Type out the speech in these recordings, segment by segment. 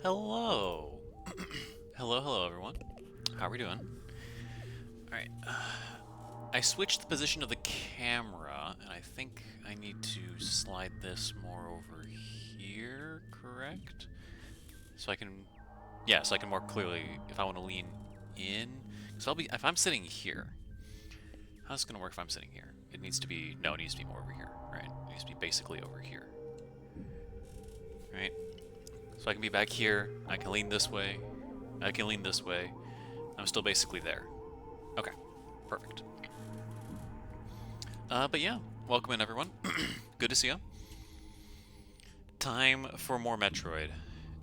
Hello. Hello, everyone. How are we doing? Alright. I switched the position of the camera, and I think I need to slide this more over here, correct? So I can... Yeah, so I can more clearly, if I want to lean in... So if I'm sitting here, how's it going to work if I'm sitting here? It needs to be... No, it needs to be more over here, right? It needs to be basically over here. Right? So I can be back here, I can lean this way, I can lean this way. I'm still basically there. Okay, perfect. But yeah, welcome in everyone. Good to see you. Time for more Metroid.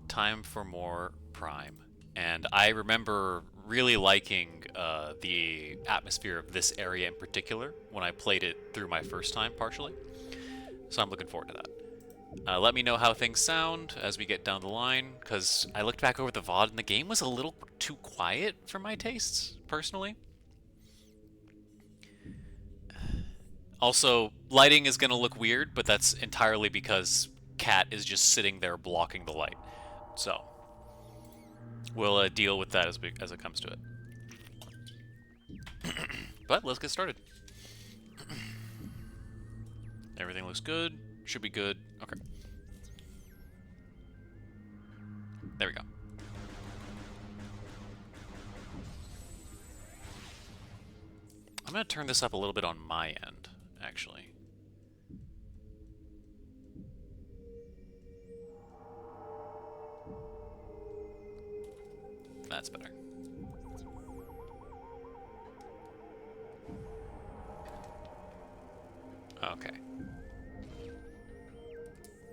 Time for more Prime. And I remember really liking the atmosphere of this area in particular when I played it through my first time, partially. So I'm looking forward to that. Let me know how things sound as we get down the line, because I looked back over the VOD and the game was a little too quiet for my tastes, personally. Also, lighting is going to look weird, but that's entirely because Cat is just sitting there blocking the light. So, we'll deal with that as it comes to it. But let's get started. Everything looks good. Should be good. Okay. There we go. I'm going to turn this up a little bit on my end, actually. That's better. Okay.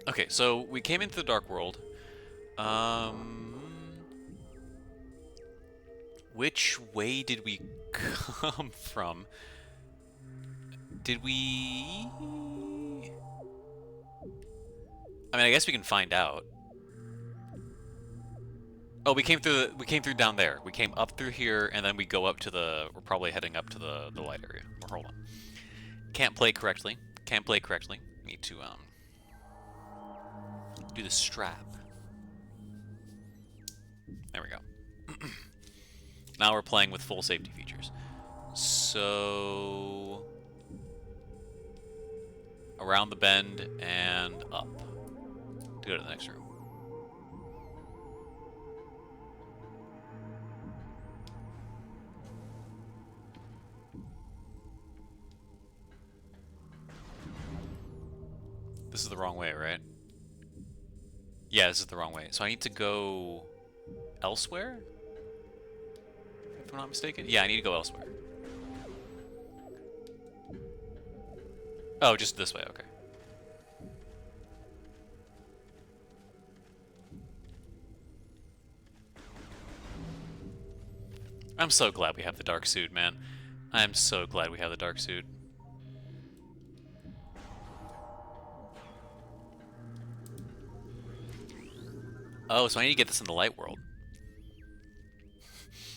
Okay, so we came into the Dark World. Which way did we come from? Did we... I mean, I guess we can find out. Oh, we came through down there. We came up through here, and then we go up to the... We're probably heading up to the light area. Or hold on. Can't play correctly. Can't play correctly. Need to, do the strap. There we go. Now we're playing with full safety features. So... Around the bend and up. To go to the next room. This is the wrong way, right? Yeah, this is the wrong way. So I need to go elsewhere? If I'm not mistaken? Yeah, I need to go elsewhere. Oh, just this way, okay. I'm so glad we have the dark suit, man. I'm so glad we have the dark suit. Oh, so I need to get this in the light world.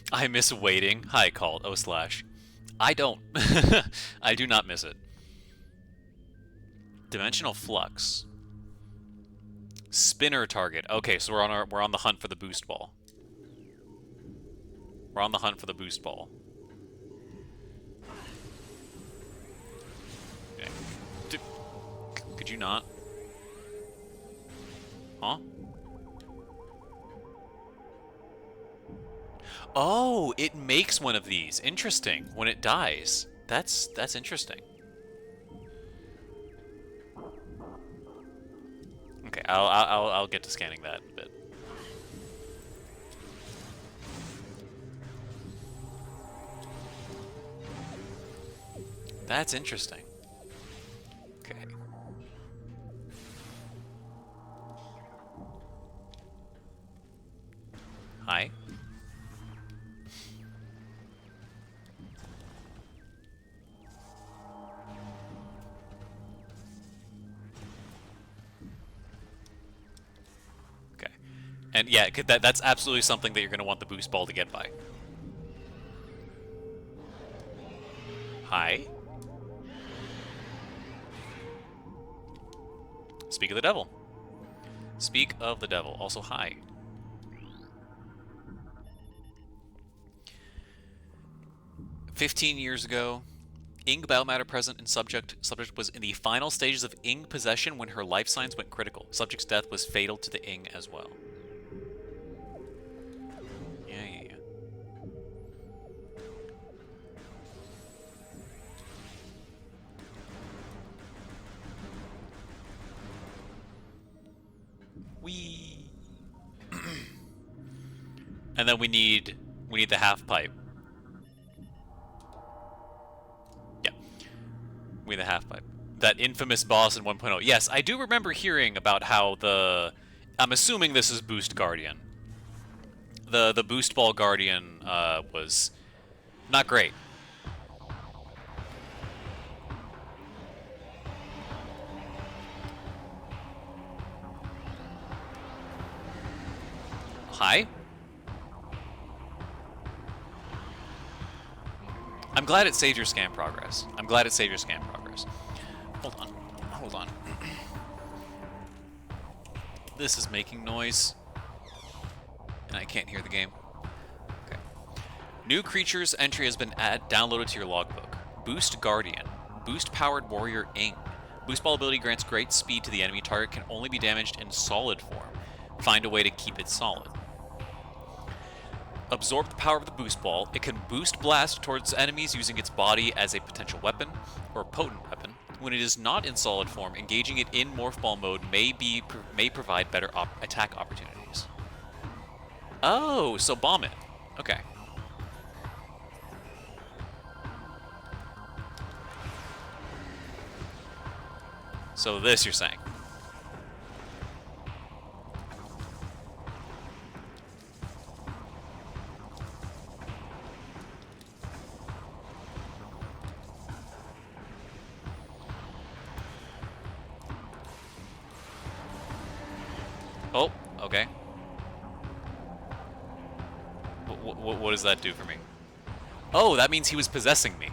I miss waiting. Hi, called O slash. I don't. I do not miss it. Dimensional flux. Spinner target. Okay, so we're on the hunt for the boost ball. We're on the hunt for the boost ball. Okay. Could you not? Huh? Oh, it makes one of these. Interesting. When it dies. That's interesting. Okay, I'll get to scanning that in a bit. That's interesting. Okay. Hi. Okay. And yeah, that's absolutely something that you're going to want the boost ball to get by. Hi. Speak of the devil. Speak of the devil. Also, hi. 15 years ago, Ing biomatter present in subject was in the final stages of Ing possession when her life signs went critical. Subject's death was fatal to the Ing as well. Yeah. Wee. And then we need the half pipe. Yeah. We need the half pipe. That infamous boss in 1.0. Yes, I do remember hearing about how I'm assuming this is Boost Guardian. The Boost Ball Guardian was not great. Hi? I'm glad it saved your scan progress. Hold on. This is making noise. And I can't hear the game. Okay. New creatures entry has been downloaded to your logbook. Boost Guardian. Boost Powered Warrior Ing. Boost Ball ability grants great speed to the enemy target, can only be damaged in solid form. Find a way to keep it solid. Absorb the power of the Boost Ball. It can boost blast towards enemies using its body as a potential weapon, or a potent weapon. When it is not in solid form, engaging it in Morph Ball mode may provide better attack opportunities. Oh, so bomb it. Okay. So this you're saying. Oh, okay. What does that do for me? Oh, that means he was possessing me.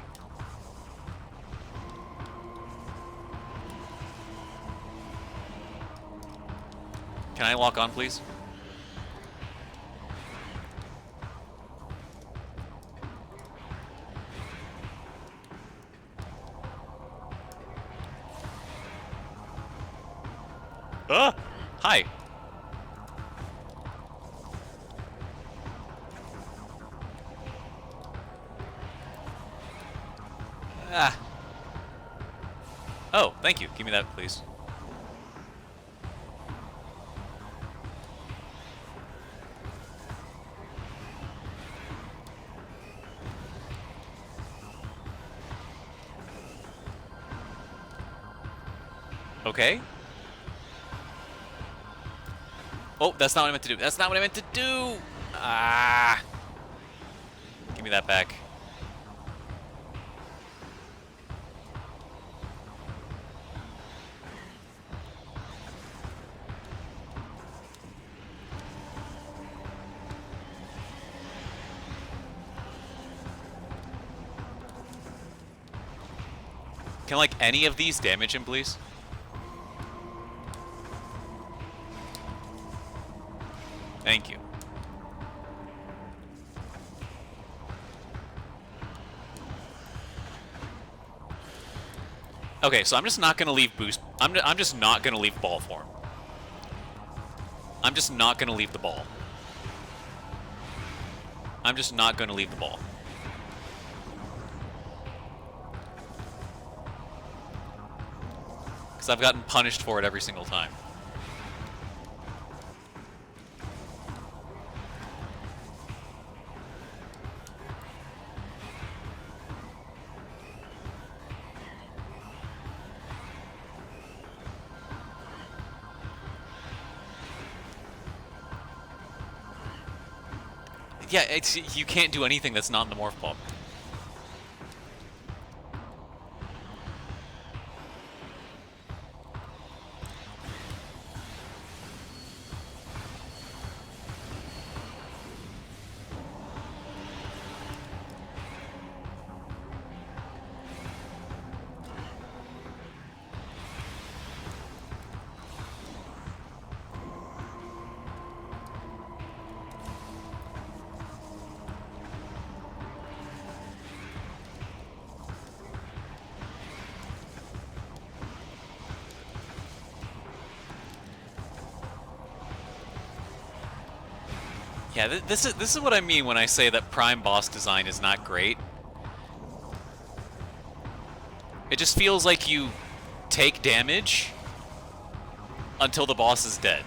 Can I lock on, please? Ah! Hi. Ah. Oh, thank you. Give me that, please. Okay. Oh, that's not what I meant to do. That's not what I meant to do! Ah! Give me that back. Can, like, any of these damage him, please? Thank you. Okay, so I'm just not gonna leave boost. I'm just not gonna leave ball form. I'm just not gonna leave the ball. I'm just not gonna leave the ball. Because I've gotten punished for it every single time. Yeah, you can't do anything that's not in the Morph Ball. Yeah, this is what I mean when I say that Prime boss design is not great. It just feels like you take damage until the boss is dead.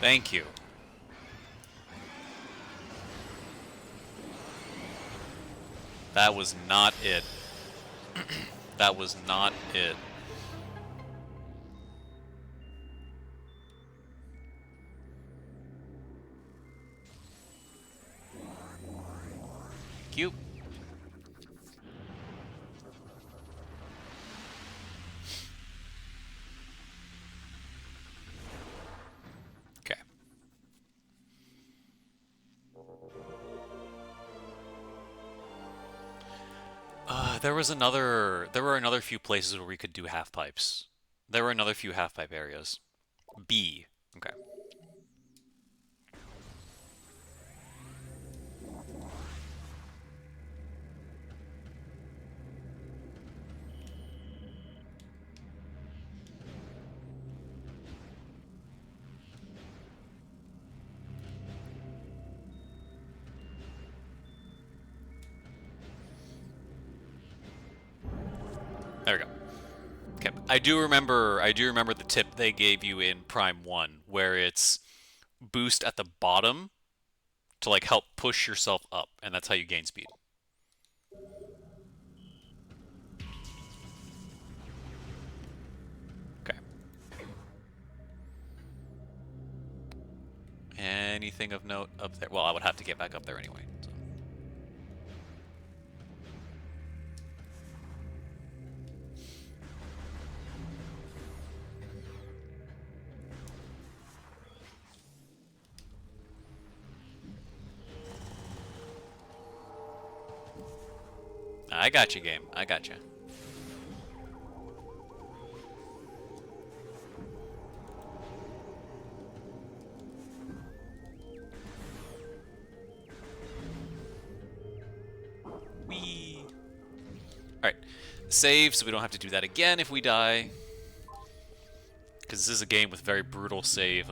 Thank you. That was not it. That was not it. Cute. Okay. There were another few places where we could do half pipes. There were another few half pipe areas. B. Okay. There we go. Okay. I do remember the tip they gave you in Prime 1 where it's boost at the bottom to like help push yourself up, and that's how you gain speed. Okay. Anything of note up there? Well, I would have to get back up there anyway. So. I got you, game. I got you. Whee! Alright. Save, so we don't have to do that again if we die. Because this is a game with very brutal save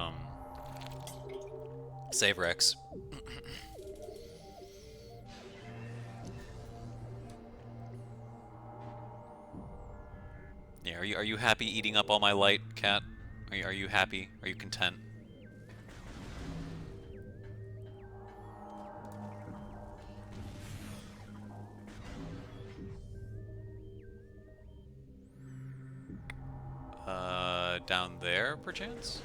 recs. Yeah, are you happy eating up all my light, cat? Are you happy? Are you content? Down there, perchance?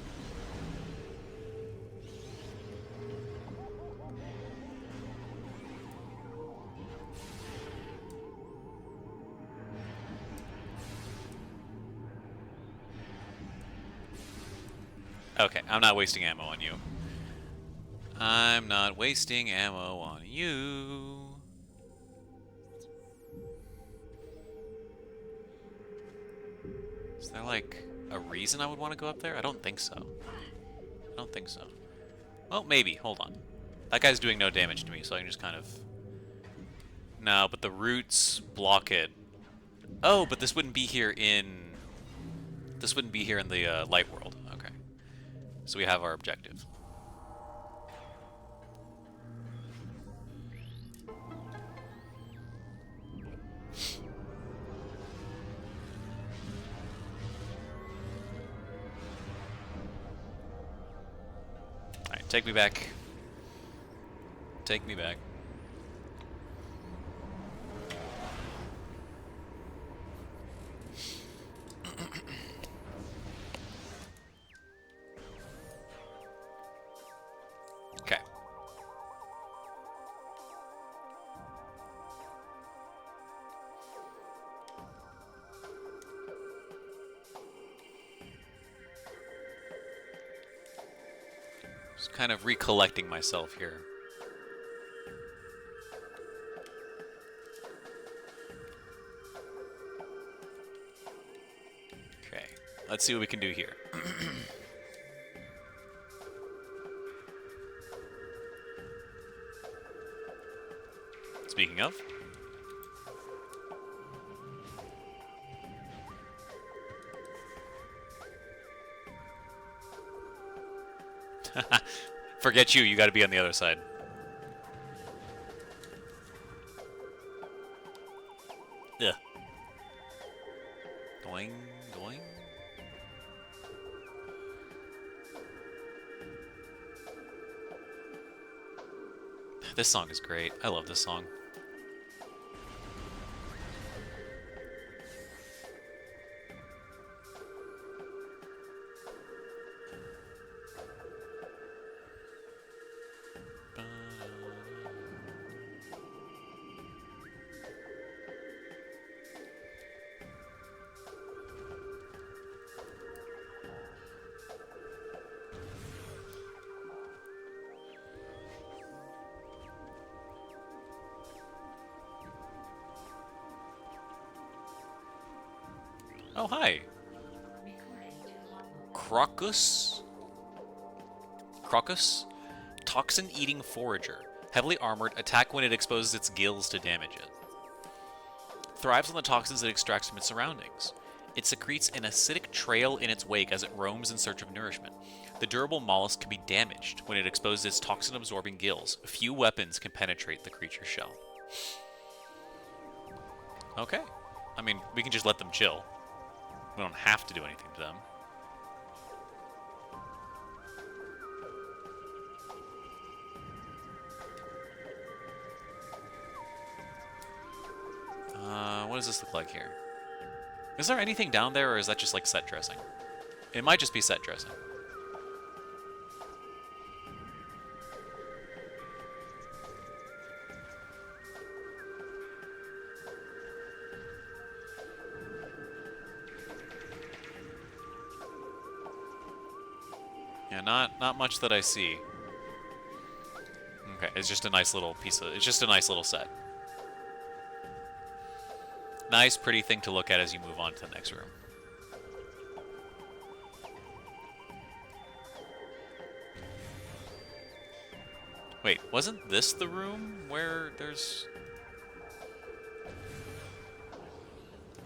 Okay, I'm not wasting ammo on you. I'm not wasting ammo on you. Is there, like, a reason I would want to go up there? I don't think so. I don't think so. Well, maybe. Hold on. That guy's doing no damage to me, so I can just kind of... No, but the roots block it. Oh, but this wouldn't be here in... This wouldn't be here in the light world. Okay. So we have our objective. Alright, take me back. Take me back. Okay. Just kind of recollecting myself here. Okay, let's see what we can do here. Speaking of. Forget you gotta be on the other side. Ugh. Doing, doing. This song is great. I love this song. Oh, hi. Crocus? Crocus? Toxin-eating forager. Heavily armored, attack when it exposes its gills to damage it. Thrives on the toxins it extracts from its surroundings. It secretes an acidic trail in its wake as it roams in search of nourishment. The durable mollusk can be damaged when it exposes its toxin-absorbing gills. Few weapons can penetrate the creature's shell. Okay. I mean, we can just let them chill. We don't have to do anything to them. What does this look like here? Is there anything down there, or is that just like set dressing? It might just be set dressing. Yeah, not much that I see. Okay, it's just a nice little piece of... It's just a nice little set. Nice, pretty thing to look at as you move on to the next room. Wait, wasn't this the room where there's...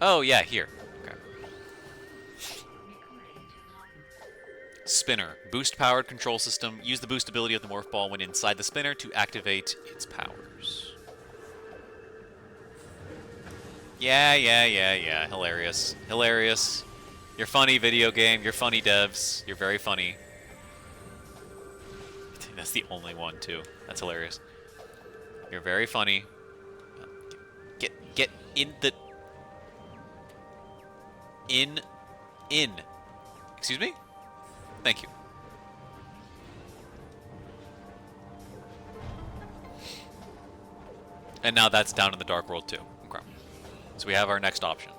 Oh, yeah, here. Okay. Spinner. Boost-powered control system. Use the boost ability of the morph ball when inside the spinner to activate its powers. Yeah. Hilarious. Hilarious. You're funny, video game. You're funny, devs. You're very funny. That's the only one, too. That's hilarious. You're very funny. Get in the... In. Excuse me? Thank you. And now that's down in the Dark World, too. Okay. So we have our next option.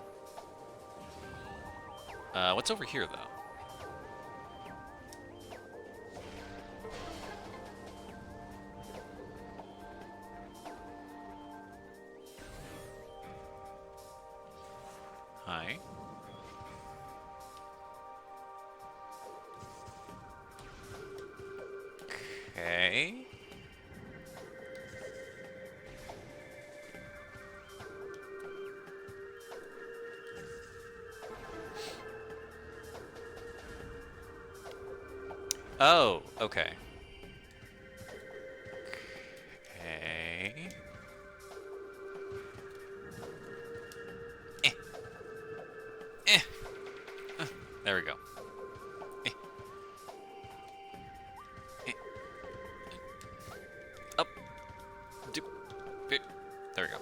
What's over here, though? Hi. Okay. Oh, okay. Okay. There we go. Up. There we go.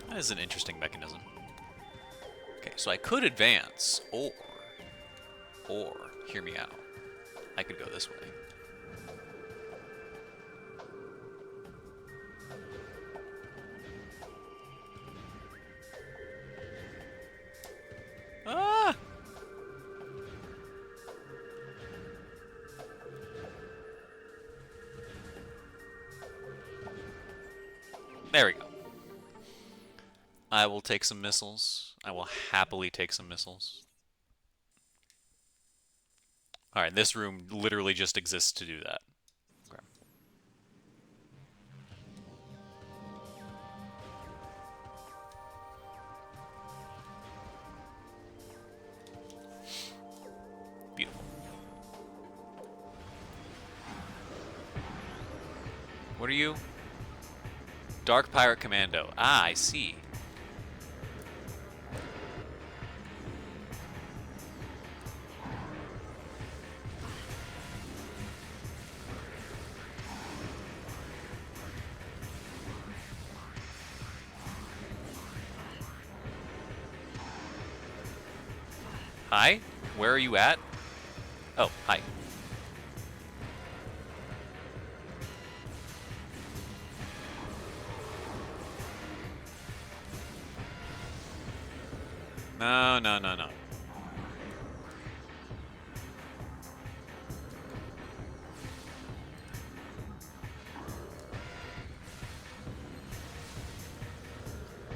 That is an interesting mechanism. Okay, so I could advance, or, hear me out, I could go this way. Ah! There we go. I will take some missiles. I will happily take some missiles. Alright, this room literally just exists to do that. Okay. Beautiful. What are you? Dark Pirate Commando. Ah, I see. Hi? Where are you at? Oh, hi. No, no, no, no.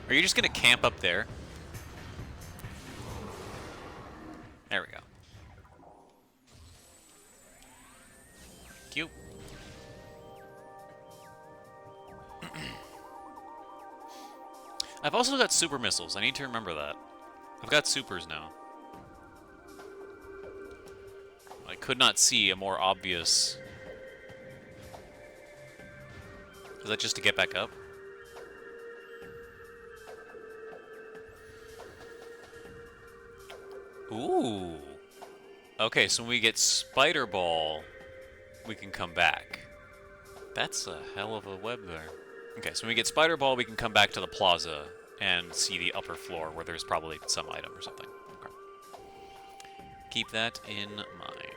Are you just gonna camp up there? There we go. Cute. I've also got super missiles. I need to remember that. I've got supers now. I could not see a more obvious... Is that just to get back up? Ooh. Okay, so when we get Spider Ball, we can come back. That's a hell of a web there. Okay, so when we get Spider Ball, we can come back to the plaza and see the upper floor where there's probably some item or something. Okay. Keep that in mind.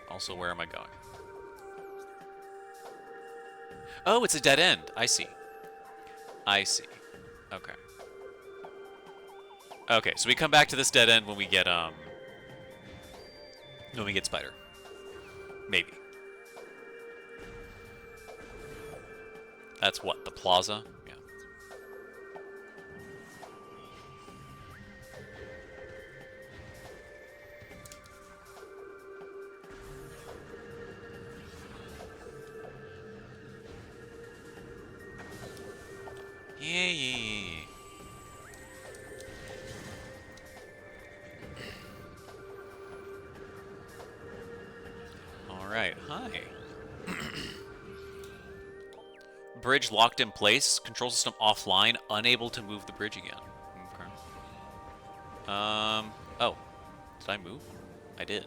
Also, where am I going? Oh, it's a dead end. I see. I see. Okay. Okay, so we come back to this dead end when we get Spider. Maybe. That's what, the plaza? Yeah. Yeah. Alright, hi. Bridge locked in place. Control system offline. Unable to move the bridge again. Okay. Oh. Did I move? I did.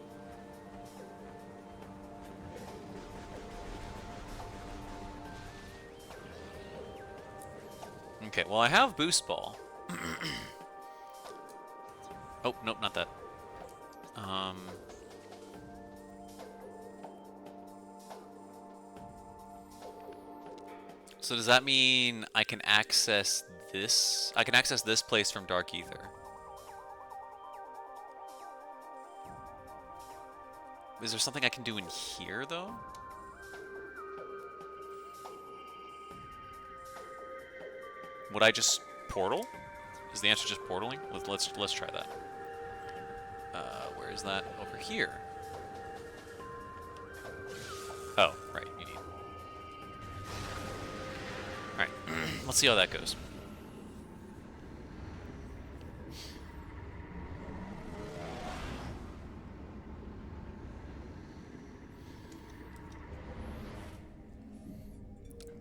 Okay, well I have Boost Ball. Oh, nope, not that. So does that mean I can access this? I can access this place from Dark Ether. Is there something I can do in here, though? Would I just portal? Is the answer just portaling? Let's try that. Where is that? Over here. Oh, right. You need. All right. Let's see how that goes.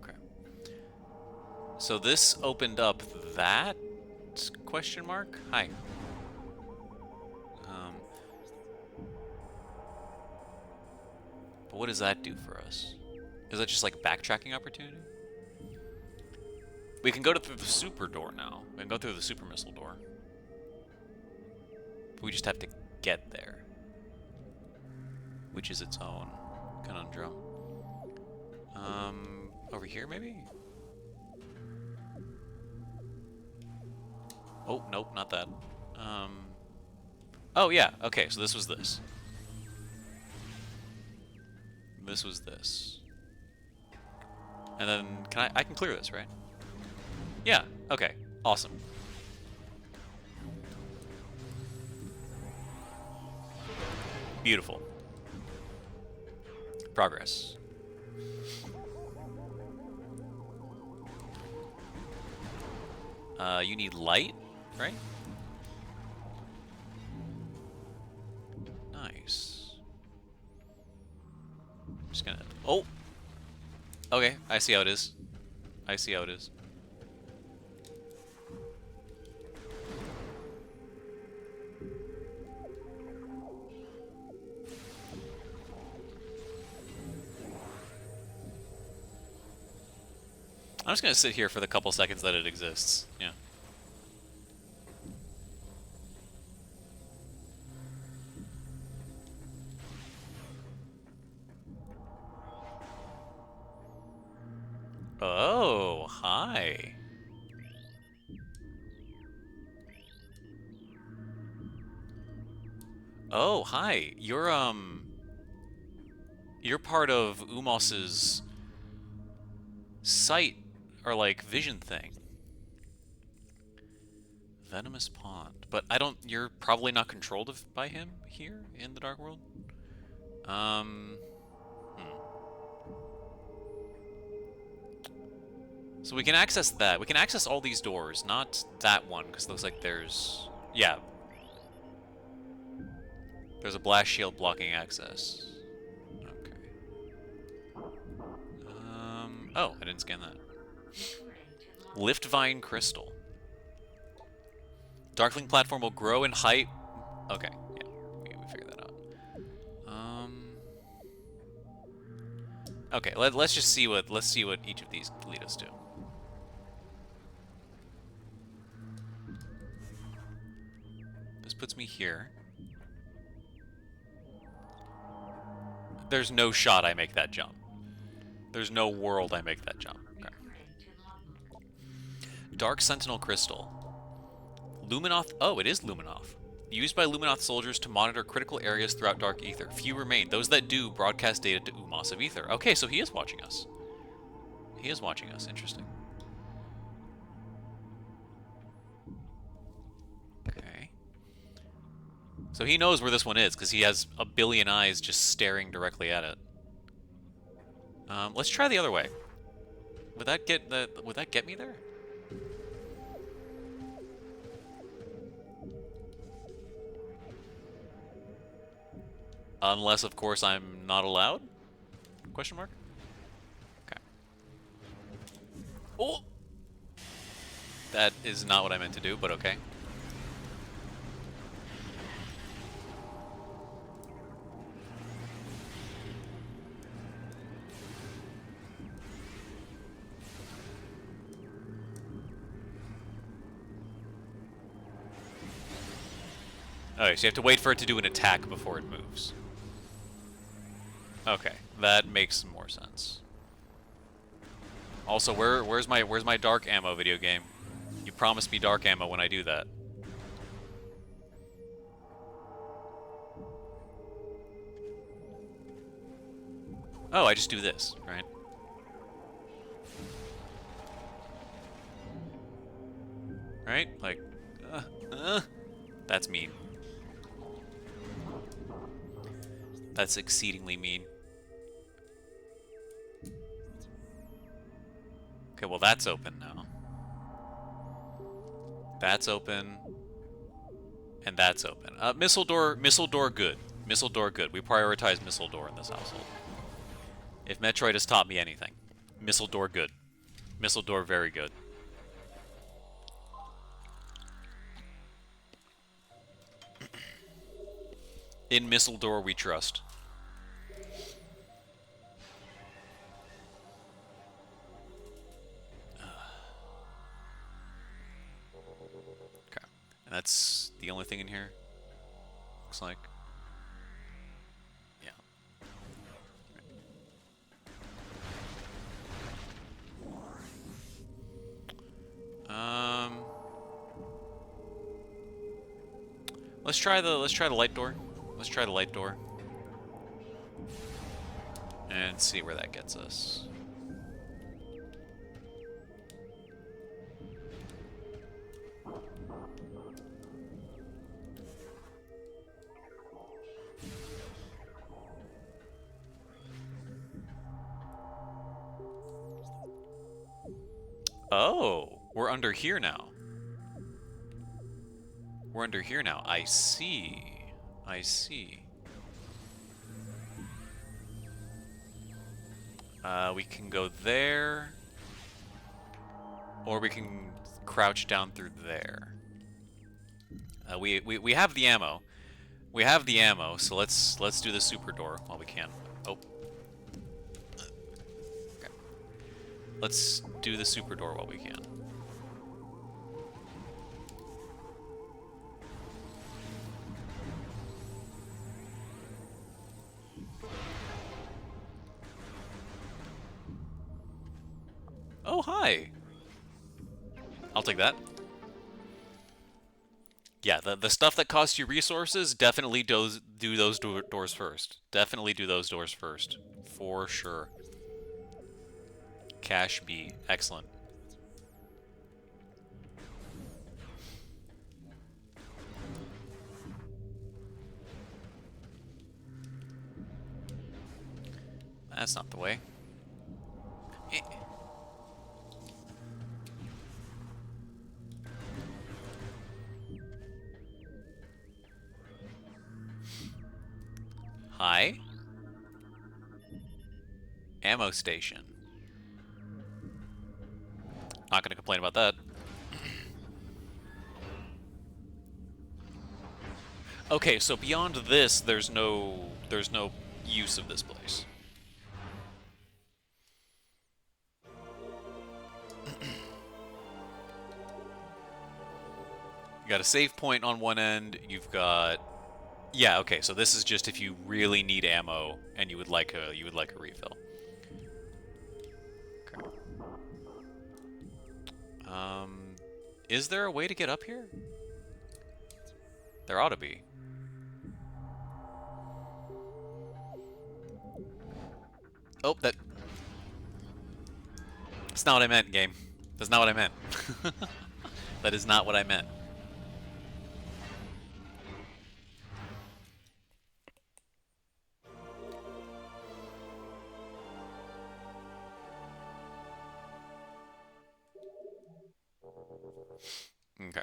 Okay. So this opened up that question mark? Hi. But what does that do for us? Is that just like backtracking opportunity? We can go through the super door now. We can go through the super missile door. But we just have to get there. Which is its own conundrum. Over here maybe? Oh, nope, not that. Oh yeah, okay, so this was this. This was this. And then, I can clear this, right? Yeah, okay, awesome. Beautiful. Progress. You need light, right? Nice. I'm just gonna... Oh! Okay, I see how it is. I see how it is. I'm just gonna sit here for the couple seconds that it exists. Yeah. Oh, hi. Oh, hi. You're part of Umos's sight or like vision thing. Venomous Pond. But I don't, you're probably not controlled by him here in the Dark World? Hmm. So we can access that. We can access all these doors, not that one, because it looks like there's... Yeah. There's a blast shield blocking access. Okay. Oh, I didn't scan that. Lift Vine Crystal. Darkling platform will grow in height. Okay, yeah, we figured that out. Okay, let's just see what each of these lead us to. This puts me here. There's no shot I make that jump. There's no world I make that jump. Okay. Dark Sentinel Crystal. Luminoth. Oh, it is Luminoth. Used by Luminoth soldiers to monitor critical areas throughout Dark Ether. Few remain. Those that do broadcast data to Umos of Ether. Okay, so he is watching us. He is watching us. Interesting. Okay. So he knows where this one is because he has a billion eyes just staring directly at it. Let's try the other way. Would that get me there? Unless, of course, I'm not allowed? Question mark? Okay. Oh! That is not what I meant to do, but okay. Okay, so you have to wait for it to do an attack before it moves. Okay, that makes more sense. Also, where's my dark ammo video game? You promised me dark ammo when I do that. Oh, I just do this, right? Right? Like, that's mean. That's exceedingly mean. Okay, well that's open now. That's open. And that's open. Missile door good. Missile door good. We prioritize missile door in this household. If Metroid has taught me anything. Missile door good. Missile door very good. In missile door we trust. Okay. And that's the only thing in here? Looks like. Yeah. Let's try the light door. Let's try the light door. And see where that gets us. Oh, we're under here now. We're under here now. I see. I see. We can go there. Or we can crouch down through there. We have the ammo. We have the ammo, so let's do the super door while we can. Oh. Okay. Let's do the super door while we can. Oh, hi. I'll take that. Yeah, the stuff that costs you resources, definitely do those doors first. Definitely do those doors first. For sure. Cash B. Excellent. That's not the way. Eh. Hi. Ammo station. Not gonna complain about that. Okay, so beyond this, there's no use of this place. You got a save point on one end. You've got, yeah. Okay, so this is just if you really need ammo and you would like a refill. Okay. Is there a way to get up here? There ought to be. Oh, that's not what I meant, game. That's not what I meant. That is not what I meant. Okay.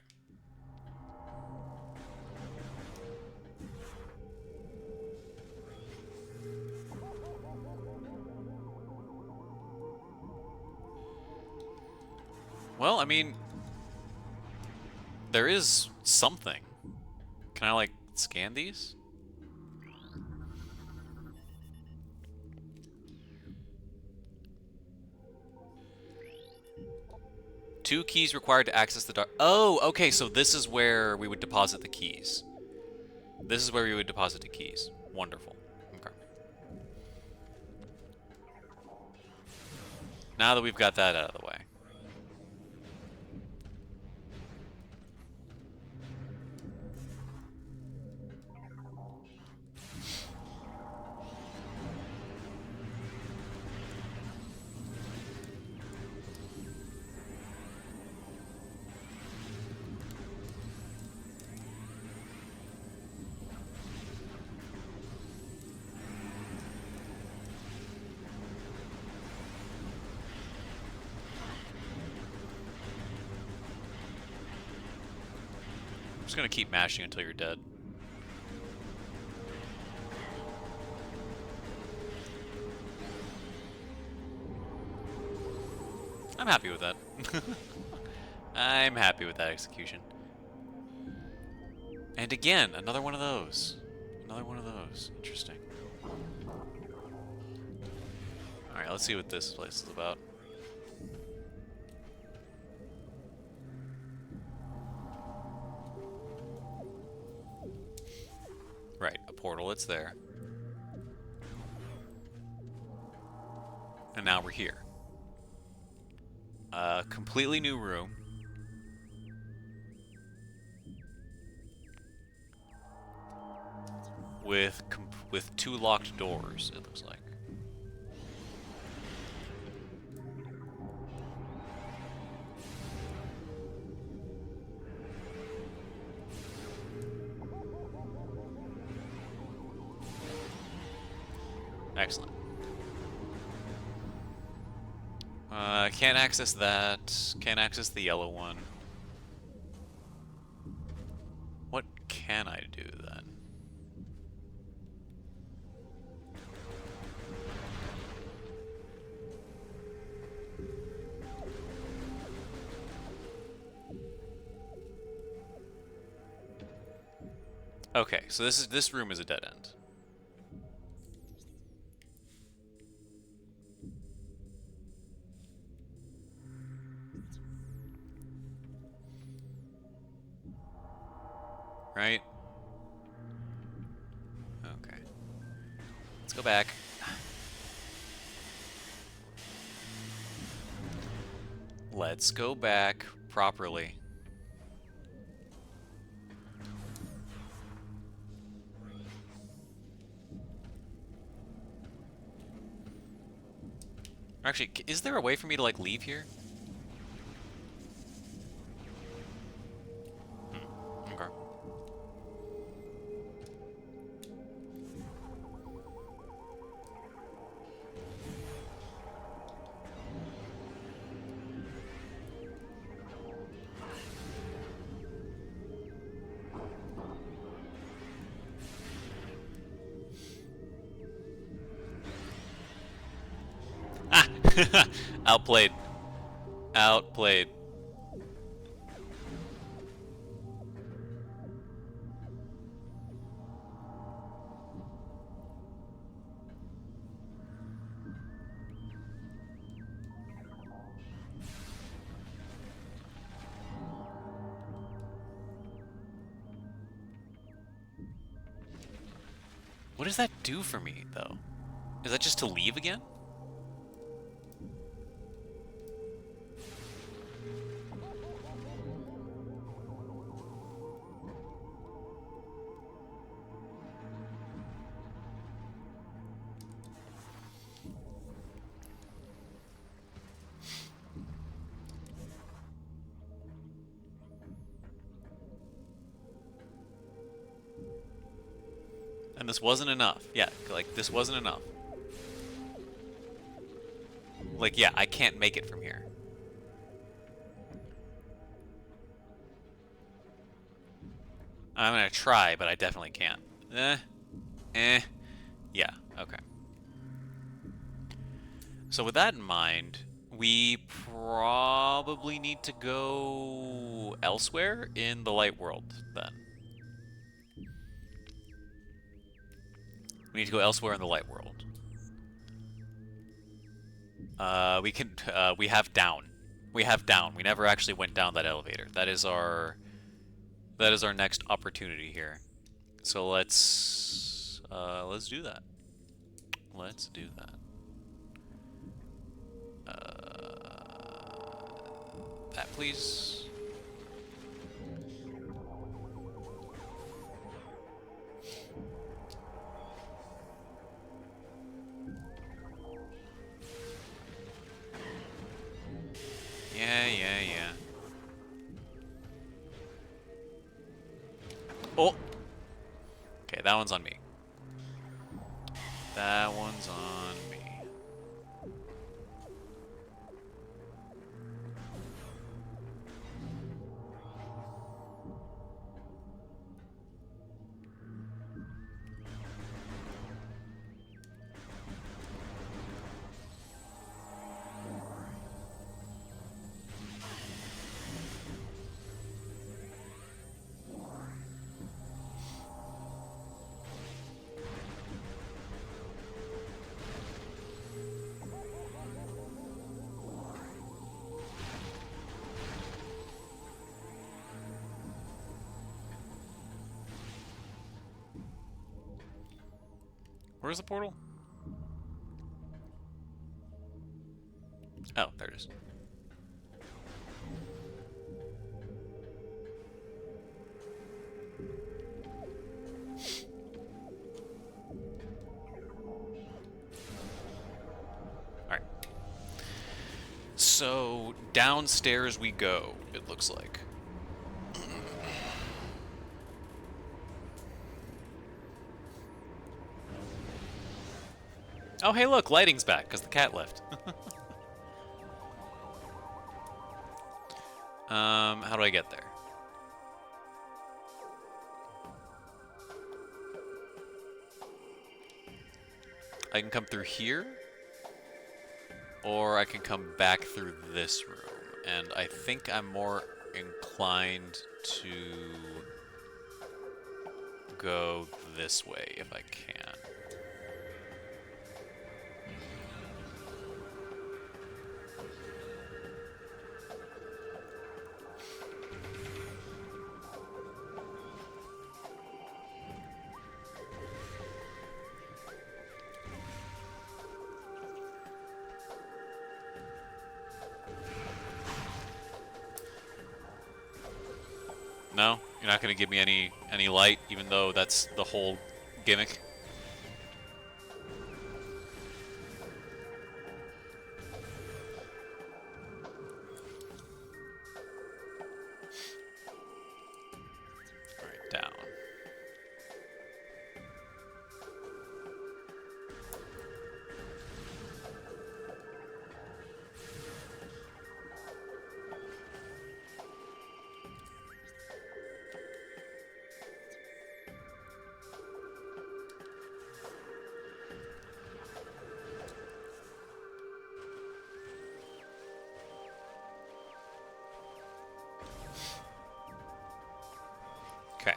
Well, I mean, there is something. Can I, like, scan these? Two keys required to access the dark. Oh, okay, so this is where we would deposit the keys. This is where we would deposit the keys. Wonderful. Okay. Now that we've got that out of the way. I'm just gonna keep mashing until you're dead. I'm happy with that. I'm happy with that execution. And again, another one of those. Another one of those. Interesting. Alright, let's see what this place is about. Right, a portal, it's there. And now we're here. A completely new room. With two locked doors, it looks like. Excellent. Can't access that. Can't access the yellow one. What can I do then? Okay, so this room is a dead end. Right? Okay. Let's go back. Let's go back properly. Actually, is there a way for me to, like, leave here? Okay. Ah! Outplayed. Outplayed. What does that do for me, though? Is that just to leave again? And this wasn't enough. Yeah, like, this wasn't enough. Like, yeah, I can't make it from here. I'm gonna try, but I definitely can't. Yeah, okay. So with that in mind, we probably need to go elsewhere in the light world, then. We need to go elsewhere in the light world. We have down. We have down. We never actually went down that elevator. That is our next opportunity here. So let's do that. Let's do that. That please. Yeah. Oh! Okay, that one's on me. That one's on me. Where's the portal? Oh, there it is. Alright. So, downstairs we go, it looks like. Oh, hey, look, lighting's back because the cat left. How do I get there? I can come through here, or I can come back through this room. And I think I'm more inclined to go this way if I can. No? You're not going to give me any light, even though that's the whole gimmick? Alright, down. Okay.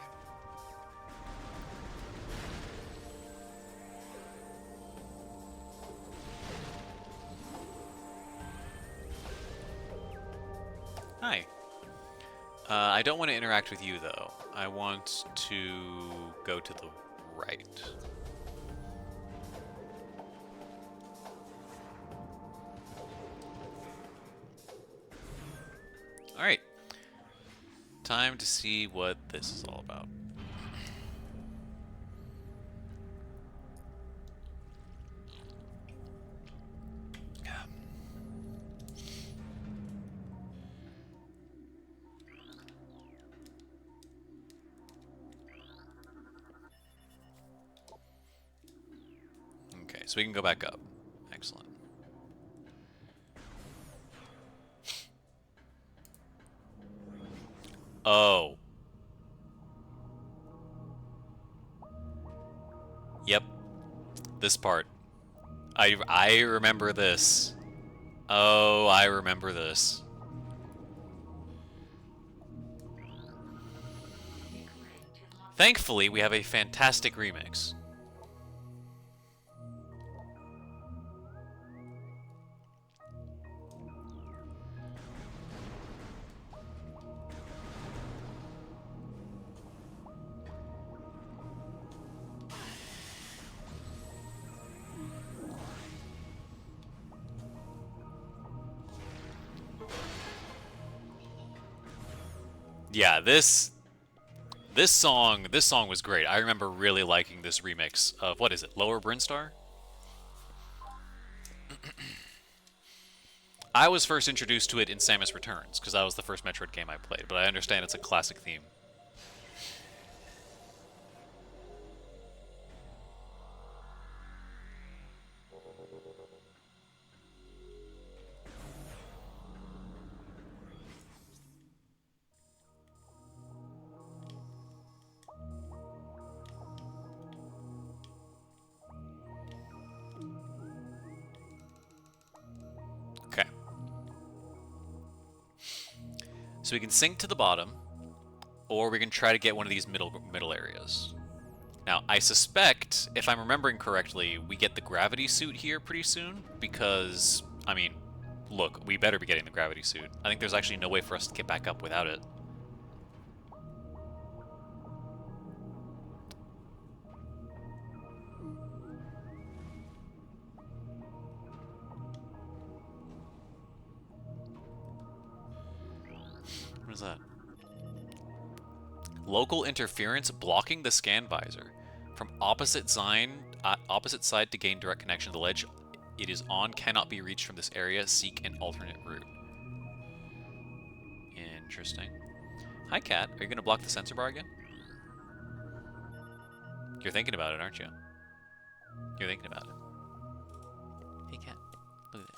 Hi. I don't want to interact with you, though. I want to go to the right. Alright. Time to see what this is all about. Okay, so we can go back up. Excellent. Oh. Yep. This part. I remember this. Oh, I remember this. Thankfully, we have a fantastic remix. Yeah, this song was great. I remember really liking this remix of, what is it, Lower Brinstar? I was first introduced to it in Samus Returns, because that was the first Metroid game I played, but I understand it's a classic theme. Okay. So we can sink to the bottom, or we can try to get one of these middle areas. Now, I suspect, if I'm remembering correctly, we get the gravity suit here pretty soon, because, I mean, look, we better be getting the gravity suit. I think there's actually no way for us to get back up without it. What is that? Local interference blocking the scan visor. From opposite side to gain direct connection to the ledge it is on cannot be reached from this area. Seek an alternate route. Interesting. Hi, Cat. Are you going to block the sensor bar again? You're thinking about it, aren't you? You're thinking about it. Hey, Cat. Look at it.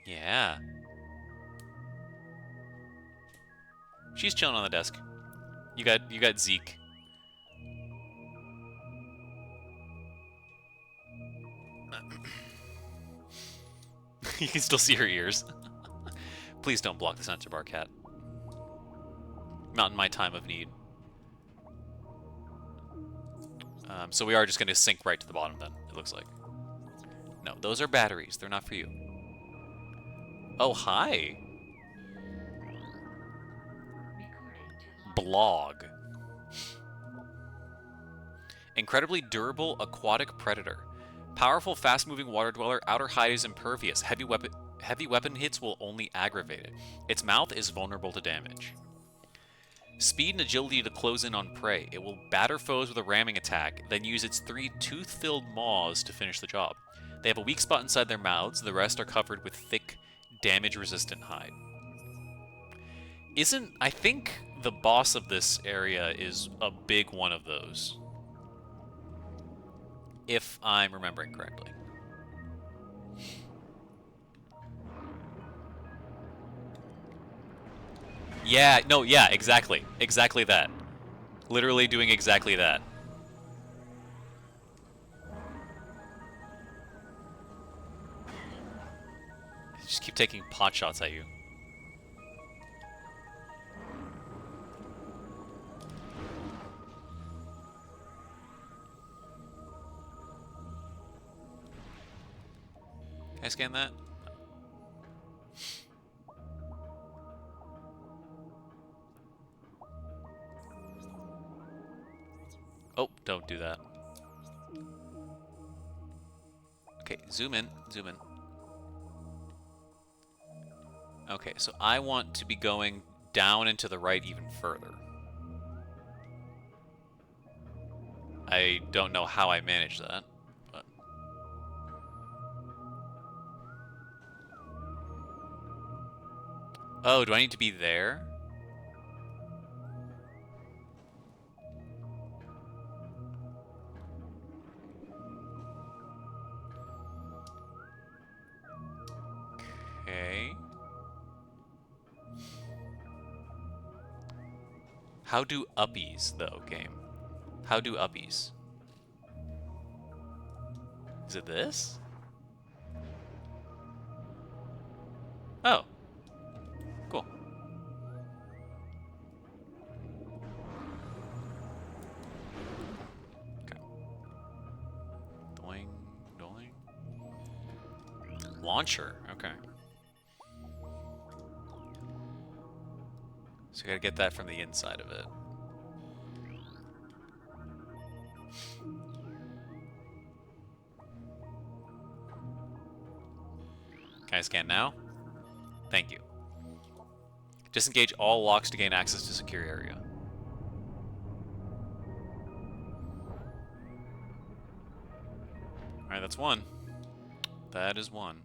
Yeah. She's chilling on the desk. You got Zeke. You can still see her ears. Please don't block the sensor bar, cat. Not in my time of need. So we are just going to sink right to the bottom then, it looks like. No, those are batteries. They're not for you. Oh, hi. Blog. Incredibly durable aquatic predator. Powerful, fast-moving water dweller. Outer hide is impervious. Heavy weapon hits will only aggravate it. Its mouth is vulnerable to damage. Speed and agility to close in on prey. It will batter foes with a ramming attack, then use its 3 tooth-filled maws to finish the job. They have a weak spot inside their mouths. The rest are covered with thick, damage-resistant hide. I think the boss of this area is a big one of those. If I'm remembering correctly. Yeah, no, yeah, exactly. Exactly that. Literally doing exactly that. Just keep taking pot shots at you. Can I scan that? Oh, don't do that. Okay, zoom in, zoom in. Okay, so I want to be going down and to the right even further. I don't know how I manage that, but... Oh, do I need to be there? Okay. How do uppies, though, game? How do uppies? Is it this? Oh. Cool. Okay. Doing, doing. Launcher, okay. So you gotta get that from the inside of it. Can I scan now? Thank you. Disengage all locks to gain access to secure area. Alright, that's one. That is one.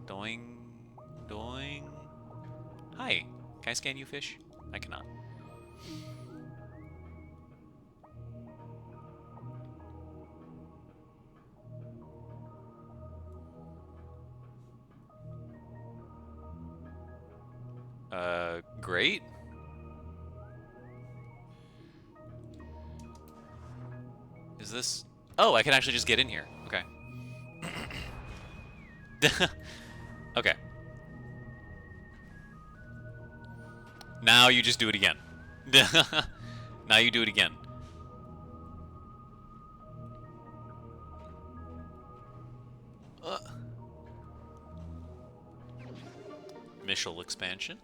Doing, doing. Hi. Can I scan you, fish? I cannot. Great. Is this... Oh, I can actually just get in here. Okay. Okay. Now you just do it again. Now you do it again. Missile expansion.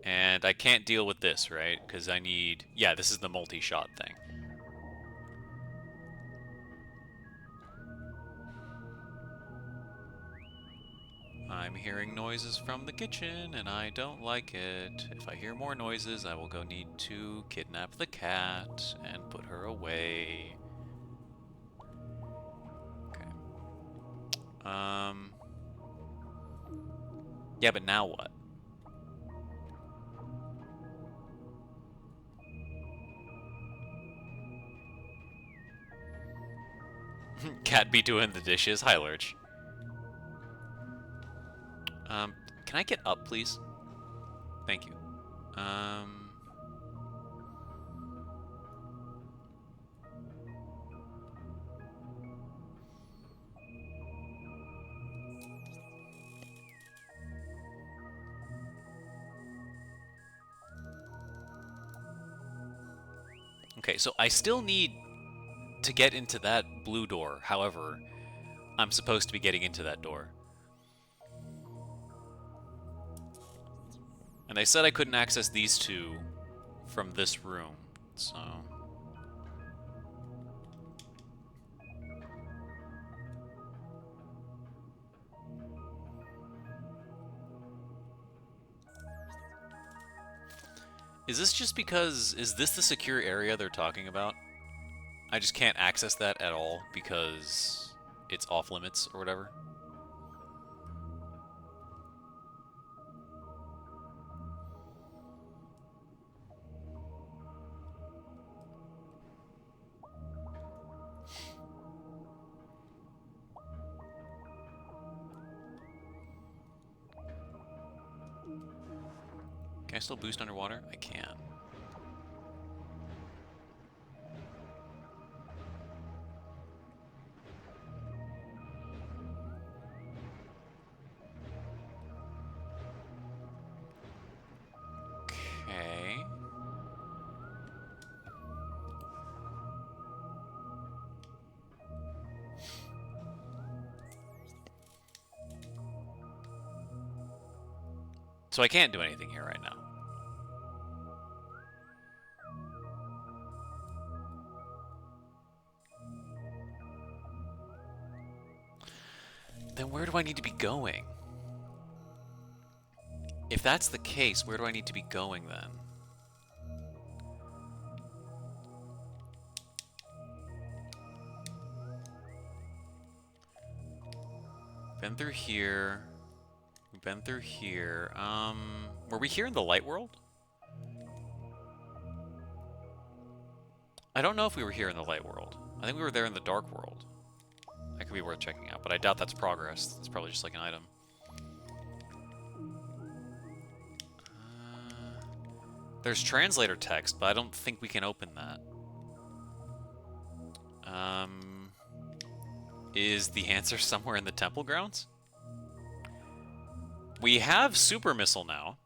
And I can't deal with this, right? Because I need... Yeah, this is the multi-shot thing. I'm hearing noises from the kitchen, and I don't like it. If I hear more noises, I will go need to kidnap the cat and put her away. Okay. Yeah, but now what? Cat be doing the dishes. Hi, Lurch. Can I get up, please? Thank you. Okay, so I still need to get into that blue door. However, I'm supposed to be getting into that door. And they said I couldn't access these two from this room, so... Is this just because... Is this the secure area they're talking about? I just can't access that at all because it's off limits or whatever? Can I still boost underwater? I can. Okay. So I can't do anything here right now. Then where do I need to be going? If that's the case, where do I need to be going then? Been through here. We've been through here. Were we here in the light world? I don't know if we were here in the light world. I think we were there in the dark world. That could be worth checking out, but I doubt that's progress. It's probably just like an item. There's translator text, but I don't think we can open that. Is the answer somewhere in the temple grounds? We have super missile now.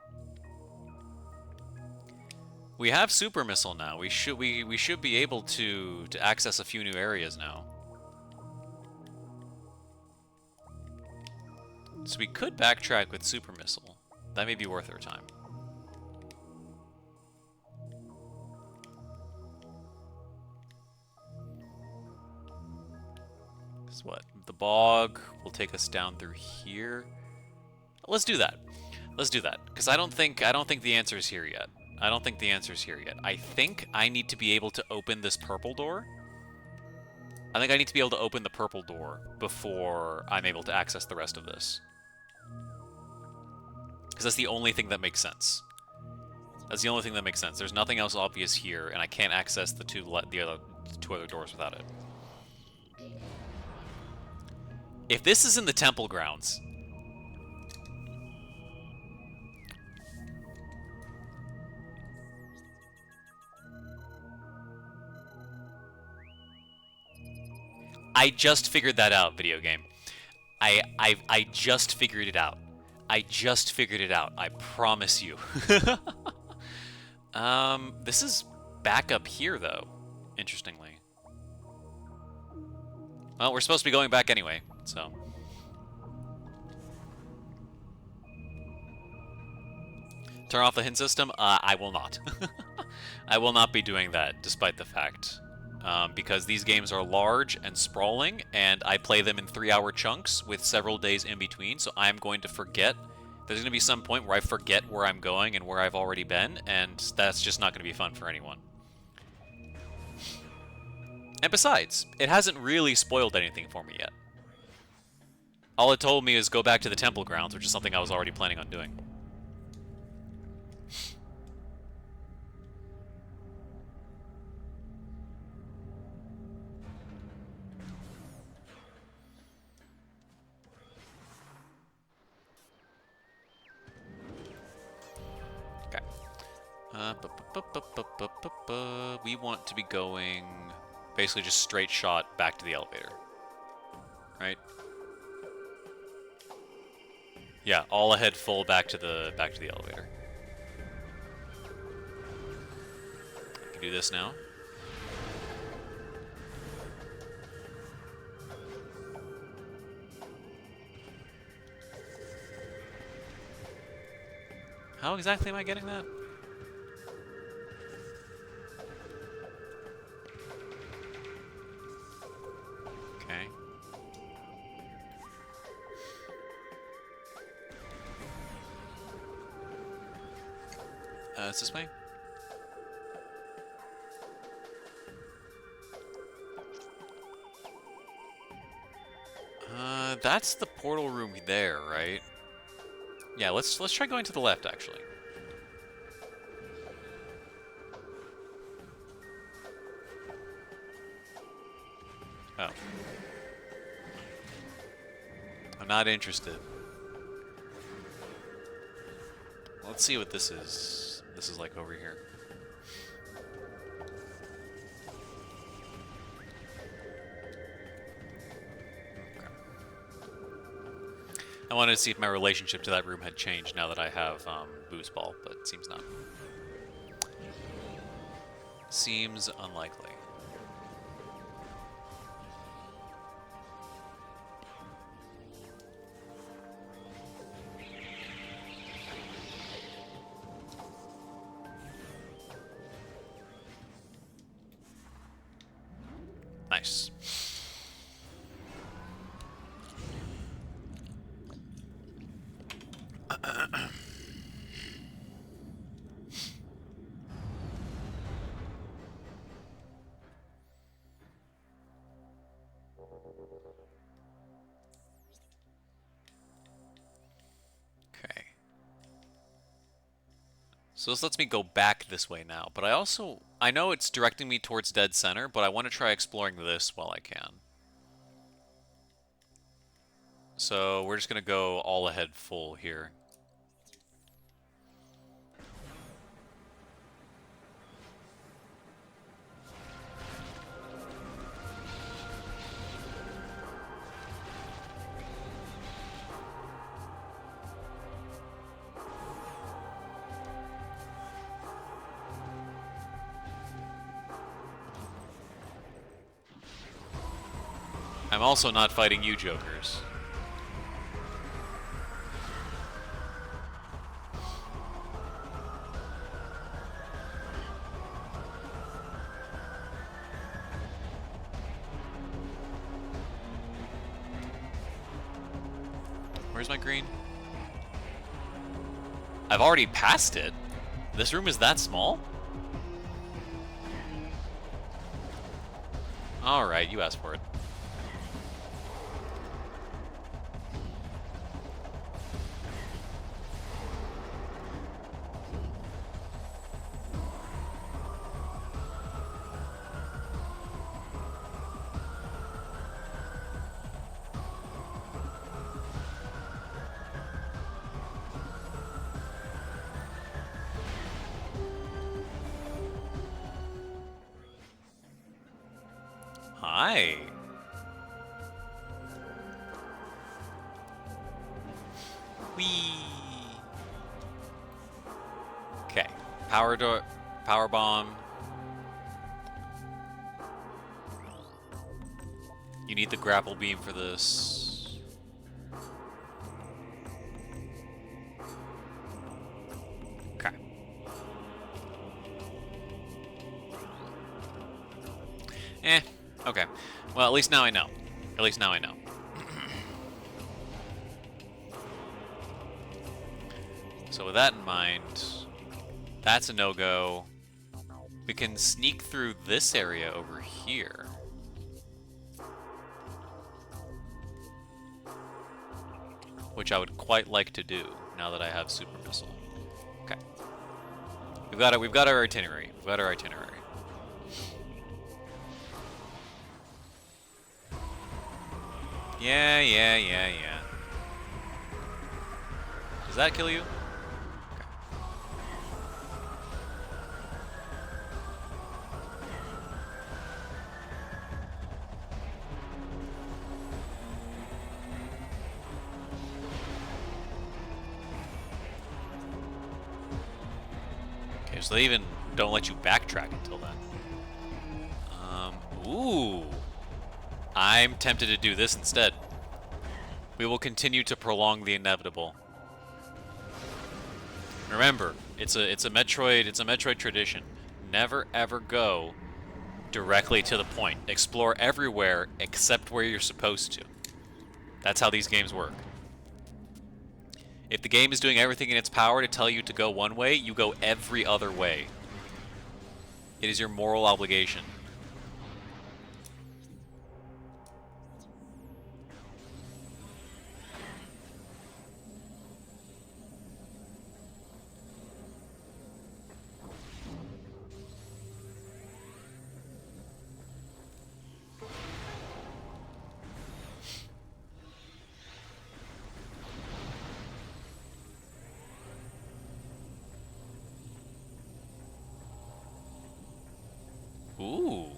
We have super missile now. We should be able to access a few new areas now. So we could backtrack with super missile. That may be worth our time. Guess what? The bog will take us down through here. Let's do that. Let's do that. Because I don't think the answer is here yet. I don't think the answer is here yet. I think I need to be able to open this purple door. I think I need to be able to open the purple door before I'm able to access the rest of this. Because that's the only thing that makes sense. That's the only thing that makes sense. There's nothing else obvious here, and I can't access the two other doors without it. If this is in the temple grounds... I just figured that out, video game. I just figured it out. I just figured it out. I promise you. This is back up here, though, interestingly. Well, we're supposed to be going back anyway, so... Turn off the hint system? I will not. I will not be doing that, despite the fact. Because these games are large and sprawling, and I play them in 3-hour chunks with several days in between, so I'm going to forget. There's going to be some point where I forget where I'm going and where I've already been, and that's just not going to be fun for anyone. And besides, it hasn't really spoiled anything for me yet. All it told me is go back to the temple grounds, which is something I was already planning on doing. We want to be going basically just straight shot back to the elevator. Right? Yeah, all ahead full back to the elevator. I can do this now. How exactly am I getting that? Okay. It's this way? That's the portal room there, right? Yeah, let's try going to the left, actually. Oh. I'm not interested. Let's see what this is. This is like over here. Okay. I wanted to see if my relationship to that room had changed now that I have Booze Ball, but it seems not. Seems unlikely. Nice. Okay. So this lets me go back this way now, but I know it's directing me towards dead center, but I want to try exploring this while I can. So we're just going to go all ahead full here. I'm also not fighting you jokers. Where's my green? I've already passed it. This room is that small? Alright, you asked for it. Hi. Whee. Okay. Power bomb. You need the grapple beam for this. Okay. Okay. Well, at least now I know. At least now I know. So with that in mind, that's a no-go. We can sneak through this area over here. Which I would quite like to do now that I have Super Missile. Okay. We've got our itinerary. We've got our itinerary. Yeah. Does that kill you? Okay. so they even don't let you backtrack until then. Ooh. I'm tempted to do this instead. We will continue to prolong the inevitable. Remember, it's a Metroid tradition. Never ever go directly to the point. Explore everywhere except where you're supposed to. That's how these games work. If the game is doing everything in its power to tell you to go one way, you go every other way. It is your moral obligation. Ooh.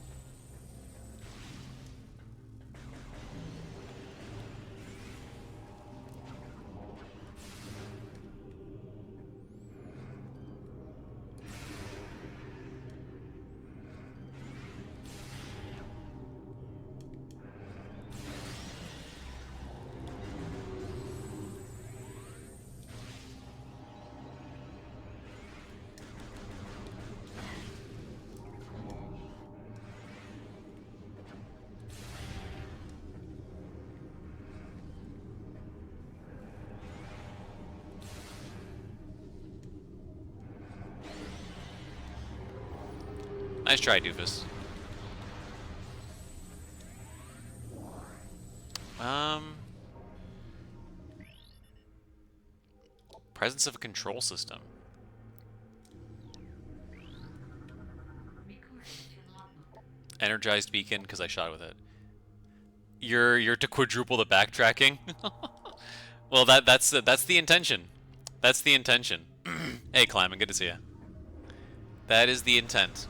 Nice try, doofus. Presence of a control system. Energized beacon, because I shot with it. You're to quadruple the backtracking? Well, that's the intention. That's the intention. Hey, Clyman, good to see you. That is the intent.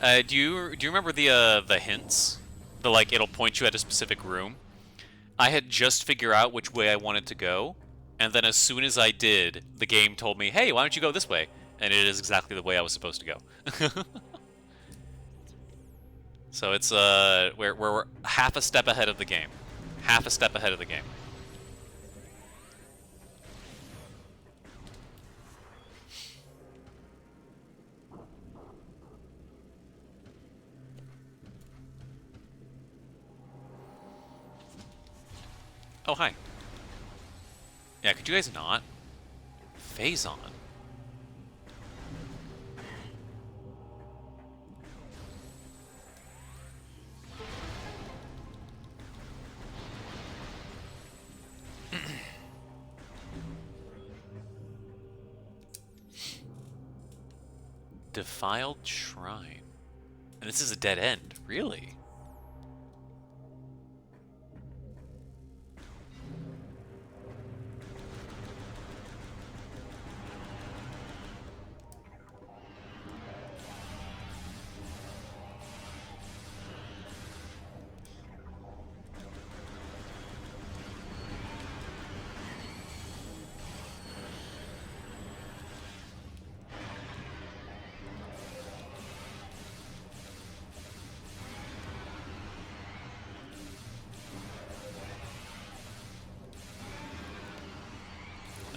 Do you remember the hints? The like it'll point you at a specific room. I had just figured out which way I wanted to go, and then as soon as I did, the game told me, "Hey, why don't you go this way?" And it is exactly the way I was supposed to go. So it's we're half a step ahead of the game. Half a step ahead of the game. Oh, hi. Yeah, could you guys not? Phase on. Defiled Shrine. And this is a dead end, really?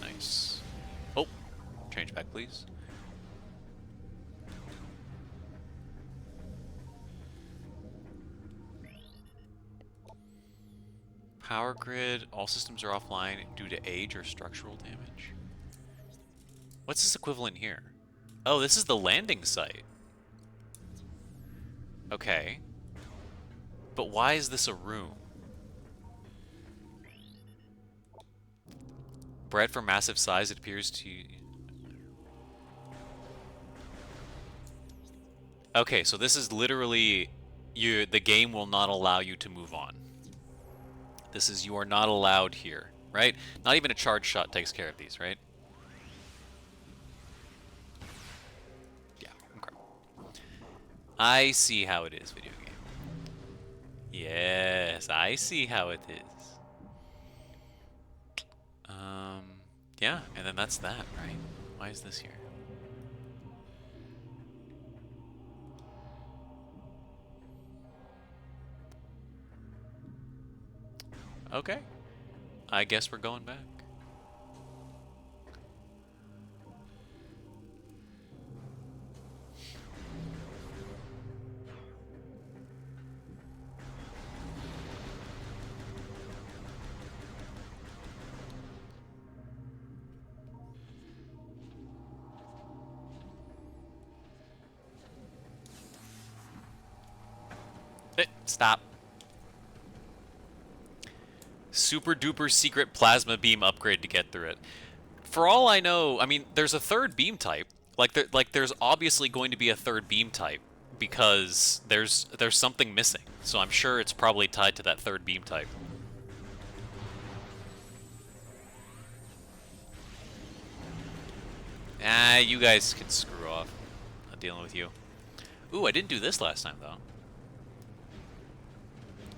Nice. Oh, change back, please. Power grid, all systems are offline due to age or structural damage. What's this equivalent here? Oh, this is the landing site. Okay. But why is this a room? Bred for massive size, it appears to... Okay, so this is literally... the game will not allow you to move on. This is, you are not allowed here, right? Not even a charge shot takes care of these, right? Yeah, okay. I see how it is, video game. Yes, I see how it is. Yeah, and then that's that, right? Why is this here? Okay. I guess we're going back. Stop. Super duper secret plasma beam upgrade to get through it. For all I know, I mean, there's a third beam type. There's obviously going to be a third beam type because there's something missing. So I'm sure it's probably tied to that third beam type. Ah, you guys can screw off. Not dealing with you. Ooh, I didn't do this last time though.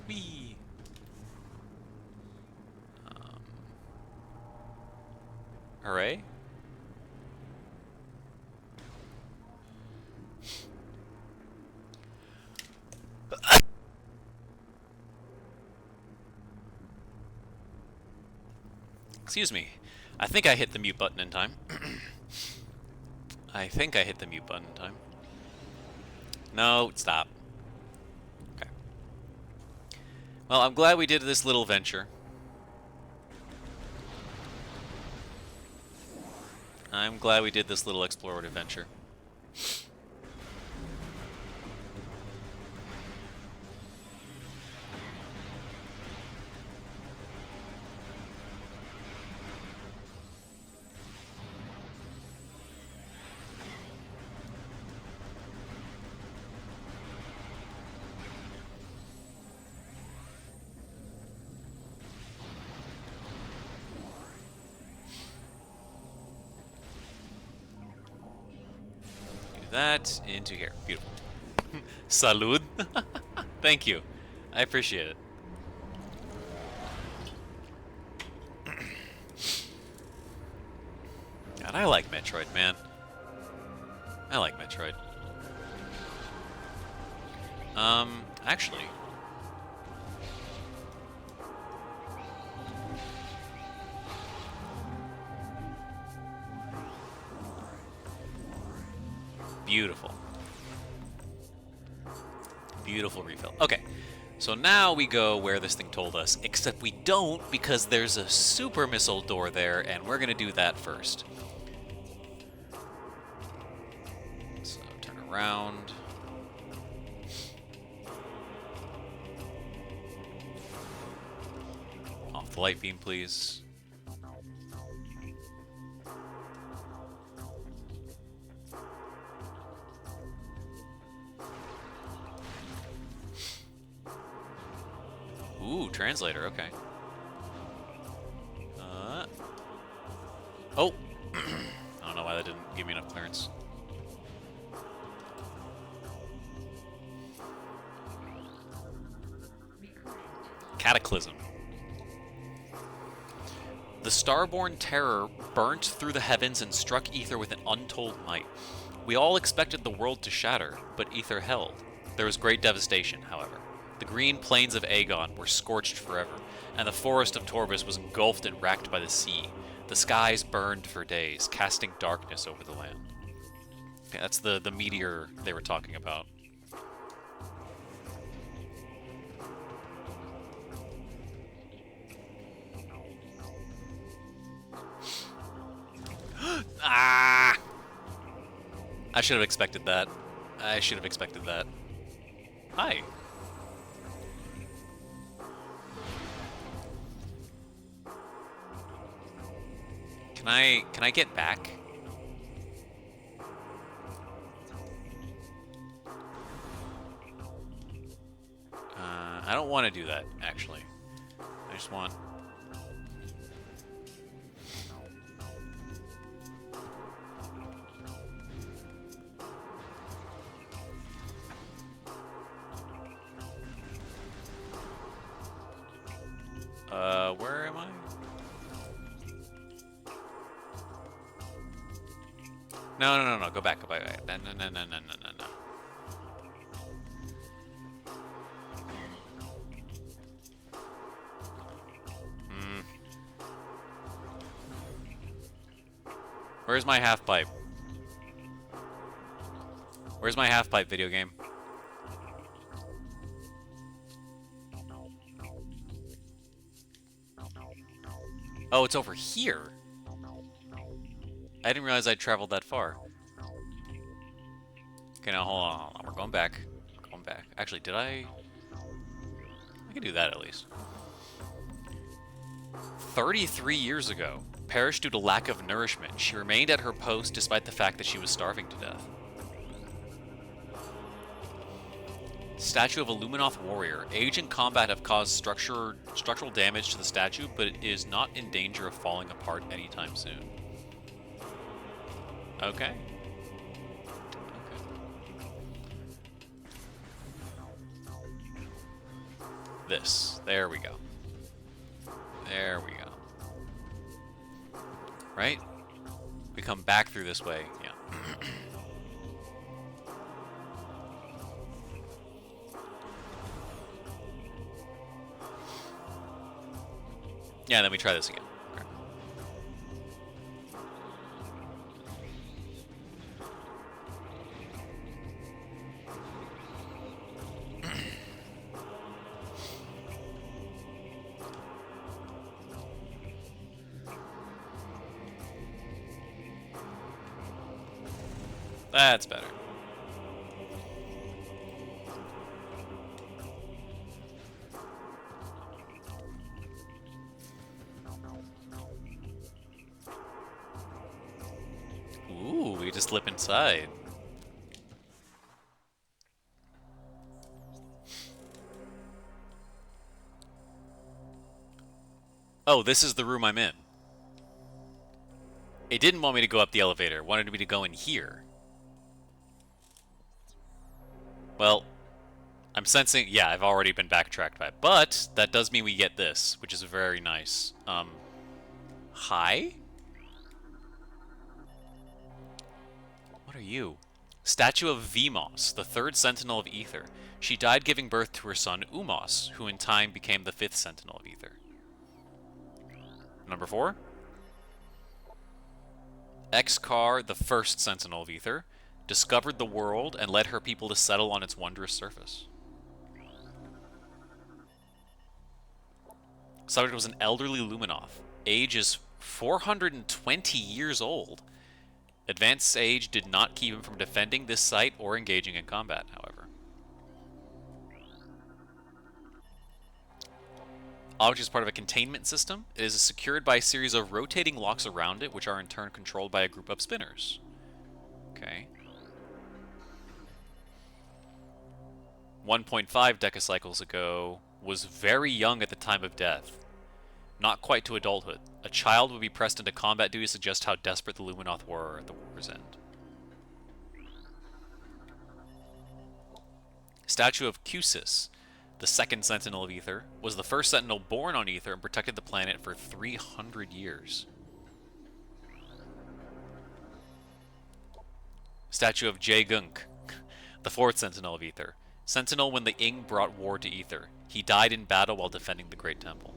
Whee! Hooray. Excuse me. I think I hit the mute button in time. I think I hit the mute button in time. No, stop. Okay. Well, I'm glad we did this little venture. I'm glad we did this little explorative venture. That into here. Beautiful. Salud. Thank you. I appreciate it. God, I like Metroid, man. I like Metroid. Actually. Beautiful. Beautiful refill. Okay, so now we go where this thing told us, except we don't because there's a super missile door there, and we're going to do that first. So turn around. Off the light beam, please. Ooh, translator, okay. Oh! I don't know why that didn't give me enough clearance. Cataclysm. The starborn terror burnt through the heavens and struck Ether with an untold might. We all expected the world to shatter, but Ether held. There was great devastation, however. The green plains of Aegon were scorched forever, and the forest of Torbus was engulfed and racked by the sea. The skies burned for days, casting darkness over the land. Okay, that's the meteor they were talking about. Ah! I should have expected that. I should have expected that. Hi. Can I get back? I don't want to do that, actually. I just want... where am I? No, go back, go back. No. Where's my half-pipe? Where's my half-pipe, video game? Oh, it's over here. I didn't realize I'd traveled that far. Okay, now hold on, hold on. We're going back. We're going back. Actually, did I? I can do that at least. 33 years ago, perished due to lack of nourishment. She remained at her post despite the fact that she was starving to death. Statue of a Luminoth warrior. Age and combat have caused structural damage to the statue, but it is not in danger of falling apart anytime soon. Okay. This. There we go. There we go. Right? We come back through this way. Yeah. Yeah, then we try this again. Okay. That's better. Ooh, we just slip inside. Oh, this is the room I'm in. It didn't want me to go up the elevator. It wanted me to go in here. Well, I'm sensing... Yeah, I've already been backtracked by it. But that does mean we get this, which is very nice. Hi? What are you? Statue of Vmos, the third Sentinel of Ether. She died giving birth to her son Umos, who in time became the fifth Sentinel of Ether. Number 4. Xcar, the first Sentinel of Ether, discovered the world and led her people to settle on its wondrous surface. Subject was an elderly Luminoth. Age is 420 years old. Advanced age did not keep him from defending this site or engaging in combat, however. Object is part of a containment system. It is secured by a series of rotating locks around it, which are in turn controlled by a group of spinners. Okay. 1.5 decacycles ago, was very young at the time of death. Not quite to adulthood. A child would be pressed into combat duty to suggest how desperate the Luminoth were at the war's end. Statue of Cusis, the second Sentinel of Ether, was the first Sentinel born on Ether and protected the planet for 300 years. Statue of Jae-gunk, the fourth Sentinel of Ether. Sentinel when the Ing brought war to Ether. He died in battle while defending the Great Temple.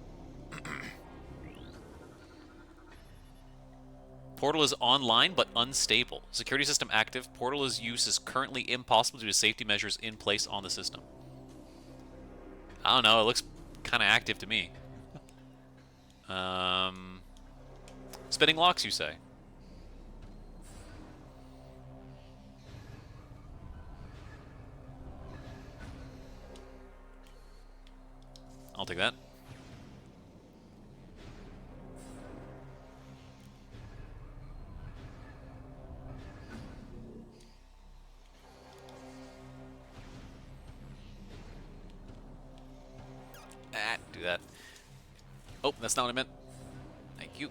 Portal is online but unstable. Security system active. Portal's use is currently impossible due to safety measures in place on the system. I don't know, it looks kind of active to me. Spinning locks, you say? I'll take that. Do that. Oh, that's not what I meant. Thank you.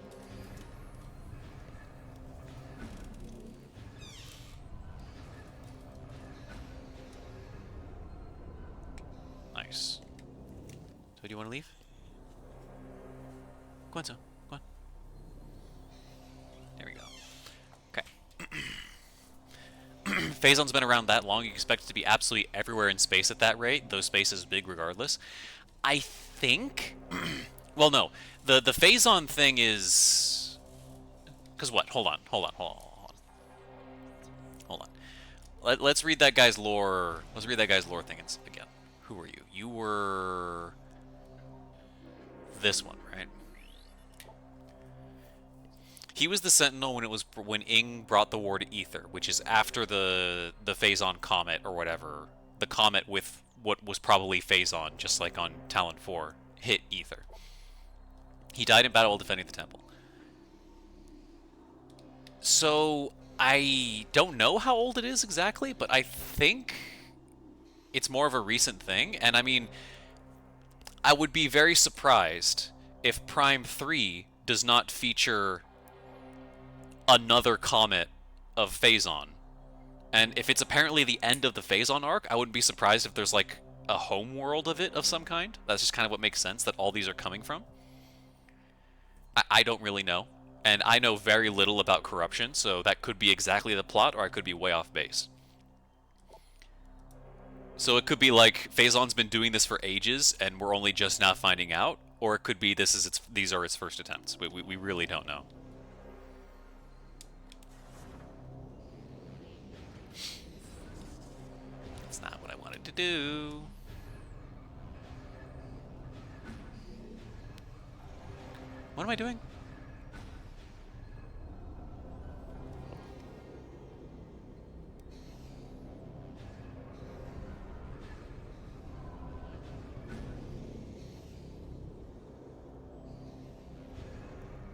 Nice. So do you want to leave? Go on, so. Go on. There we go. Okay. Phazon's been around that long, you expect it to be absolutely everywhere in space at that rate, though space is big regardless. I think... well, no. The Phazon thing is... Because what? Hold on. Hold on. Let's read that guy's lore. Let's read that guy's lore thing again. Who were you? You were this one, right? He was the Sentinel when Ing brought the war to Ether, which is after the Phazon comet or whatever. The comet with what was probably Phazon, just like on Talon 4, hit Ether. He died in battle while defending the temple. So I don't know how old it is exactly, but I think it's more of a recent thing. And I mean, I would be very surprised if Prime 3 does not feature another comet of Phazon. And if it's apparently the end of the Phazon arc, I wouldn't be surprised if there's like a home world of it of some kind. That's just kind of what makes sense that all these are coming from. I don't really know. And I know very little about corruption, so that could be exactly the plot, or I could be way off base. So it could be like Phazon's been doing this for ages, and we're only just now finding out, or it could be these are its first attempts. We really don't know. That's not what I wanted to do. What am I doing?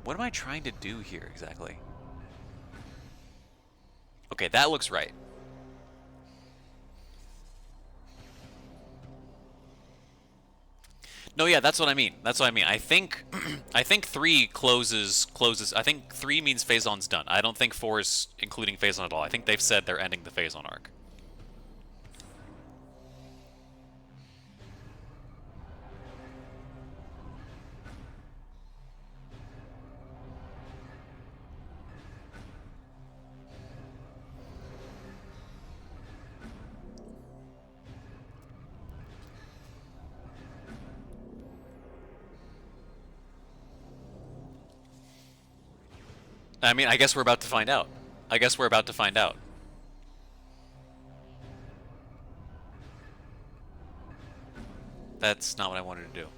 What am I trying to do here exactly? Okay, that looks right. No, yeah, that's what I mean. That's what I mean. I think I think 3 closes. I think 3 means Phazon's done. I don't think 4 is including Phazon at all. I think they've said they're ending the Phazon arc. I mean, I guess we're about to find out. I guess we're about to find out. That's not what I wanted to do.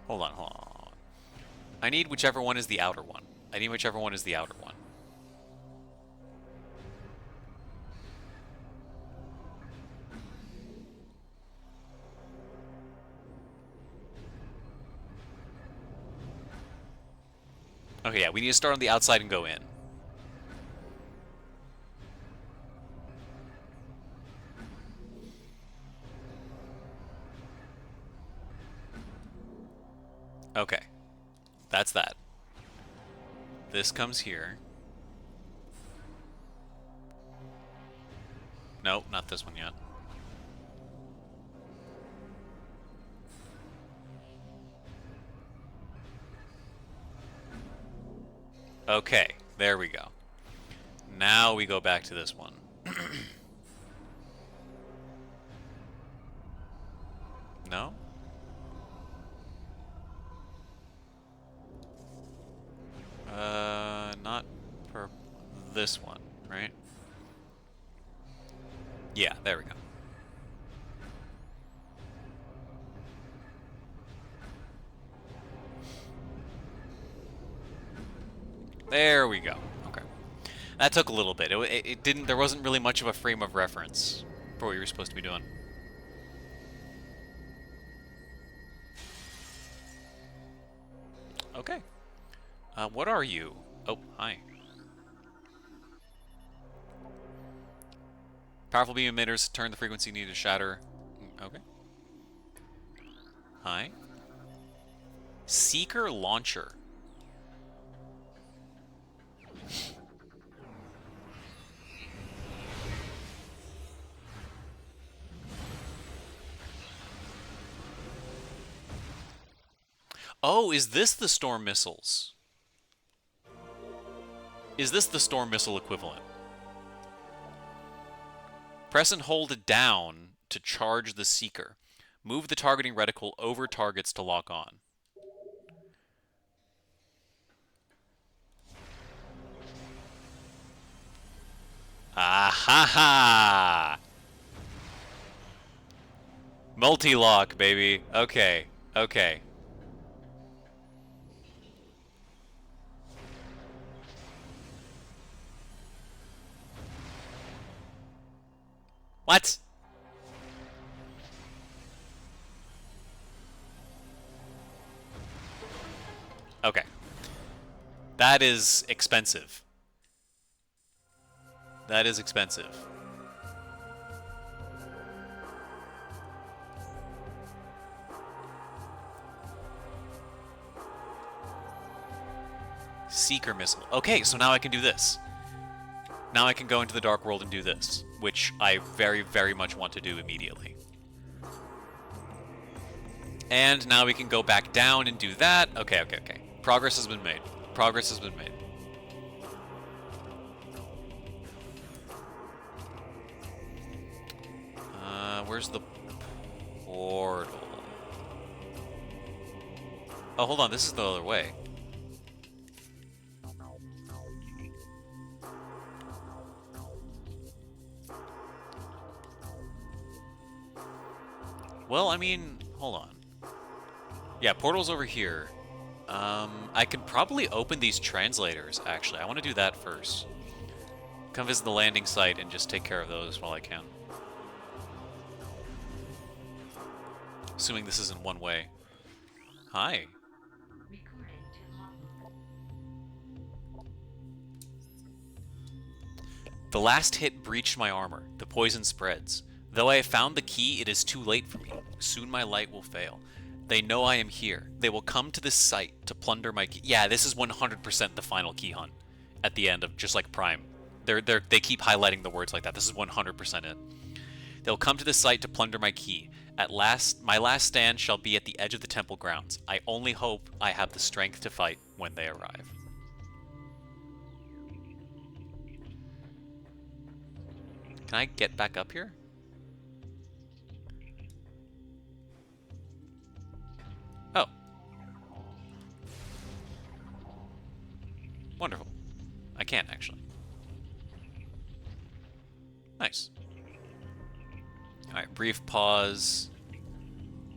Hold on, hold on. I need whichever one is the outer one. I need whichever one is the outer one. Okay, yeah, we need to start on the outside and go in. Okay. That's that. This comes here. No, not this one yet. Okay, there we go. Now we go back to this one. No? Not for this one, right? Yeah, there we go. There we go. Okay. That took a little bit. It didn't, there wasn't really much of a frame of reference for what you were supposed to be doing. Okay. What are you? Oh, hi. Powerful beam emitters turn the frequency needed to shatter. Okay. Hi. Seeker launcher. Oh, is this the storm missiles? Is this the storm missile equivalent? Press and hold it down to charge the seeker. Move the targeting reticle over targets to lock on. Ah ha ha! Multi-lock, baby. Okay, okay. What? Okay. That is expensive. That is expensive. Seeker missile. Okay, so now I can do this. Now I can go into the Dark World and do this, which I very, very much want to do immediately. And now we can go back down and do that. Okay, okay, okay. Progress has been made. Progress has been made. Where's the portal? Oh, hold on. This is the other way. Well, I mean, hold on. Yeah, portal's over here. I could probably open these translators, actually. I want to do that first. Come visit the landing site and just take care of those while I can. Assuming this isn't one way. Hi. The last hit breached my armor. The poison spreads. Though I have found the key, it is too late for me. Soon my light will fail. They know I am here. They will come to this site to plunder my key. Yeah, this is 100% the final key hunt at the end of just like Prime. They keep highlighting the words like that. This is 100% it. They'll come to this site to plunder my key. At last, my last stand shall be at the edge of the temple grounds. I only hope I have the strength to fight when they arrive. Can I get back up here? Oh. Wonderful. I can't, actually. Nice. Alright, brief pause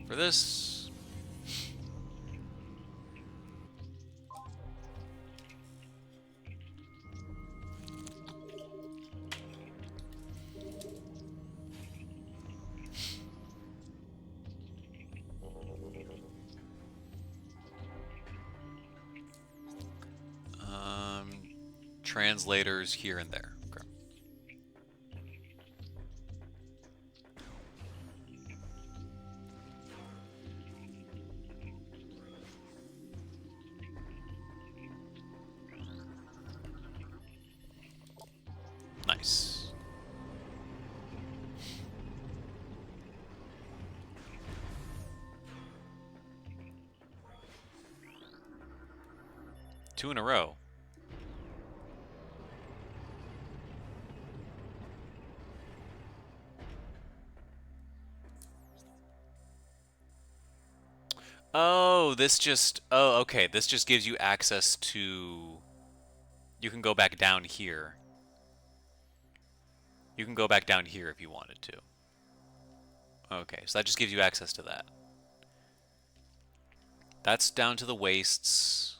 for this. Translators here and there. Okay. Nice. Two in a row. Oh, this just... Oh, okay. This just gives you access to... You can go back down here. You can go back down here if you wanted to. Okay, so that just gives you access to that. That's down to the wastes.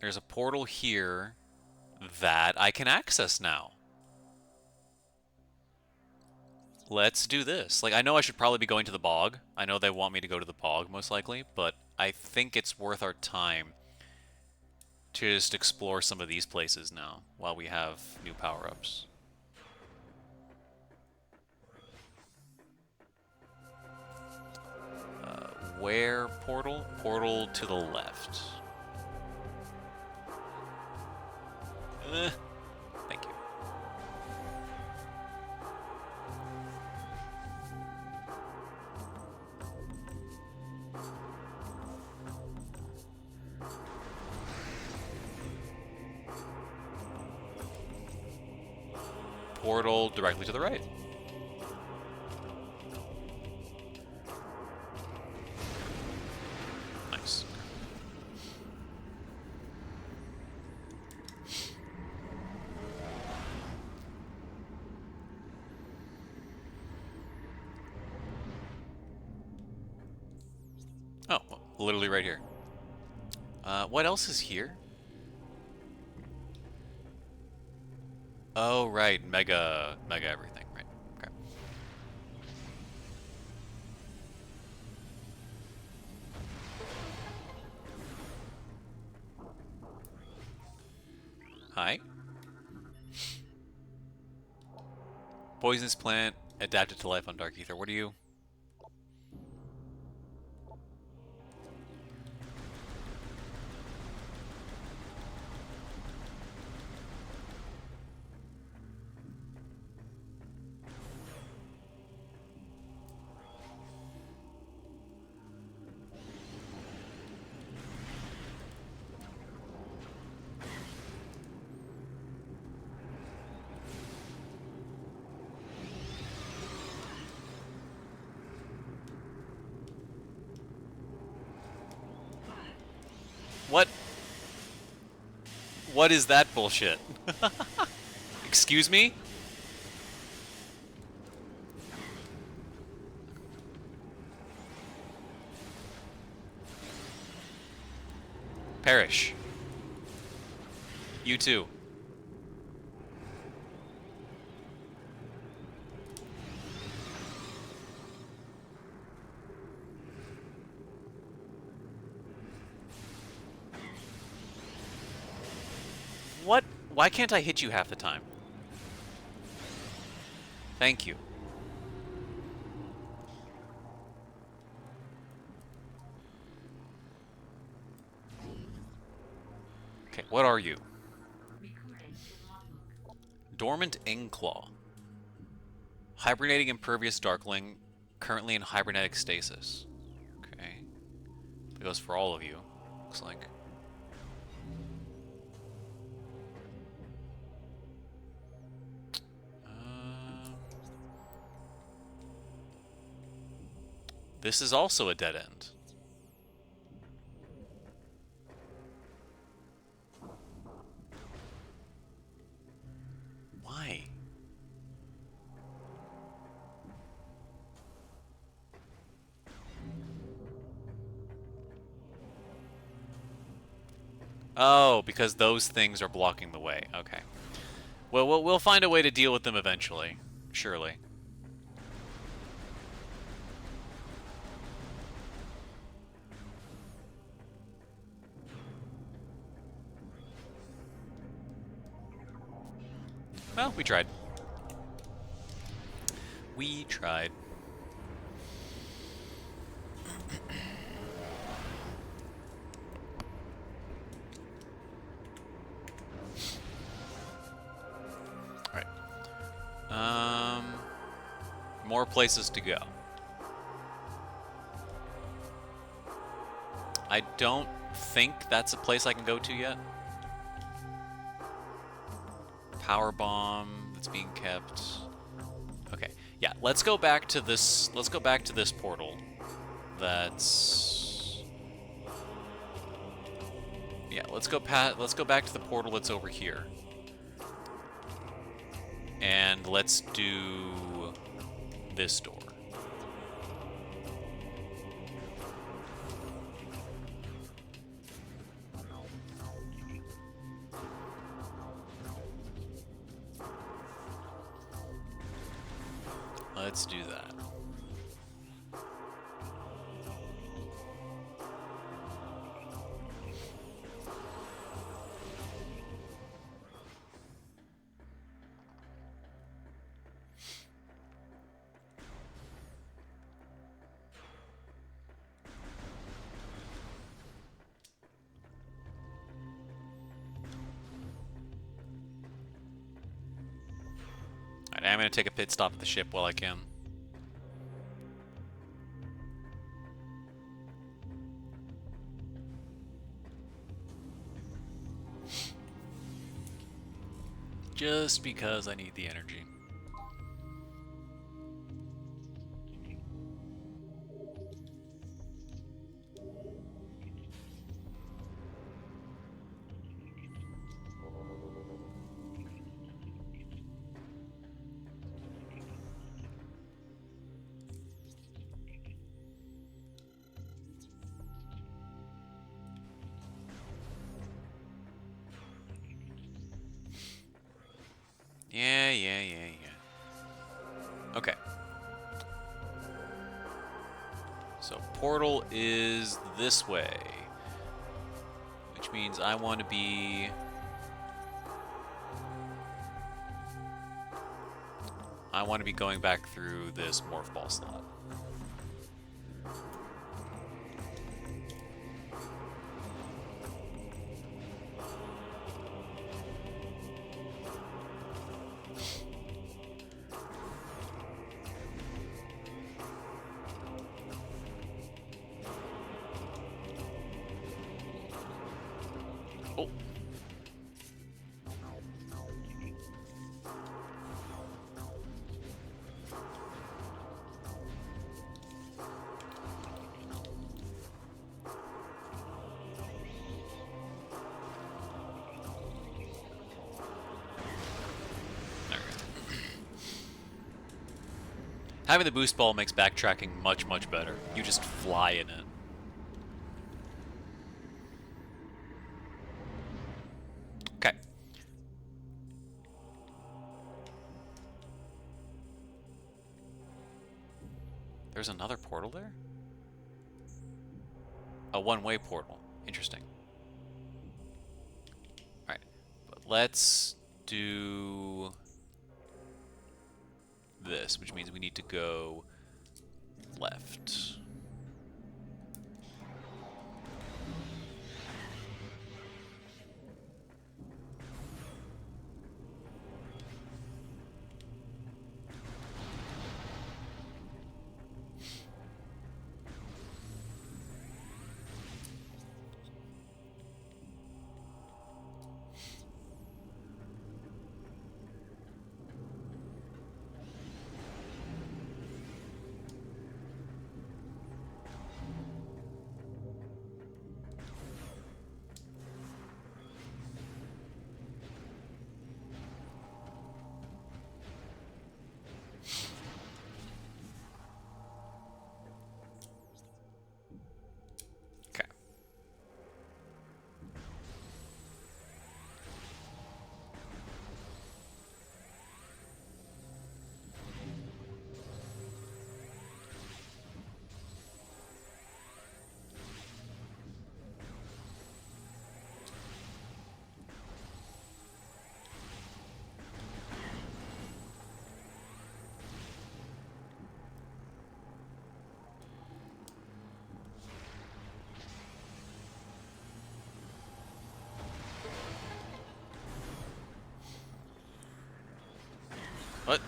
There's a portal here that I can access now. Let's do this. Like, I know I should probably be going to the bog. I know they want me to go to the bog, most likely, but I think it's worth our time to just explore some of these places now, while we have new power-ups. Where portal? Portal to the left. Thank you. portal directly to the right. Nice. Oh, well, literally right here. What else is here? Oh, right. Mega everything. Right. Okay. Hi. Poisonous plant adapted to life on Dark Ether. What are you? What? What is that bullshit? Excuse me? Perish. You too. What? Why can't I hit you half the time? Thank you. Okay, what are you? Dormant Ingclaw. Hibernating impervious darkling, currently in hibernetic stasis. Okay. It goes for all of you, looks like. This is also a dead end. Why? Oh, because those things are blocking the way. Okay. Well, we'll find a way to deal with them eventually. Surely. Well, we tried. We tried. Alright. More places to go. I don't think that's a place I can go to yet. Power bomb that's being kept. Okay. Yeah, let's go back to this portal. That's yeah, let's go back to the portal that's over here. And let's do this door. Let's do that. Alright, I'm going to take a pit stop at the ship while I can. just because I need the energy. Yeah. Okay. So portal is this way, which means I want to be... going back through this morph ball slot. Oh. Having the boost ball makes backtracking much, much better. You just fly in it. Okay. There's another portal there? A one-way portal. Interesting. Alright. But let's do this, which means we need to go left. Okay. What?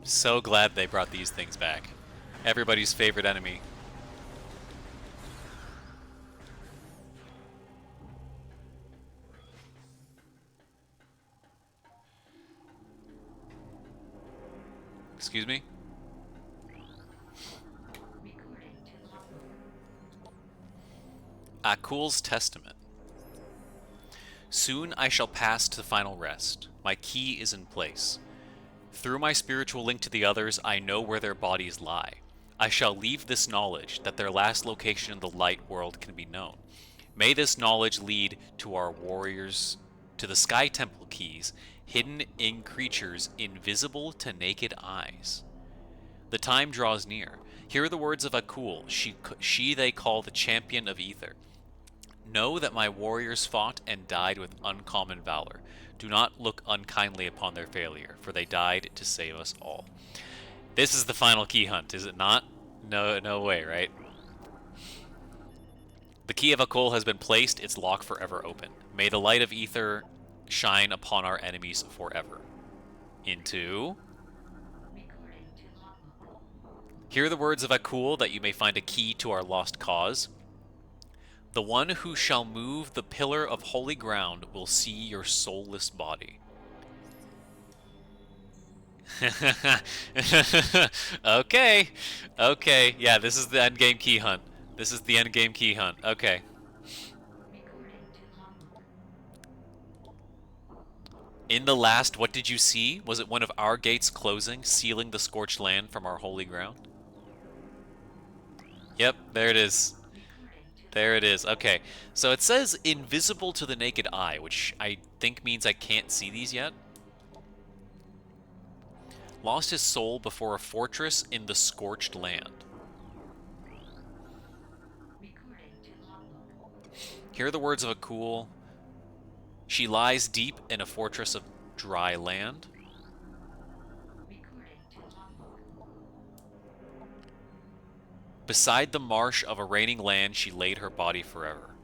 So glad they brought these things back. Everybody's favorite enemy. Excuse me? Akul's Testament. Soon I shall pass to final rest. My key is in place. Through my spiritual link to the others, I know where their bodies lie. I shall leave this knowledge that their last location in the light world can be known. May this knowledge lead to our warriors, to the Sky Temple keys, hidden in creatures invisible to naked eyes. The time draws near. Hear the words of Akul, she they call the champion of ether. Know that my warriors fought and died with uncommon valor. Do not look unkindly upon their failure, for they died to save us all. This is the final key hunt, is it not? No way, right? The key of Akul has been placed, its lock forever open. May the light of ether shine upon our enemies forever. Into... Hear the words of Akul that you may find a key to our lost cause. The one who shall move the pillar of holy ground will see your soulless body. Okay. Okay. Yeah, this is the endgame key hunt. This is the endgame key hunt. Okay. In the last, what did you see? Was it one of our gates closing, sealing the scorched land from our holy ground? Yep, there it is. There it is. Okay. So it says invisible to the naked eye, which I think means I can't see these yet. Lost his soul before a fortress in the scorched land. Hear the words of Akul. She lies deep in a fortress of dry land. Beside the marsh of a raining land, she laid her body forever.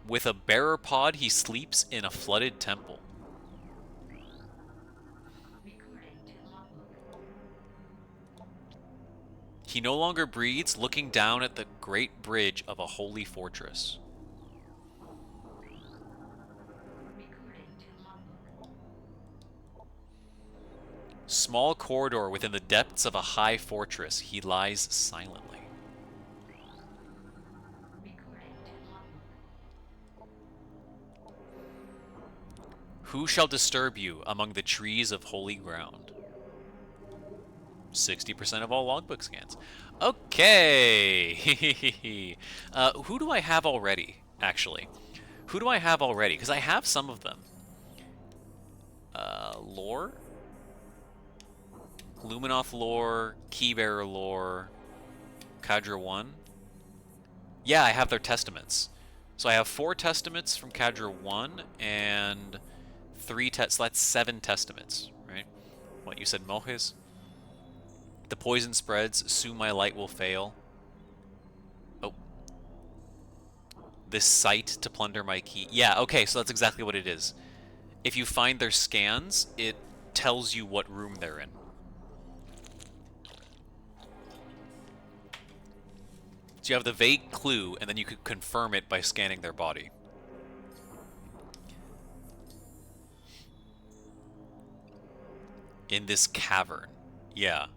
With a bearer pod, he sleeps in a flooded temple. He no longer breathes, looking down at the great bridge of a holy fortress. Small corridor within the depths of a high fortress, he lies silently. Who shall disturb you among the trees of holy ground? 60% of all logbook scans. Okay. Who do I have already, actually? Who do I have already? Because I have some of them. Lore? Luminoth lore, Keybearer lore, Kadra 1. Yeah, I have their testaments. So I have 4 testaments from Kadra 1 and 3 so that's 7 testaments, right? What, you said Mohes? The poison spreads, soon my light will fail. Oh. This site to plunder my key. Yeah, okay, so that's exactly what it is. If you find their scans, it tells you what room they're in. So you have the vague clue, and then you could confirm it by scanning their body. In this cavern. Yeah.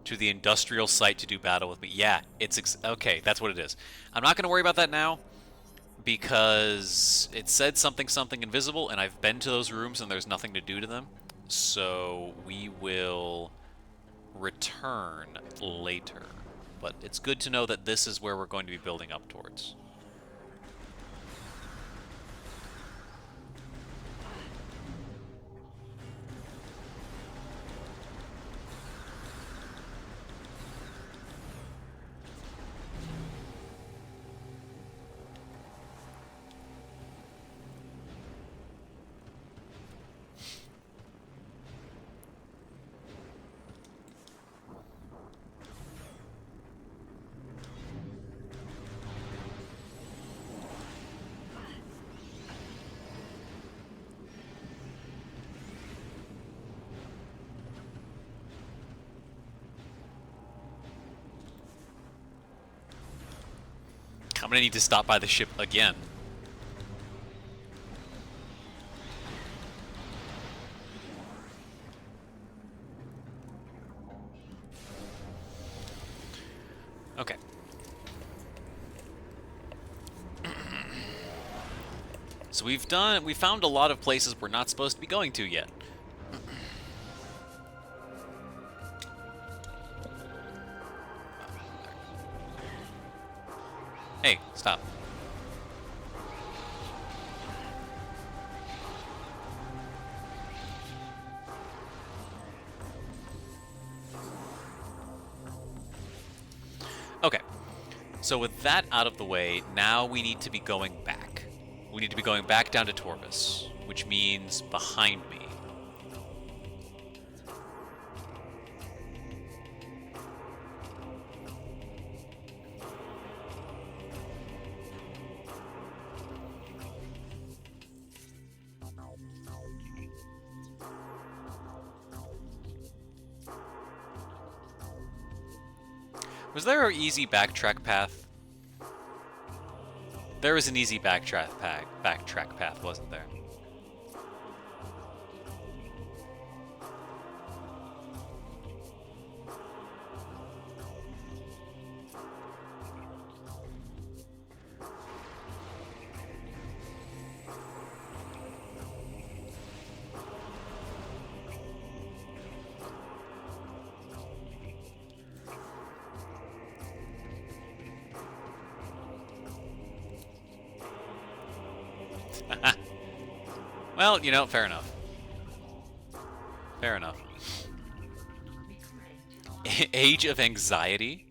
To the industrial site to do battle with me. Yeah, it's okay, that's what it is. I'm not going to worry about that now, because it said something invisible, and I've been to those rooms and there's nothing to do to them. So we will return later. But it's good to know that this is where we're going to be building up towards. I'm gonna need to stop by the ship again. Okay. So we found a lot of places we're not supposed to be going to yet. Hey, stop. Okay. So with that out of the way, now we need to be going back. We need to be going back down to Torvus, which means behind me. Was there an easy backtrack path? There was an easy backtrack path, wasn't there? Well, you know, fair enough. Fair enough. Age of Anxiety?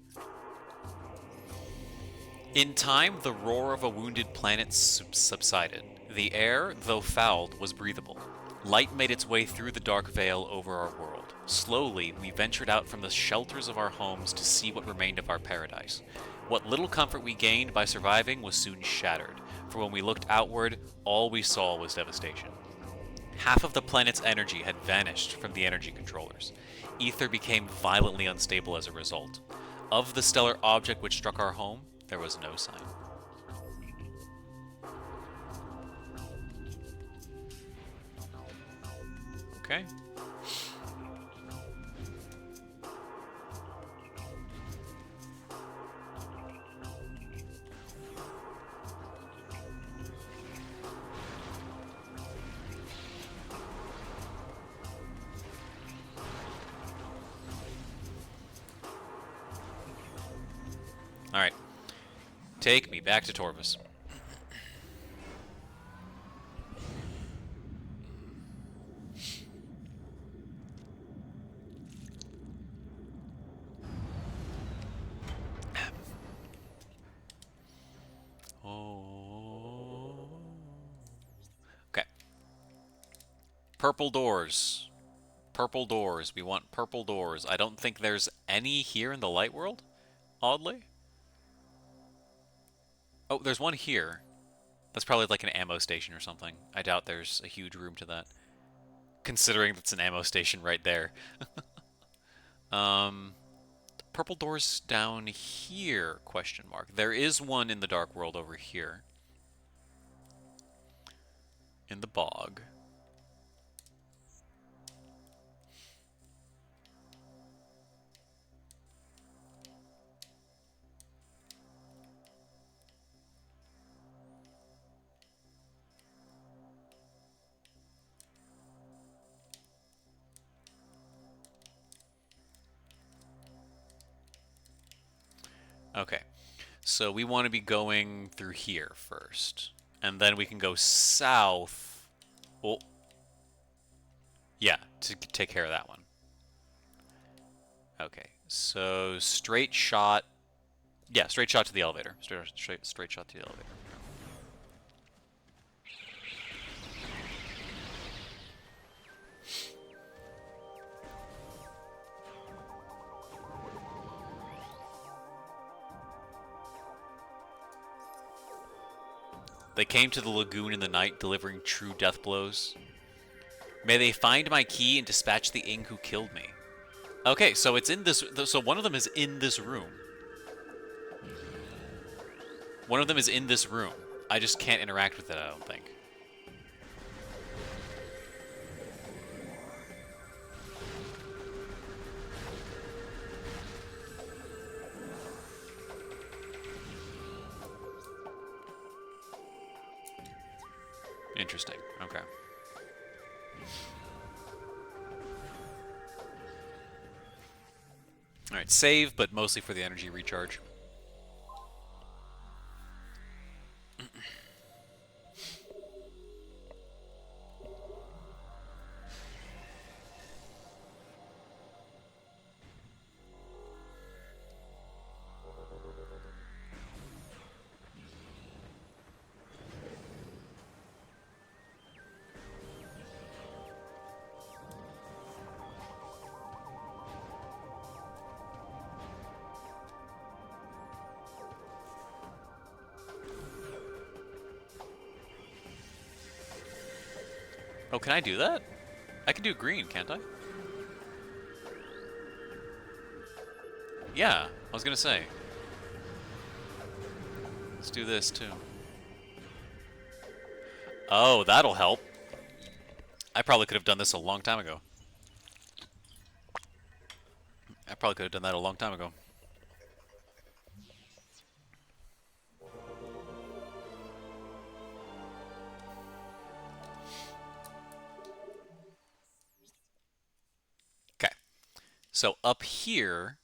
In time, the roar of a wounded planet subsided. The air, though fouled, was breathable. Light made its way through the dark veil over our world. Slowly, we ventured out from the shelters of our homes to see what remained of our paradise. What little comfort we gained by surviving was soon shattered, for when we looked outward, all we saw was devastation. Half of the planet's energy had vanished from the energy controllers. Ether became violently unstable as a result. Of the stellar object which struck our home, there was no sign. Okay. Alright. Take me back to Torvus. Oh. Okay. Purple doors. Purple doors. We want purple doors. I don't think there's any here in the light world, oddly. Oh, there's one here. That's probably like an ammo station or something. I doubt there's a huge room to that. Considering that's an ammo station right there. Purple doors down here, question mark. There is one in the dark world over here. In the bog. Okay, so we want to be going through here first. And then we can go south. Oh. Yeah, to take care of that one. Okay, so straight shot. Yeah, straight shot to the elevator. Straight shot to the elevator. They came to the lagoon in the night, delivering true death blows. May they find my key and dispatch the Ing who killed me. Okay, so it's in this. So one of them is in this room. One of them is in this room. I just can't interact with it, I don't think. Interesting. Okay. Alright, save, but mostly for the energy recharge. Oh, can I do that? I can do green, can't I? Yeah, I was gonna say. Let's do this too. Oh, that'll help. I probably could have done this a long time ago. I probably could have done that a long time ago. Okay. So up here,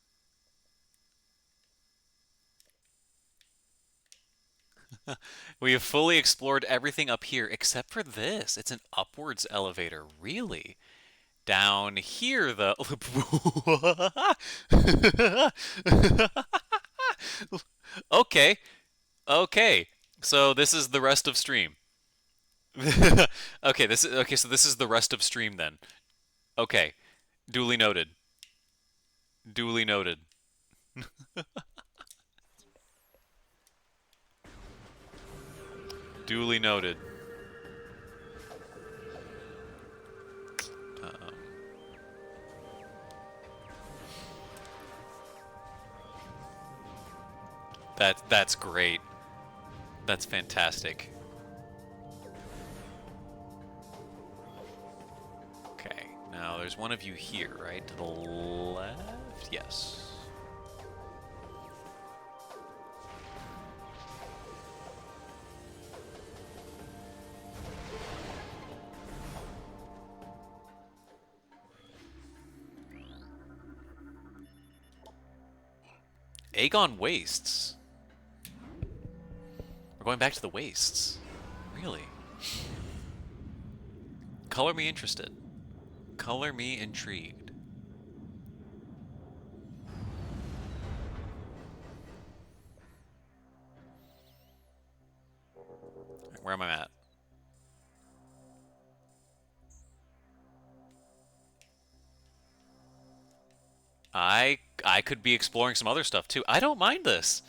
we have fully explored everything up here except for this. It's an upwards elevator, really. Down here, the okay, okay. So this is the rest of stream. Okay, this is okay. So this is the rest of stream then. Okay, duly noted. Duly noted. Duly noted. Um, that's great. That's fantastic. Okay, now there's one of you here, right? To the left? Yes. Aegon Wastes. We're going back to the wastes. Really? Color me interested. Color me intrigued. Where am I at? I could be exploring some other stuff too. I don't mind this.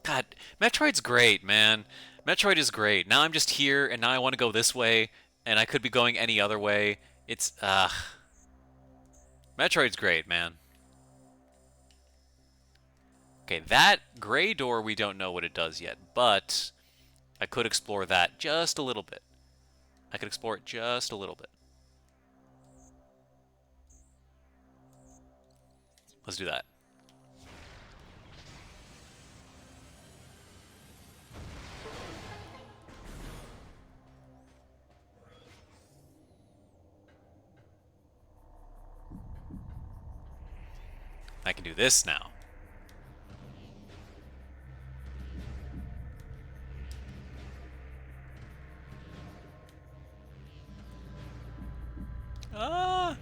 God, Metroid's great, man. Metroid is great. Now I'm just here, and now I want to go this way, and I could be going any other way. It's, Metroid's great, man. Okay, that gray door, we don't know what it does yet, but I could explore that just a little bit. I could explore it just a little bit. Let's do that. I can do this now. Ah!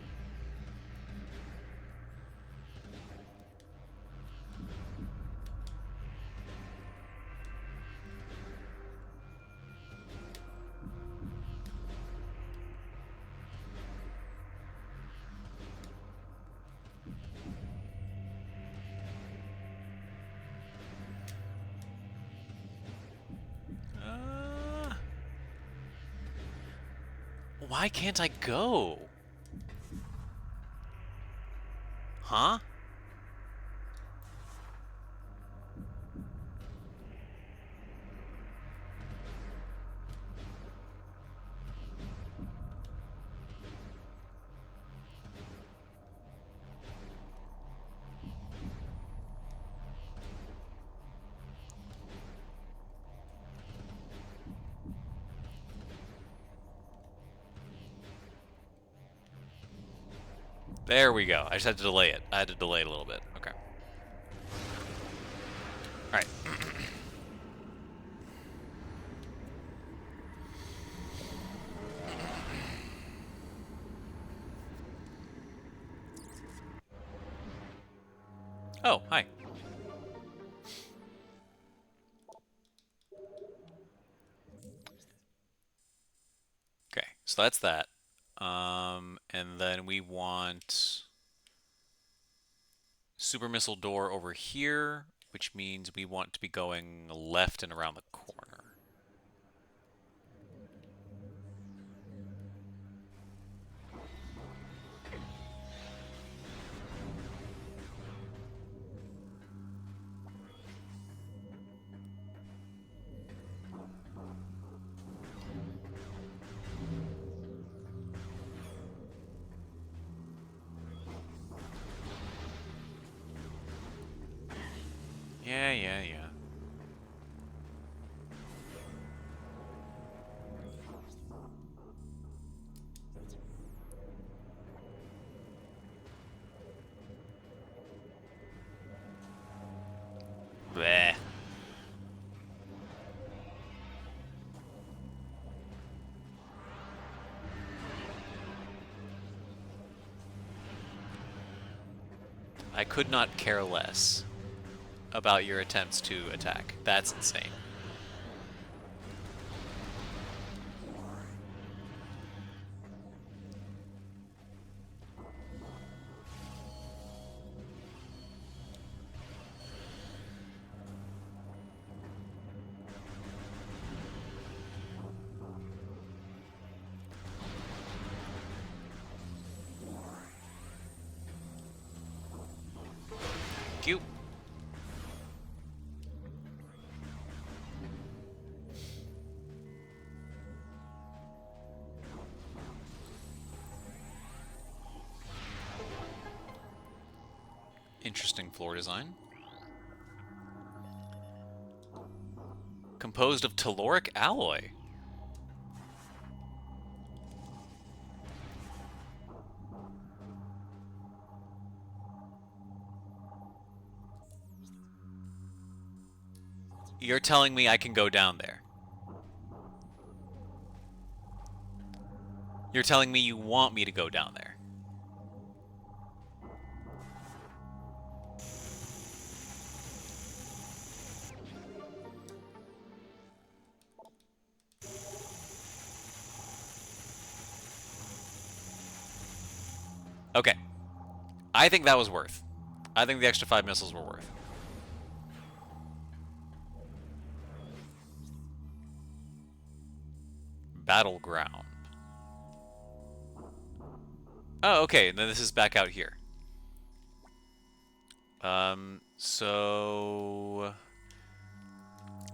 Ah! Why can't I go? Huh? There we go. I just had to delay it. I had to delay it a little bit. Okay. Alright. Oh, hi. Okay, so that's that. And then we want super missile door over here, which means we want to be going left and around the corner. Yeah, yeah, yeah. Bleh. I could not care less about your attempts to attack. That's insane. Cute. Interesting floor design. Composed of telluric alloy. You're telling me I can go down there. You're telling me you want me to go down there. Okay. I think that was worth. I think the extra 5 missiles were worth. Battleground. Oh, okay. Then this is back out here. So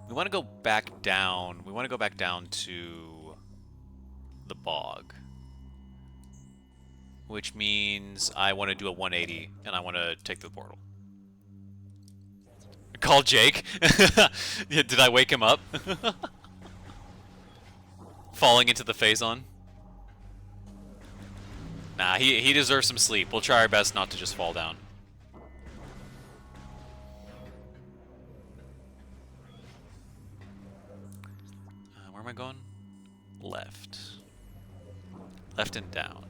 we want to go back down. We want to go back down to the bog, which means I want to do a 180 and I want to take the portal. Call Jake. Yeah, did I wake him up? Falling into the Phazon. Nah, he deserves some sleep. We'll try our best not to just fall down. Where am I going? Left. Left and down.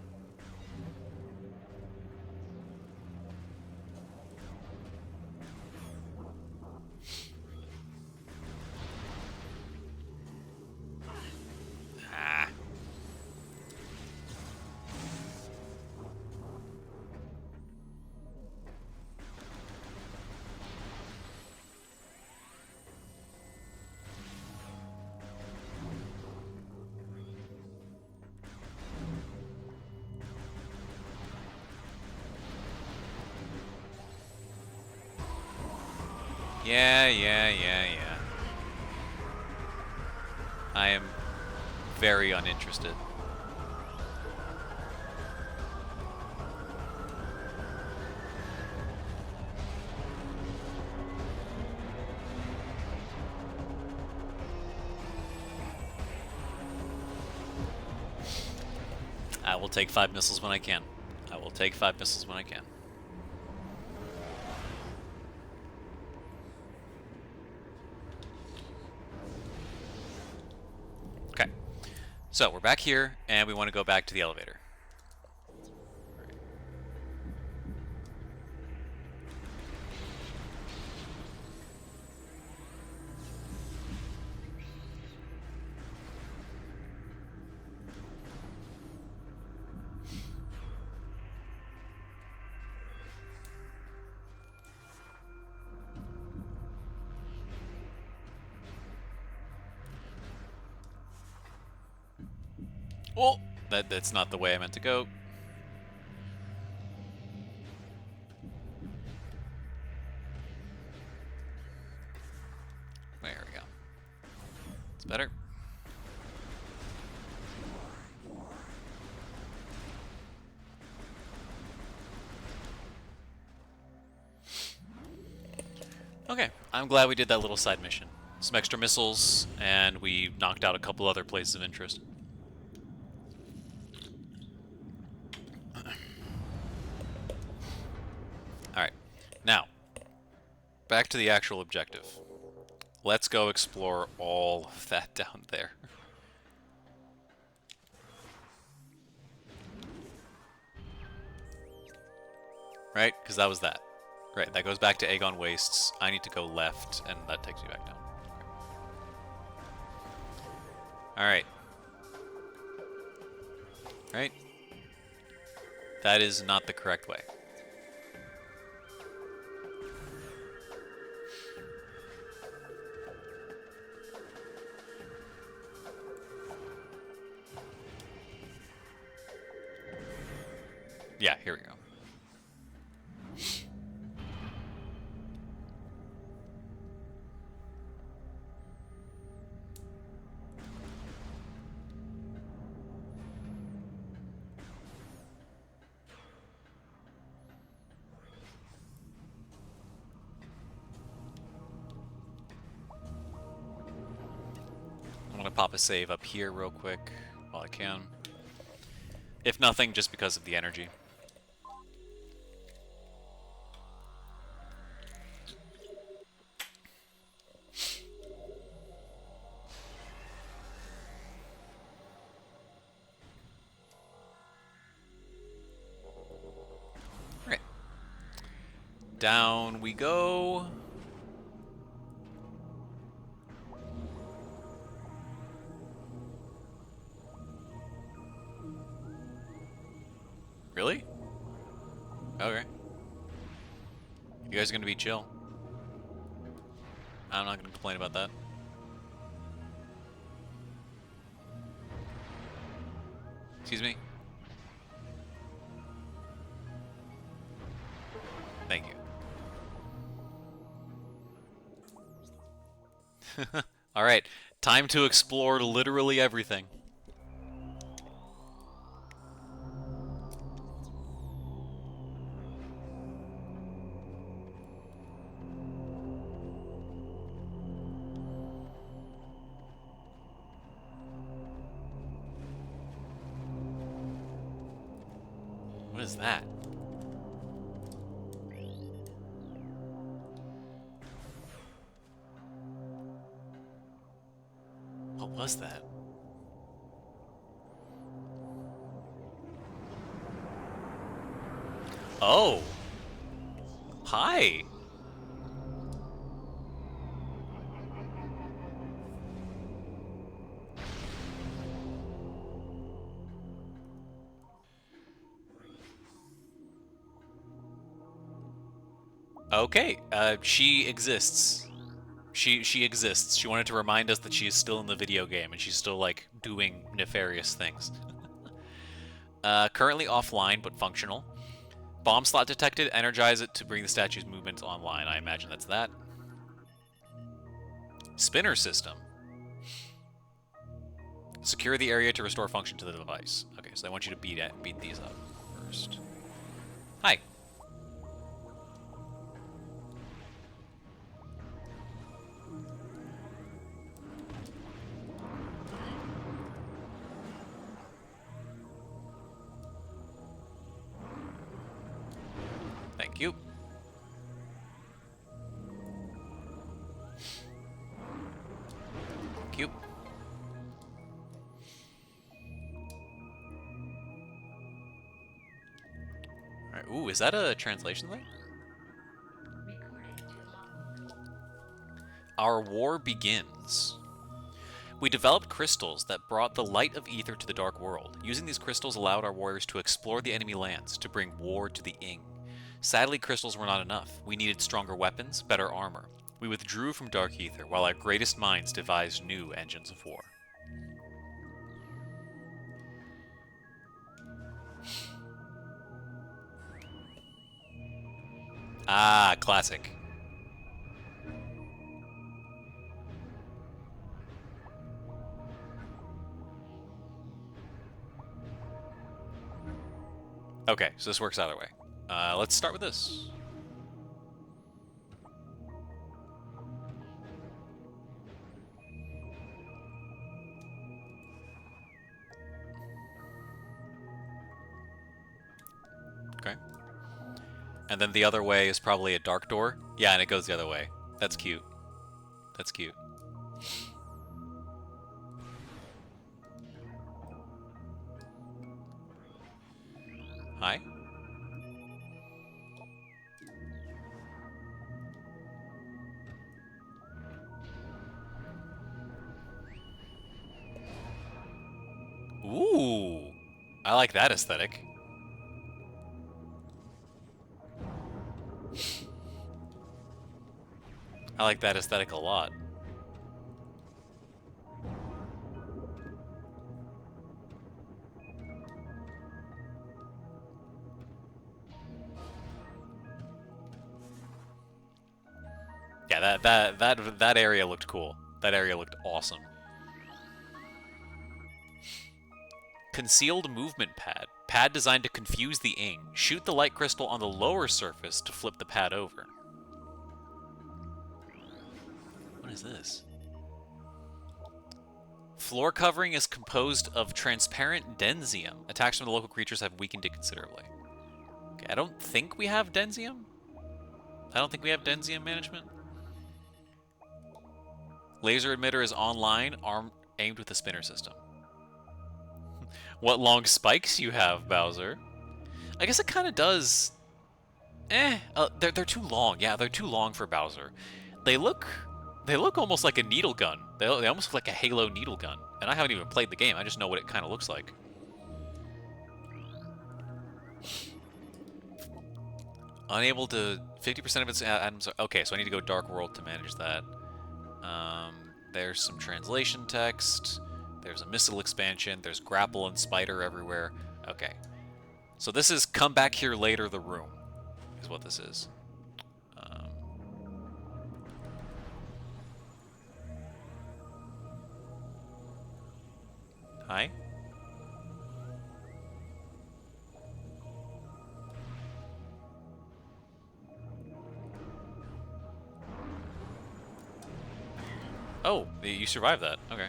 Ah. Yeah. I am very uninterested. I will take 5 missiles when I can. I will take 5 missiles when I can. Okay. So, we're back here, and we want to go back to the elevator. Oh! That's not the way I meant to go. There we go. It's better. Okay, I'm glad we did that little side mission. Some extra missiles, and we knocked out a couple other places of interest. Alright, now, back to the actual objective. Let's go explore all of that down there. Right? Because that was that. Right, that goes back to Aegon Wastes. I need to go left, and that takes me back down. Alright. Right? That is not the correct way. Yeah, here we go. I'm gonna pop a save up here real quick while I can. If nothing, just because of the energy. Right. Down we go. Really? Okay. You guys are gonna be chill. I'm not gonna complain about that. Excuse me? Thank you. Alright, time to explore literally everything. What is that? What was that? Oh! Hi! Okay, she exists. She exists. She wanted to remind us that she is still in the video game and she's still, like, doing nefarious things. Currently offline, but functional. Bomb slot detected. Energize it to bring the statue's movements online. I imagine that's that. Spinner system. Secure the area to restore function to the device. Okay, so I want you to beat these up first. Hi. Thank you. Thank you. Alright, ooh, is that a translation thing? Our war begins. We developed crystals that brought the light of ether to the dark world. Using these crystals allowed our warriors to explore the enemy lands, to bring war to the Ing. Sadly, crystals were not enough. We needed stronger weapons, better armor. We withdrew from dark ether, while our greatest minds devised new engines of war. Ah, classic. Okay, so this works either way. Let's start with this. And then the other way is probably a dark door. Yeah, and it goes the other way. That's cute. That's cute. Hi. Ooh. I like that aesthetic. I like that aesthetic a lot. Yeah, that area looked cool. That area looked awesome. Concealed movement pad. Pad designed to confuse the ing. Shoot the light crystal on the lower surface to flip the pad over. What is this? Floor covering is composed of transparent densium. Attacks from the local creatures have weakened it considerably. Okay, I don't think we have densium. I don't think we have densium management. Laser emitter is online, aimed with a spinner system. What long spikes you have, Bowser? I guess it kind of does. They're too long. Yeah, they're too long for Bowser. They look almost like a needle gun. They almost look like a Halo needle gun. And I haven't even played the game. I just know what it kind of looks like. Unable to 50% of its items. Okay, so I need to go Dark World to manage that. There's some translation text. There's a missile expansion. There's grapple and spider everywhere. Okay. So this is come back here later the room, is what this is. Hi? Oh, you survived that. Okay.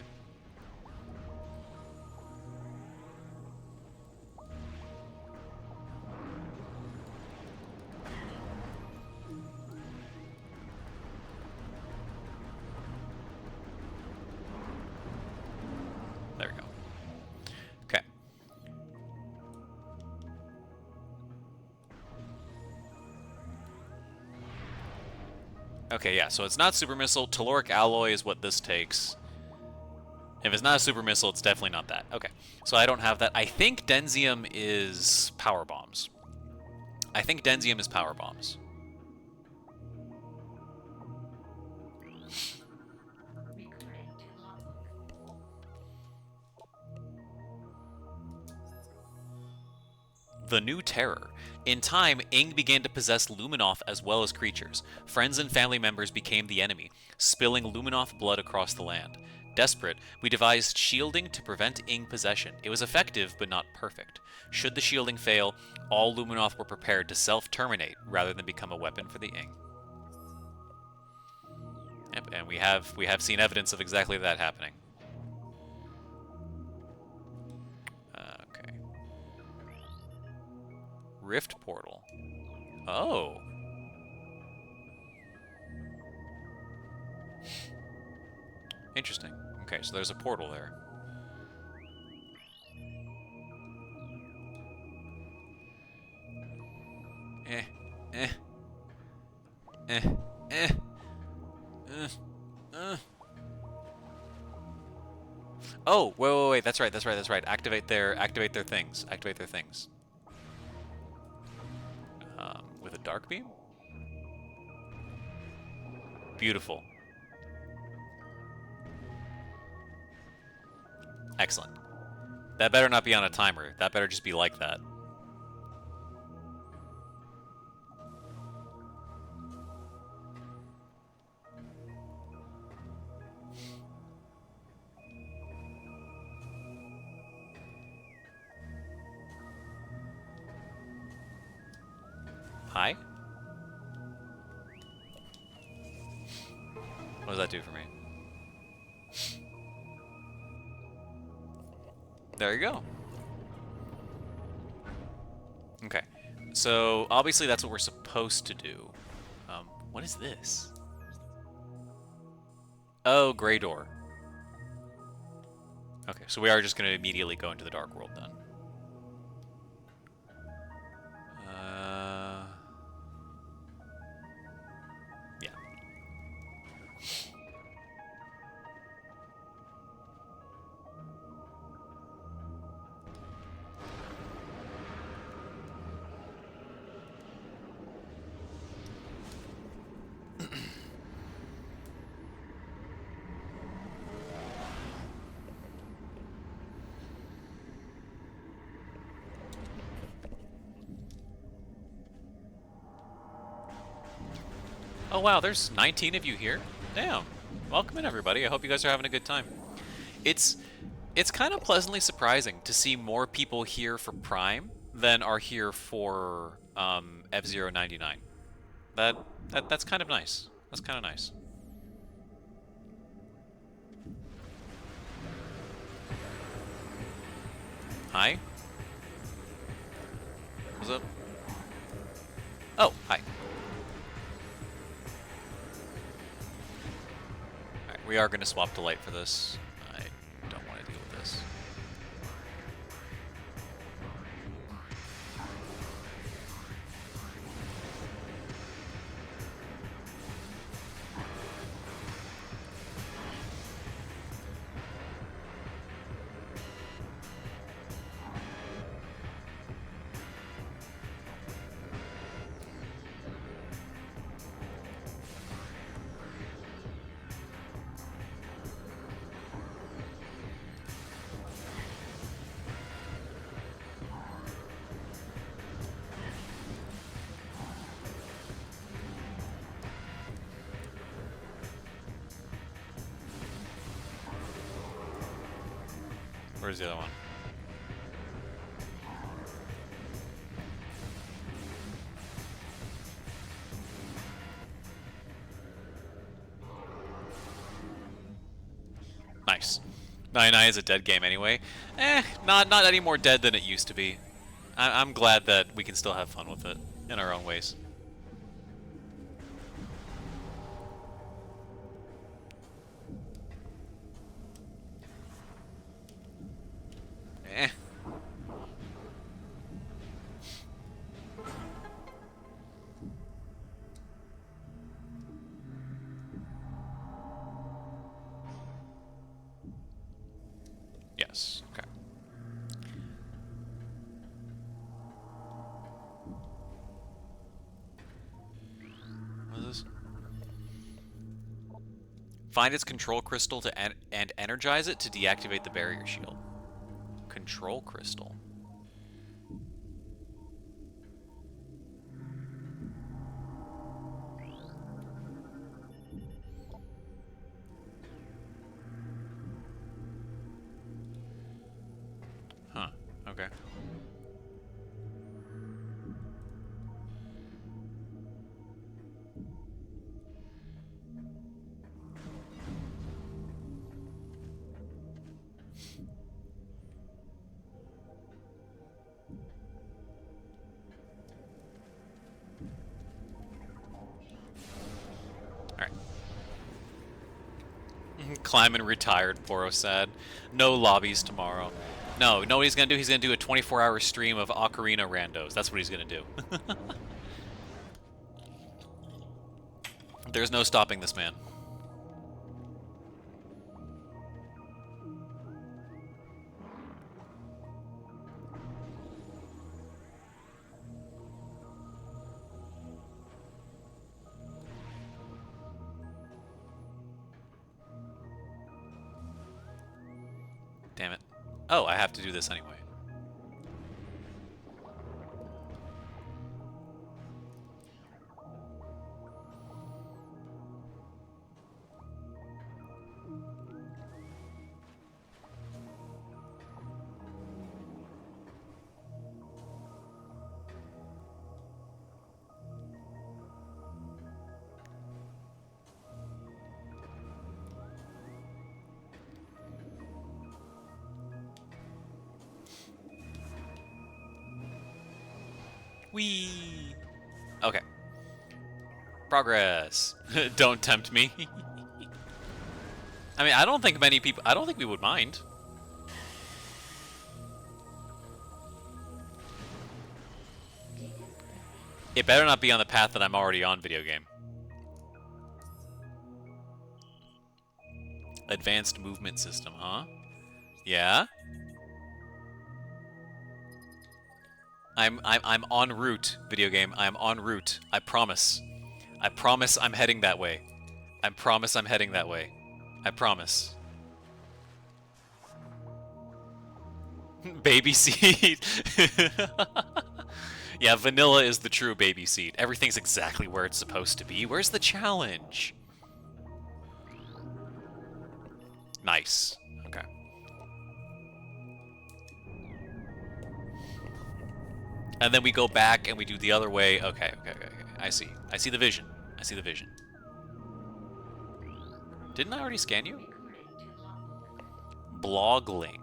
There we go. Okay. Okay, yeah, so it's not super missile. Telluric alloy is what this takes. If it's not a super missile, it's definitely not that. Okay, so I don't have that. I think Denzium is power bombs. I think Denzium is power bombs. The New Terror. In time, Ing began to possess Luminoth as well as creatures. Friends and family members became the enemy, spilling Luminoth blood across the land. Desperate, we devised shielding to prevent Ing possession. It was effective, but not perfect. Should the shielding fail, all Luminoth were prepared to self-terminate rather than become a weapon for the Ing. Yep, and we have seen evidence of exactly that happening. Okay. Rift portal. Oh. Interesting. Okay, so there's a portal there. Eh. Eh. Eh. Eh. Oh, wait. That's right. Activate their things. Activate their things. With a dark beam? Beautiful. Excellent. That better not be on a timer. That better just be like that. Hi? What does that do for me? There you go. Okay. So obviously that's what we're supposed to do. What is this? Oh, Grey Door. Okay, so we are just going to immediately go into the Dark World then. Yeah. Oh wow, there's 19 of you here. Damn. Welcome in, everybody. I hope you guys are having a good time. It's kind of pleasantly surprising to see more people here for Prime than are here for F-Zero 99. That's kind of nice. That's kind of nice. Hi. What's up? Oh, hi. Alright, we are going to swap to light for this. I don't want to deal with this. Where's the other one? Nice. 99 is a dead game anyway. Not any more dead than it used to be. I'm glad that we can still have fun with it in our own ways. Eh. Yes. Okay. What is this? Find its control crystal to and energize it to deactivate the barrier shield. Control crystal. Huh. Okay. Alright. Climbing retired, Poro said. No lobbies tomorrow. No, know what he's gonna do? He's gonna do a 24-hour stream of Ocarina randos. That's what he's gonna do. There's no stopping this man. Damn it. Oh, I have to do this anyway. Whee! Okay. Progress. Don't tempt me. I mean, I don't think many people... I don't think we would mind. It better not be on the path that I'm already on, video game. Advanced movement system, huh? Yeah? I'm en route, video game. I'm en route. I promise. I promise I'm heading that way. I promise I'm heading that way. I promise. Baby seed. Yeah, vanilla is the true baby seed. Everything's exactly where it's supposed to be. Where's the challenge? Nice. Okay. And then we go back and we do the other way. Okay. I see. I see the vision. I see the vision. Didn't I already scan you? Blogling.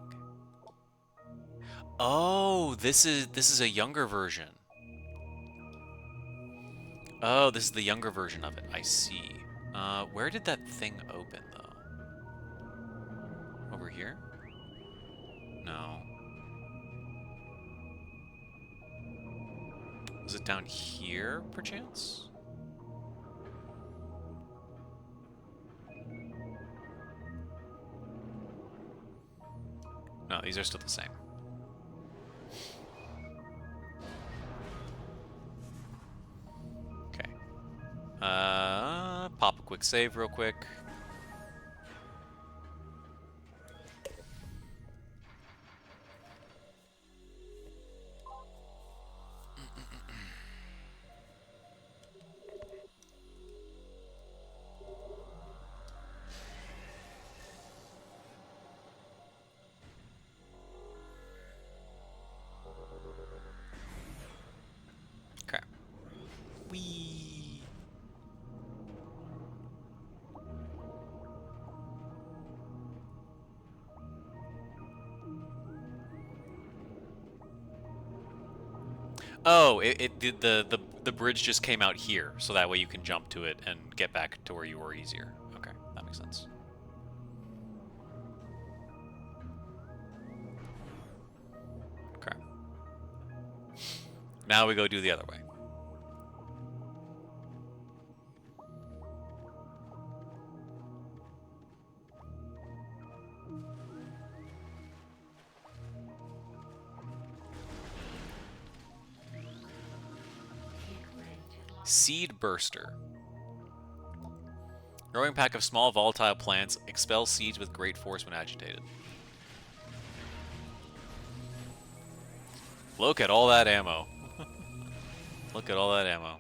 Oh, this is a younger version. Oh, this is the younger version of it. I see. Where did that thing open, though? Over here? No. Was it down here, perchance? No, these are still the same. Okay. Pop a quick save real quick. Okay. Whee! Oh, the bridge just came out here, so that way you can jump to it and get back to where you were easier. Okay, that makes sense. Okay. Now we go do the other way. Seed Burster. Growing pack of small volatile plants expels seeds with great force when agitated. Look at all that ammo. Look at all that ammo.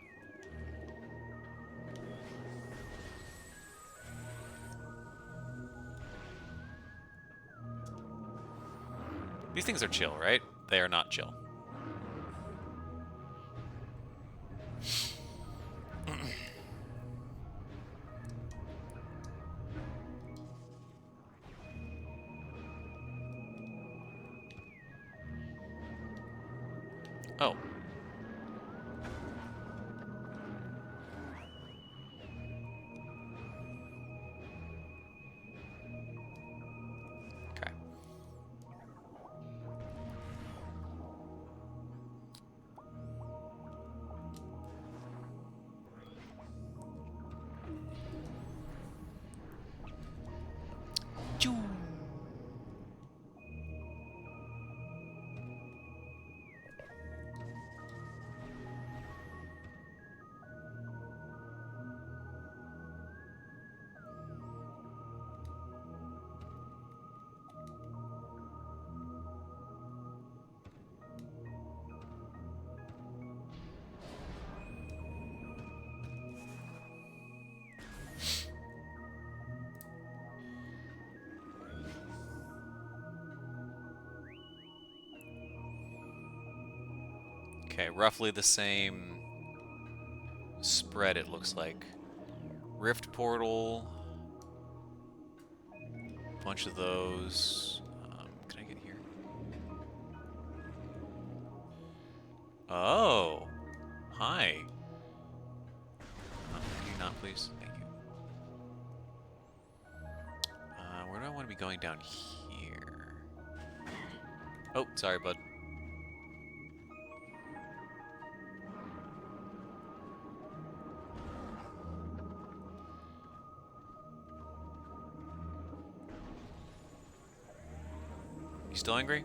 These things are chill, right? They are not chill. Oh. Okay. Choo. Okay, roughly the same spread, it looks like. Rift portal. Bunch of those. Can I get here? Oh. Hi. Can you not, please? Thank you. Where do I want to be going down here? Oh, sorry, bud. You still angry?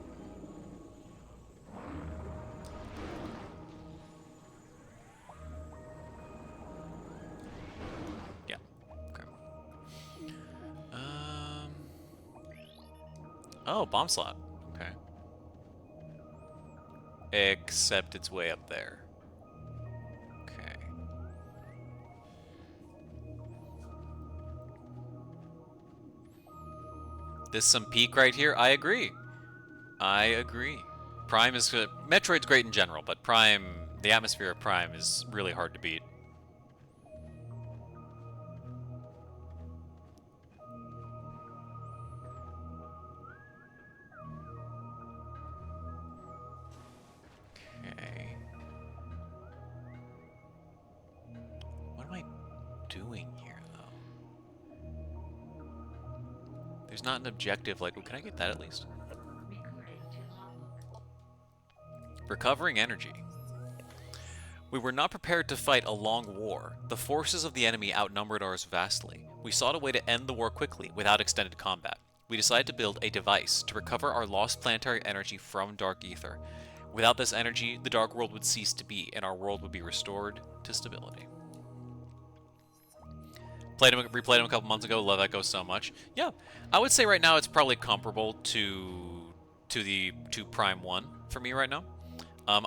Yeah. Okay. Oh, bomb slot. Okay. Except it's way up there. Okay. This some peak right here? I agree. I agree. Prime is good. Metroid's great in general, but Prime, the atmosphere of Prime is really hard to beat. Okay. What am I doing here, though? There's not an objective, like, oh, can I get that at least? Recovering energy. We were not prepared to fight a long war. The forces of the enemy outnumbered ours vastly. We sought a way to end the war quickly, without extended combat. We decided to build a device to recover our lost planetary energy from dark ether. Without this energy, the dark world would cease to be, and our world would be restored to stability. Replayed him a couple months ago. Love Echo so much. Yeah, I would say right now it's probably comparable to Prime 1 for me right now. I'm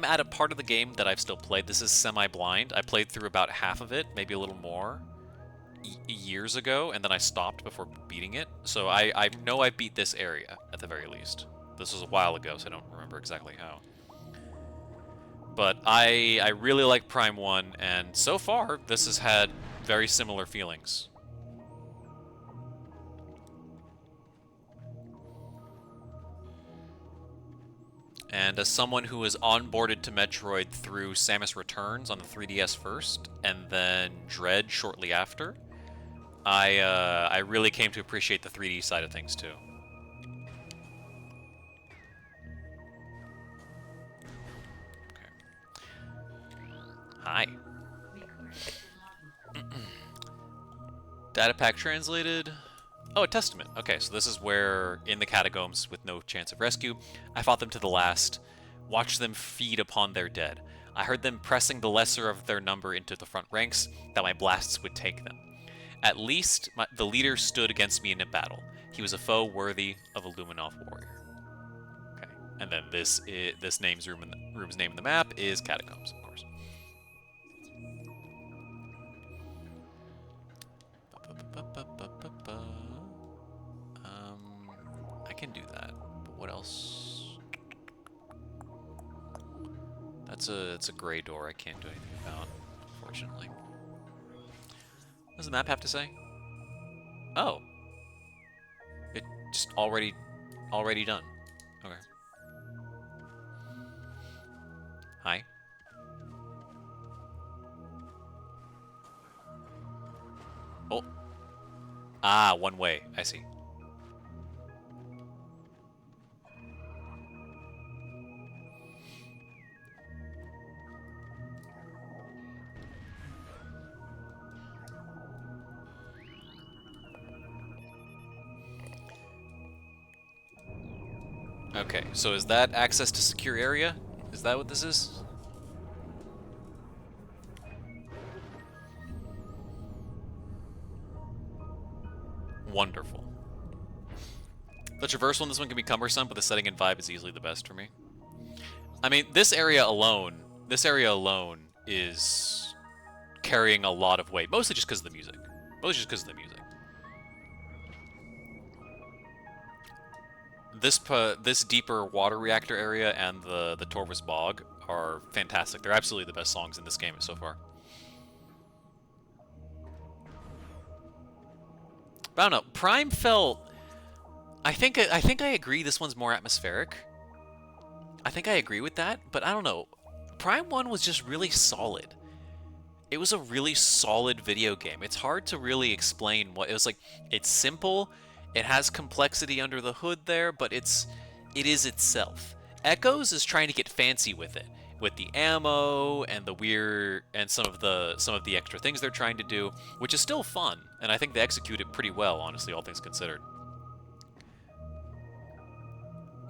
at a part of the game that I've still played. This is semi-blind. I played through about half of it, maybe a little more, years ago, and then I stopped before beating it. So I know I beat this area, at the very least. This was a while ago, so I don't remember exactly how. But I really like Prime 1, and so far, this has had very similar feelings. And as someone who was onboarded to Metroid through Samus Returns on the 3DS first, and then Dread shortly after, I really came to appreciate the 3D side of things too. Okay. Hi. Data pack translated. Oh, a testament. Okay, so this is where, in the catacombs with no chance of rescue, I fought them to the last, watched them feed upon their dead. I heard them pressing the lesser of their number into the front ranks, that my blasts would take them. At least, the leader stood against me in a battle. He was a foe worthy of a Luminov warrior. Okay, and then this room's name in the map is Catacombs, of course. I can do that, but what else? It's a gray door I can't do anything about, unfortunately. What does the map have to say? Oh. It just already done. Okay. Hi. Oh. Ah, one way. I see. Okay, so is that access to secure area? Is that what this is? Wonderful. The traversal in this one can be cumbersome, but the setting and vibe is easily the best for me. I mean, this area alone is carrying a lot of weight, mostly just because of the music. Mostly just because of the music. This deeper water reactor area and the Torvus Bog are fantastic. They're absolutely the best songs in this game so far. But I don't know. Prime felt. I think I agree. This one's more atmospheric. I think I agree with that, but I don't know. Prime 1 was just really solid. It was a really solid video game. It's hard to really explain what it was like. It's simple. It has complexity under the hood there, but it is itself. Echoes is trying to get fancy with the ammo and the weird and some of the extra things they're trying to do, which is still fun, and I think they execute it pretty well, honestly, all things considered.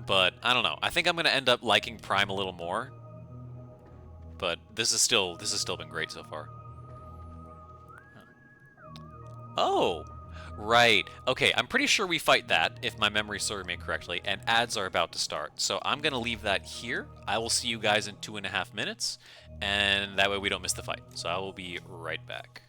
But I don't know. I think I'm gonna end up liking Prime a little more. But this has still been great so far. Oh, right. Okay, I'm pretty sure we fight that, if my memory serves me correctly, and ads are about to start. So I'm going to leave that here. I will see you guys in 2.5 minutes, and that way we don't miss the fight. So I will be right back.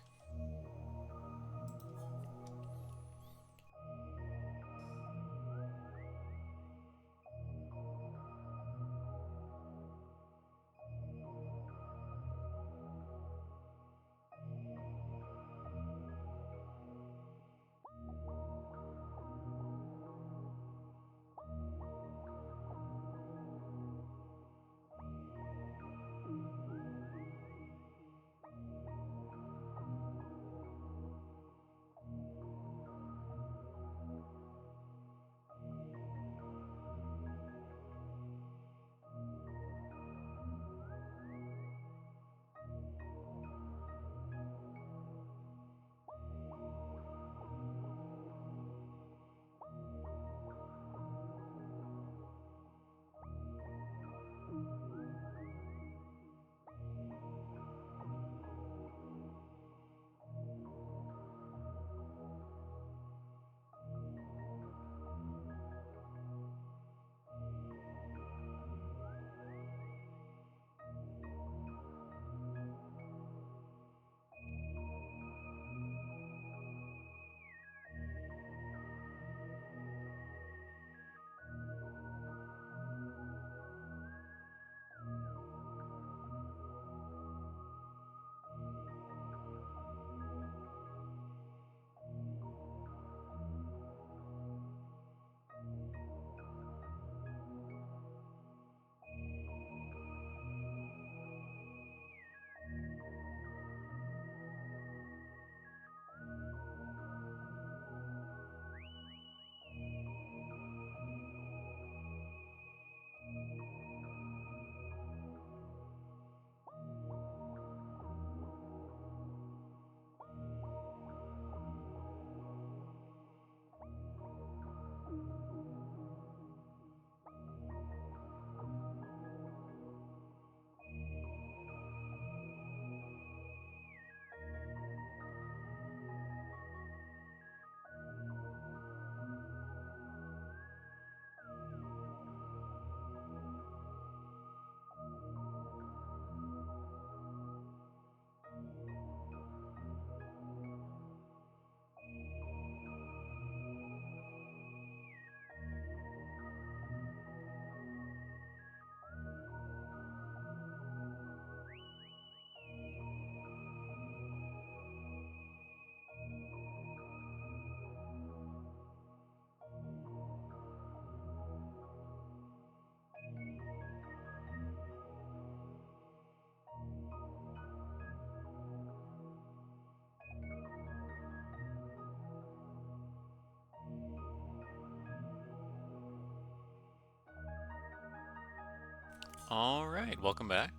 All right, welcome back.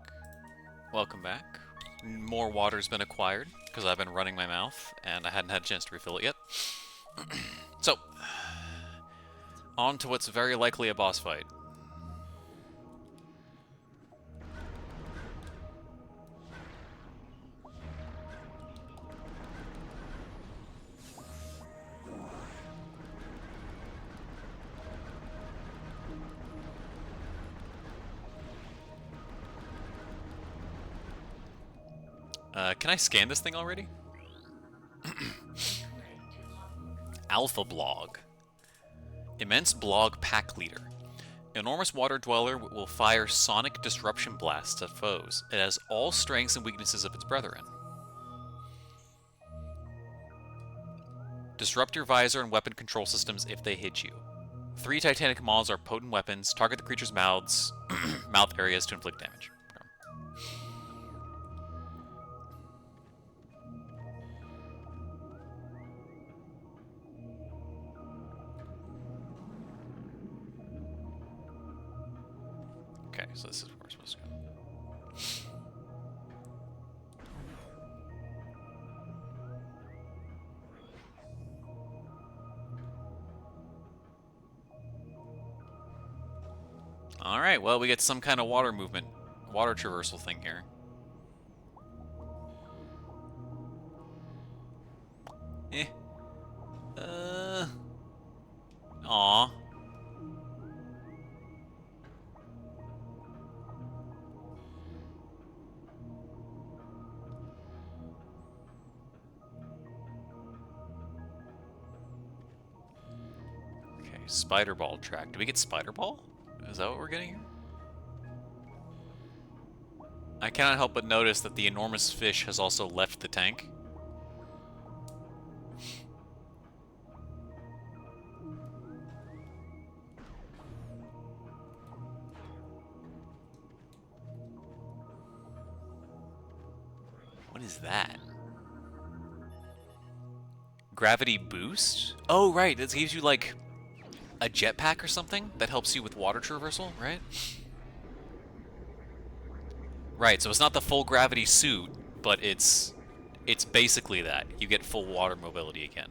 Welcome back. More water's been acquired because I've been running my mouth and I hadn't had a chance to refill it yet. So, on to what's very likely a boss fight. Can I scan this thing already? Alpha Blog. Immense Blog Pack Leader. Enormous Water Dweller will fire sonic disruption blasts at foes. It has all strengths and weaknesses of its brethren. Disrupt your visor and weapon control systems if they hit you. 3 Titanic Maws are potent weapons. Target the creature's mouth areas to inflict damage. so this is where we're supposed to go. Alright, well, we get some kind of water movement, water traversal thing here. Eh. Aw. Okay, spider ball track. Do we get spider ball? Is that what we're getting here? I cannot help but notice that the enormous fish has also left the tank. What is that? Gravity boost? Oh, right. This gives you, like, a jetpack or something that helps you with water traversal, right? Right, so it's not the full gravity suit, but it's basically that. You get full water mobility again.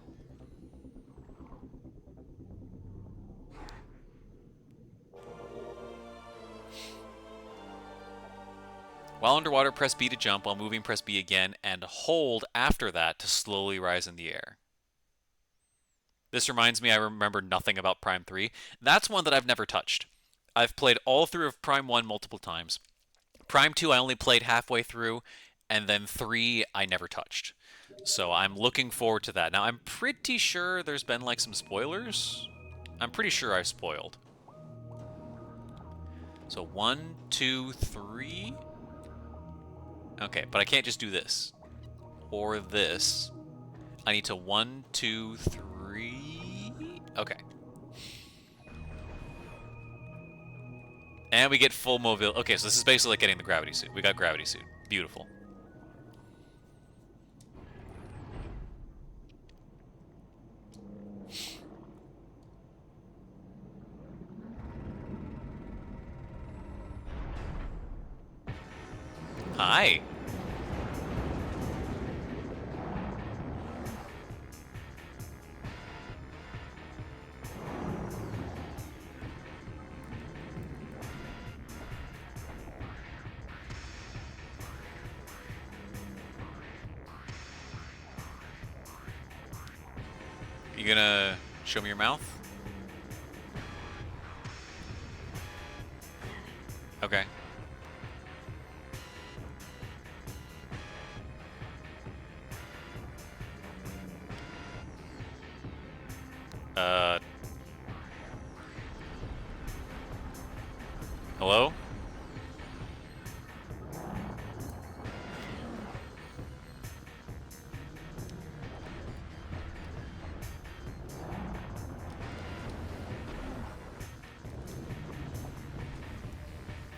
While underwater, press B to jump. While moving, press B again, and hold after that to slowly rise in the air. This reminds me, I remember nothing about Prime 3. That's one that I've never touched. I've played all through of Prime 1 multiple times. Prime 2 I only played halfway through, and then 3 I never touched. So I'm looking forward to that. Now, I'm pretty sure there's been, like, some spoilers. I'm pretty sure I've spoiled. So 1, 2, 3... Okay, but I can't just do this. Or this. I need to 1, 2, 3... Okay. And we get full mobility. Okay, so this is basically like getting the gravity suit. We got gravity suit. Beautiful. Hi. You gonna show me your mouth? Okay. Hello?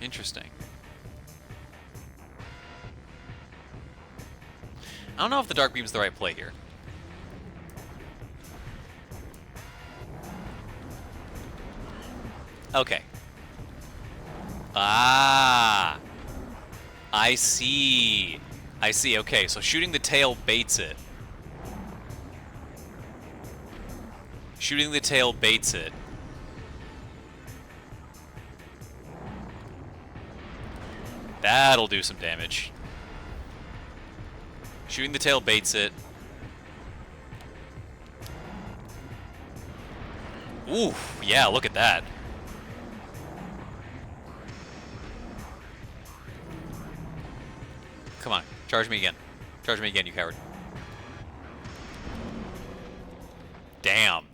Interesting. I don't know if the dark beam's the right play here. Okay. Ah! I see. I see. Okay, so shooting the tail baits it. Shooting the tail baits it. That'll do some damage. Shooting the tail baits it. Ooh, yeah, look at that. Come on, charge me again. Charge me again, you coward. Damn.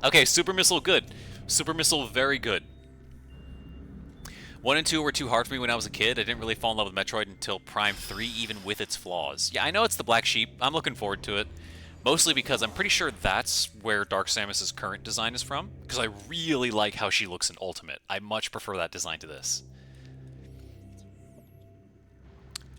Okay, super missile good. Super missile very good. 1 and 2 were too hard for me when I was a kid. I didn't really fall in love with Metroid until Prime 3, even with its flaws. Yeah, I know it's the black sheep. I'm looking forward to it. Mostly because I'm pretty sure that's where Dark Samus's current design is from. Because I really like how she looks in Ultimate. I much prefer that design to this.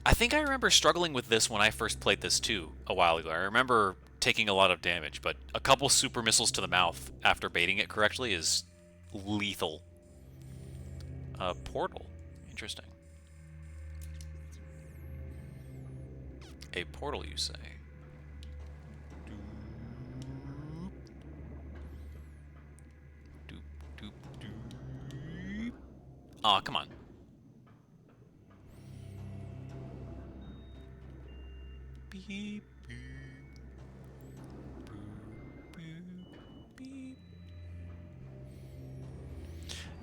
I think I remember struggling with this when I first played this too, a while ago. I remember taking a lot of damage, but a couple super missiles to the mouth after baiting it correctly is lethal. A portal. Interesting. A portal, you say? Doop, doop, doop. Aw, come on. Beep, beep.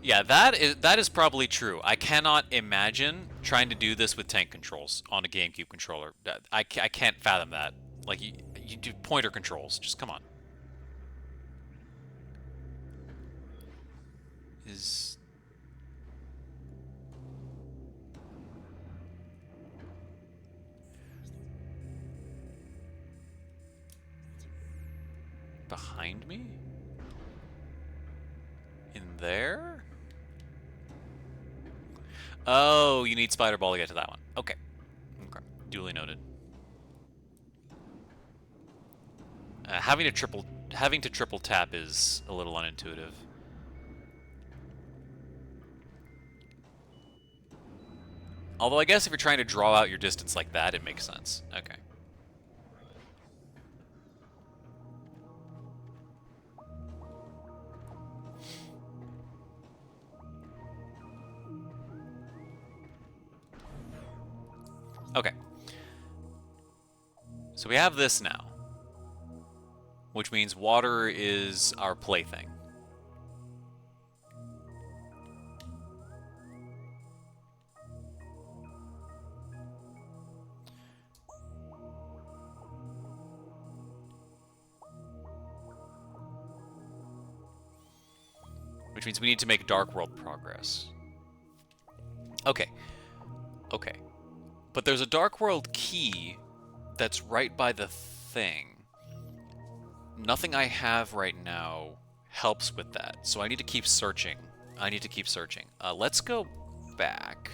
Yeah, that is probably true. I cannot imagine trying to do this with tank controls on a GameCube controller. I can't fathom that. Like, you do pointer controls. Just come on. Is... behind me? In there? Oh, you need Spider Ball to get to that one. Okay. Okay. Duly noted. Having to triple tap is a little unintuitive. Although I guess if you're trying to draw out your distance like that, it makes sense. Okay. Okay. So we have this now, which means water is our plaything. Which means we need to make Dark World progress. Okay. Okay. But there's a Dark World key that's right by the thing. Nothing I have right now helps with that, so I need to keep searching. Let's go back.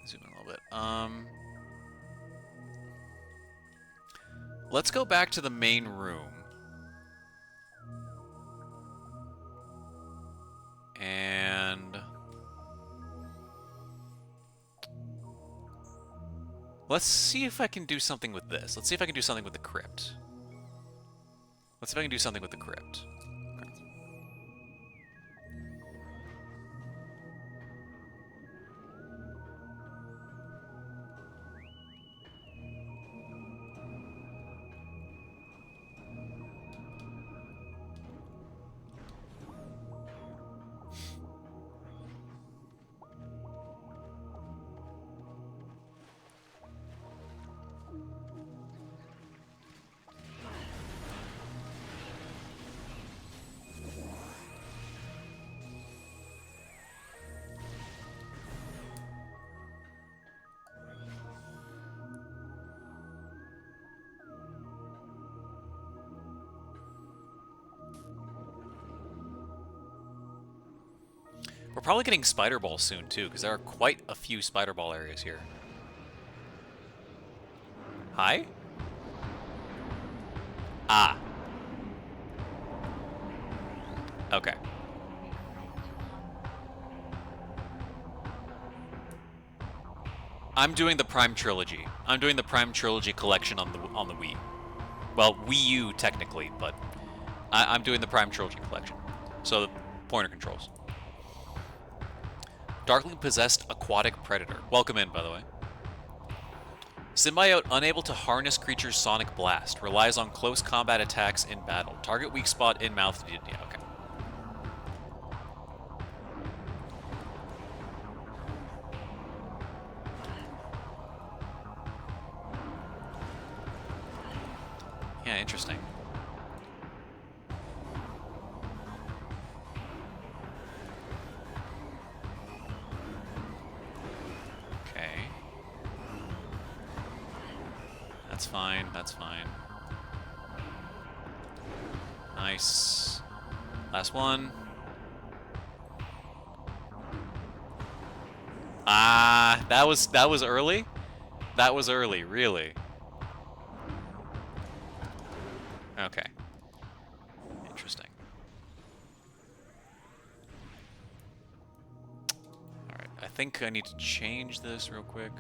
Zoom in a little bit. Let's go back to the main room. And... let's see if I can do something with this. Let's see if I can do something with the crypt. Let's see if I can do something with the crypt. Okay. We're probably getting Spider Ball soon, too, because there are quite a few Spider Ball areas here. Hi? Ah. Okay. I'm doing the Prime Trilogy. I'm doing the Prime Trilogy collection on the Wii. Well, Wii U, technically, but I'm doing the Prime Trilogy collection. So, the pointer controls. Darkly possessed aquatic predator. Welcome in, by the way. Symbiote unable to harness creature's sonic blast. Relies on close combat attacks in battle. Target weak spot in mouth. Yeah, okay. Yeah, interesting. That's fine, that's fine. Nice. Last one. Ah, that was early? That was early, really. Okay. Interesting. think I need to change this real quick.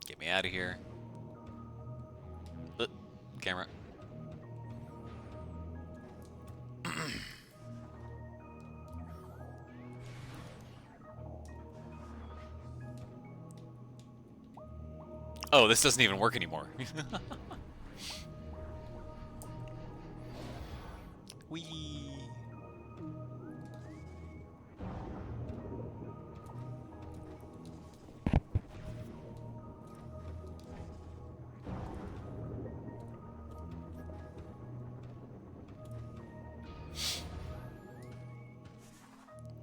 Get me out of here. Camera. Oh, this doesn't even work anymore. Whee!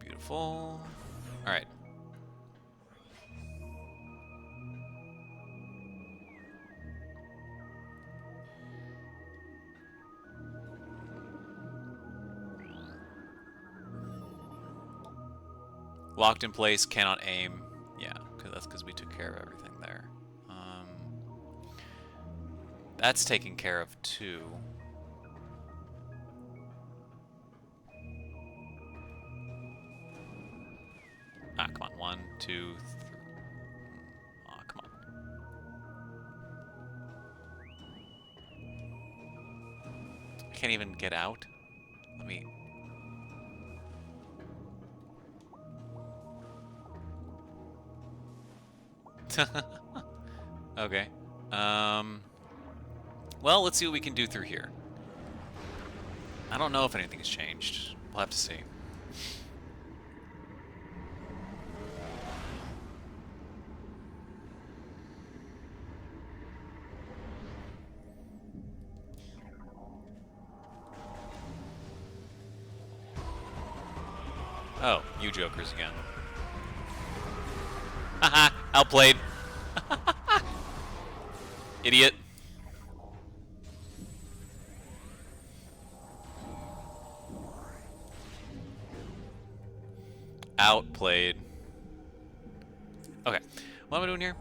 Beautiful. All right. Locked in place, cannot aim. Yeah, that's because we took care of everything there. That's taken care of too. Ah, come on. 1, 2, 3. Oh, come on. I can't even get out. Let me... Okay. Well, let's see what we can do through here. I don't know if anything's changed. We'll have to see. Oh, you jokers again. Haha, outplayed. Idiot. Outplayed. Okay, what am I doing here?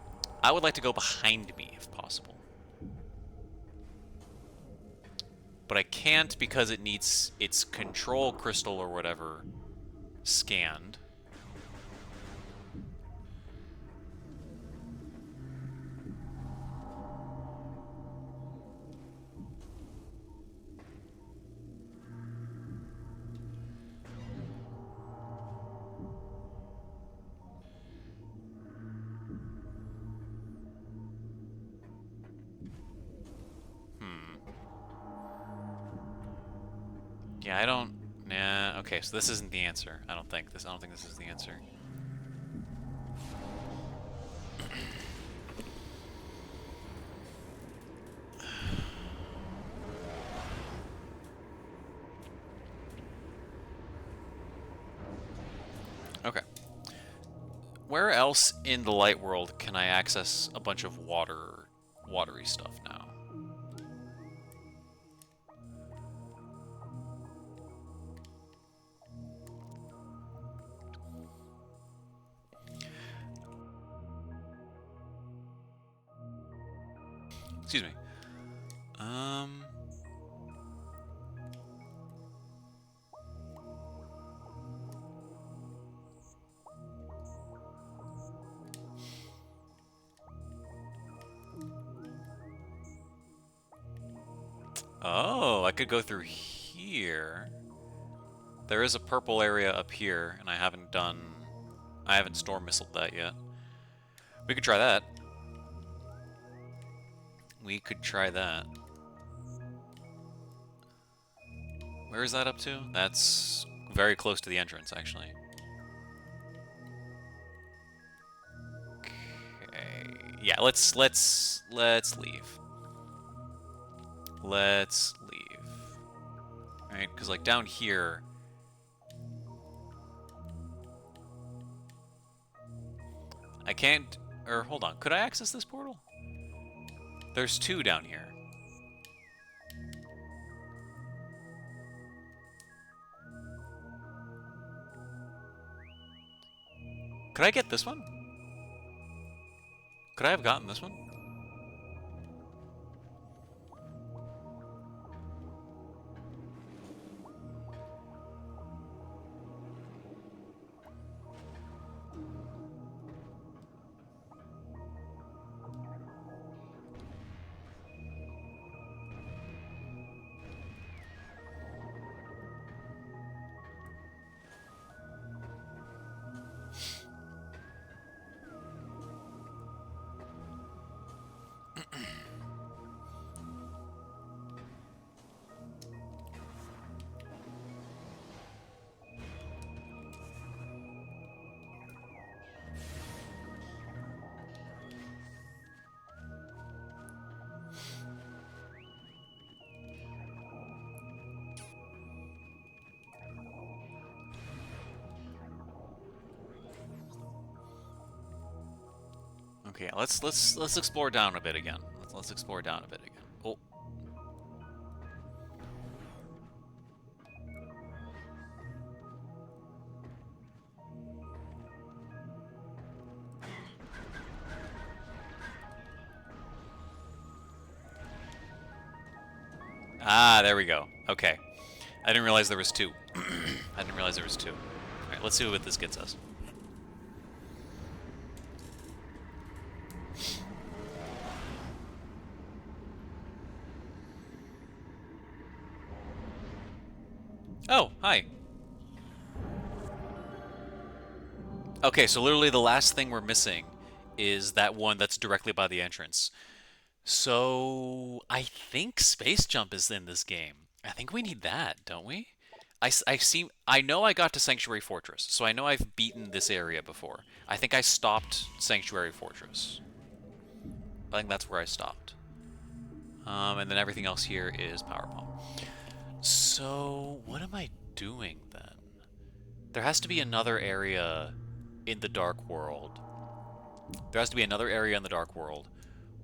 I would like to go behind me if possible. But I can't because it needs its control crystal or whatever scanned. Yeah, I don't... Nah, okay, so this isn't the answer. I don't think this is the answer. Okay. Where else in the light world can I access a bunch of watery stuff now? Excuse me. Oh, I could go through here. There is a purple area up here, and I haven't storm missiled that yet. We could try that. We could try that. Where is that up to? That's very close to the entrance, actually. Okay. Yeah, let's leave. Let's leave. Right? Because like down here, I can't. Or hold on, could I access this portal? There's 2 down here. Could I get this one? Could I have gotten this one? Okay, let's explore down a bit again. Let's explore down a bit again. Oh. Ah, there we go. Okay. I didn't realize there was two. I didn't realize there was two. Alright, let's see what this gets us. Oh, hi. Okay, so literally the last thing we're missing is that one that's directly by the entrance. So, I think Space Jump is in this game. I think we need that, don't we? I know I got to Sanctuary Fortress, so I know I've beaten this area before. I think I stopped Sanctuary Fortress. I think that's where I stopped. And then everything else here is Power Bomb. So, what am I doing then? There has to be another area in the Dark World. There has to be another area in the Dark World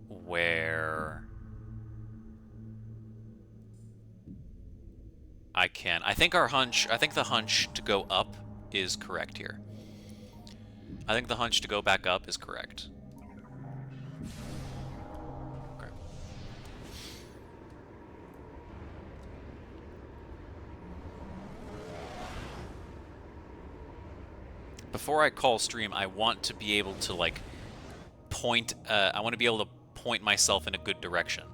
where I can. I think the hunch to go up is correct here. I think the hunch to go back up is correct. Okay. Before I call stream, I want to be able to, like, point, I want to be able to point myself in a good direction.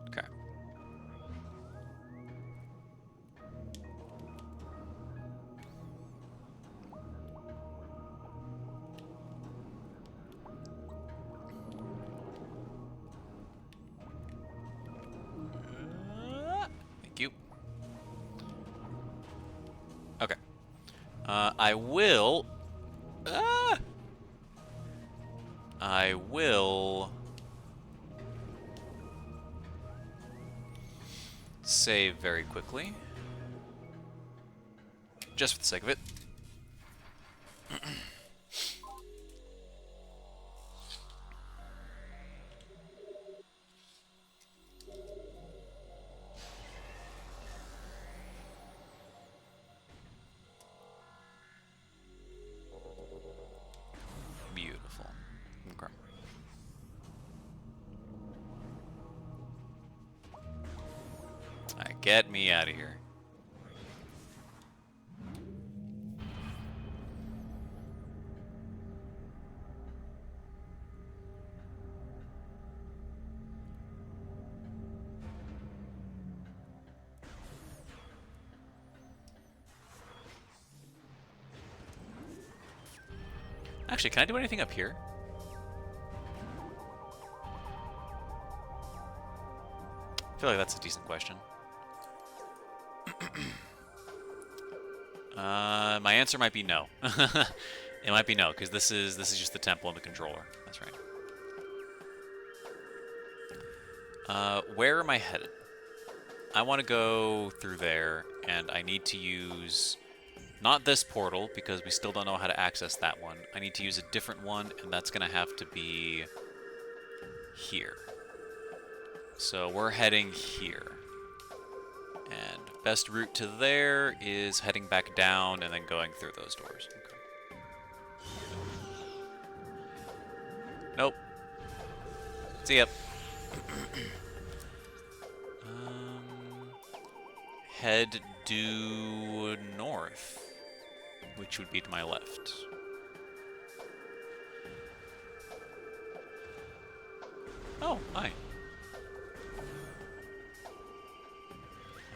Okay. Thank you. Okay. I will... I will... save very quickly. Just for the sake of it. Beautiful. Okay. Alright, get me out of here. Actually, can I do anything up here? I feel like that's a decent question. My answer might be no. It might be no, because this is just the temple and the controller. That's right. Where am I headed? I want to go through there, and I need to use not this portal, because we still don't know how to access that one. I need to use a different one, and that's going to have to be here. So we're heading here. And best route to there is heading back down and then going through those doors. Okay. Nope. See ya. Head due north, which would be to my left. Oh, hi.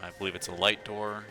I believe it's a light door.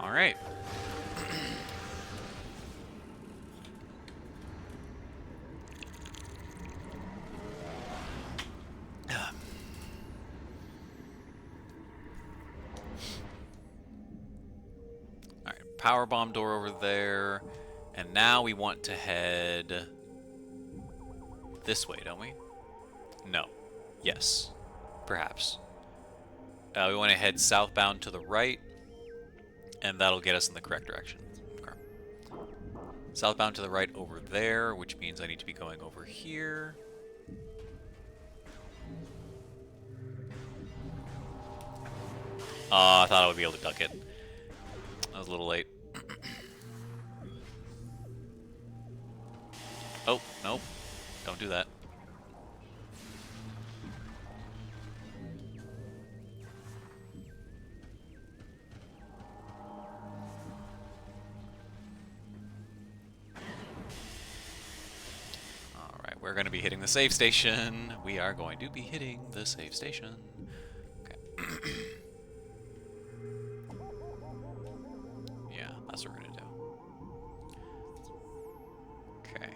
All right. All right, power bomb door over there. And now we want to head this way, don't we? No. Yes. Perhaps. We want to head southbound to the right, and that'll get us in the correct direction. Okay. Southbound to the right over there, which means I need to be going over here. I thought I would be able to duck it. I was a little late. Oh, nope. Don't do that. Alright, we're going to be hitting the save station. We are going to be hitting the save station. Okay. Yeah, that's what we're going to do. Okay.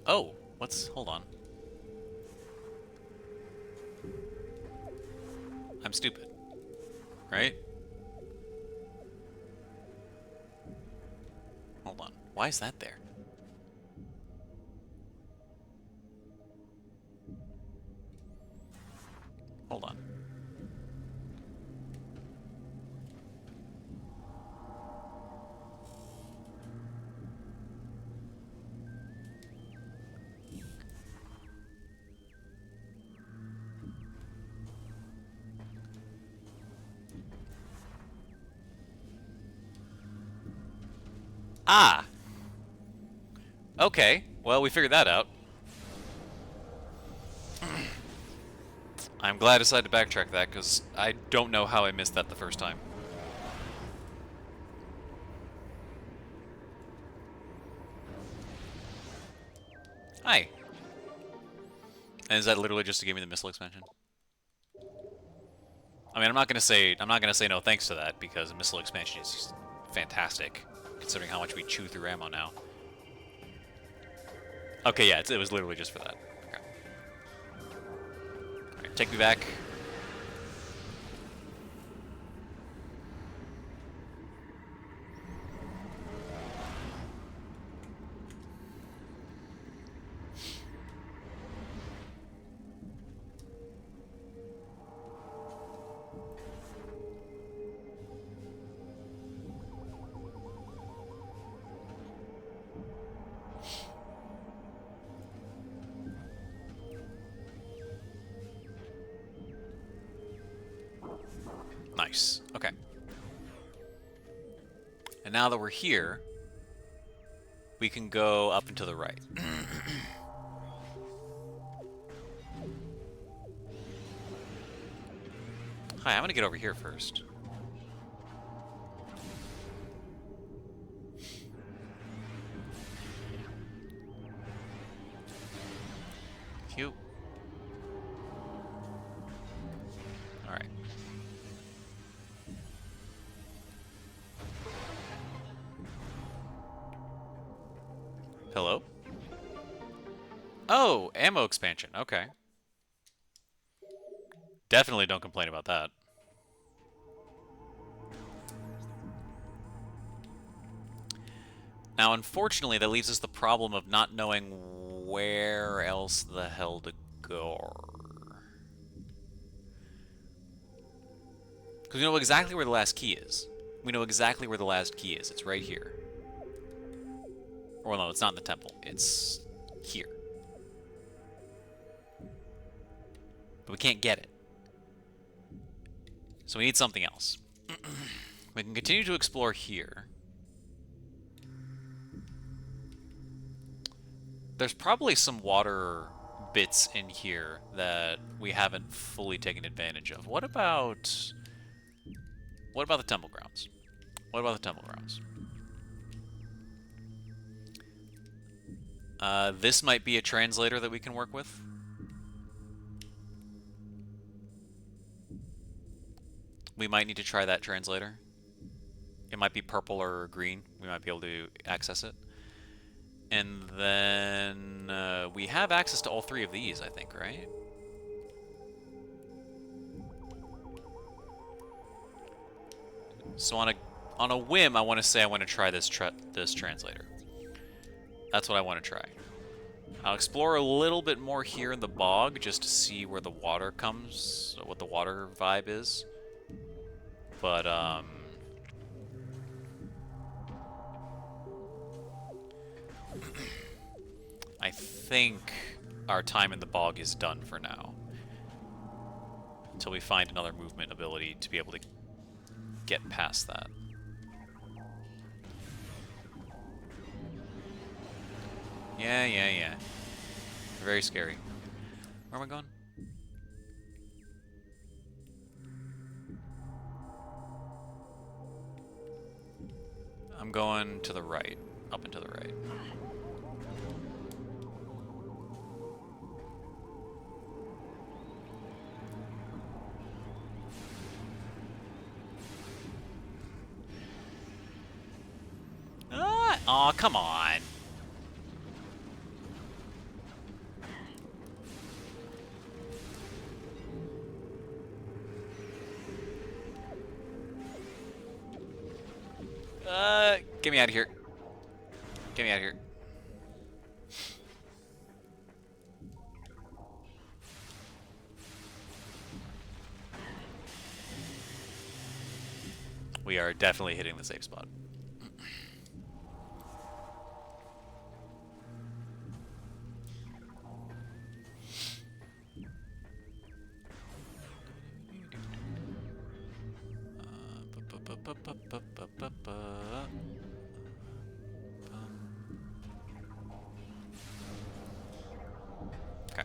Oh, hold on. I'm stupid, right? Hold on. Why is that there? Hold on. Ah! Okay, well, we figured that out. I'm glad I decided to backtrack that, because I don't know how I missed that the first time. Hi! And is that literally just to give me the missile expansion? I mean, I'm not gonna say no thanks to that, because the missile expansion is just fantastic, considering how much we chew through ammo now. Okay, yeah, it was literally just for that. Okay. Alright, take me back. Nice. Okay. And now that we're here, we can go up and to the right. Hi, I'm gonna get over here first. you. Alright. Hello? Oh, ammo expansion. Okay. Definitely don't complain about that. Now, unfortunately, that leaves us the problem of not knowing where else the hell to go. Because we know exactly where the last key is. We know exactly where the last key is. It's right here. Or no, it's not in the temple. It's here. But we can't get it. So we need something else. We can continue to explore here. There's probably some water bits in here that we haven't fully taken advantage of. What about the temple grounds? What about the temple grounds? This might be a translator that we can work with. We might need to try that translator. It might be purple or green. We might be able to access it. And then we have access to all three of these, I think, right? So on a whim, I want to say I want to try this translator. That's what I want to try. I'll explore a little bit more here in the bog just to see where the water comes, what the water vibe is. But I think our time in the bog is done for now. Until we find another movement ability to be able to get past that. Yeah. Very scary. Where am I going? I'm going to the right. Up and to the right. Aw, come on. Get me out of here. Get me out of here. We are definitely hitting the safe spot. Okay.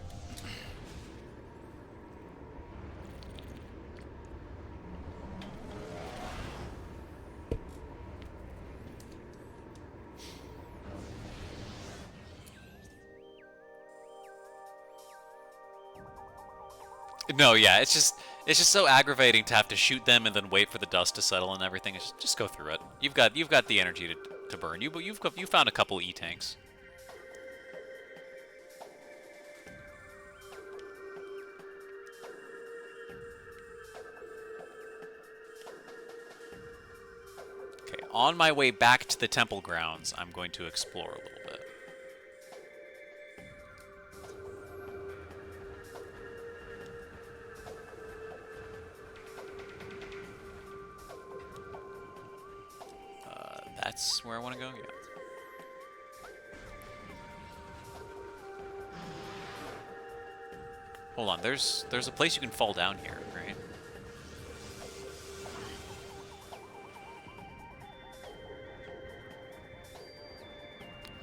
No, yeah, it's just so aggravating to have to shoot them and then wait for the dust to settle and everything. Just go through it. You've got the energy to burn. You found a couple E-tanks. Okay, on my way back to the temple grounds, I'm going to explore a little bit. That's where I want to go? Yeah. Hold on, there's a place you can fall down here, right?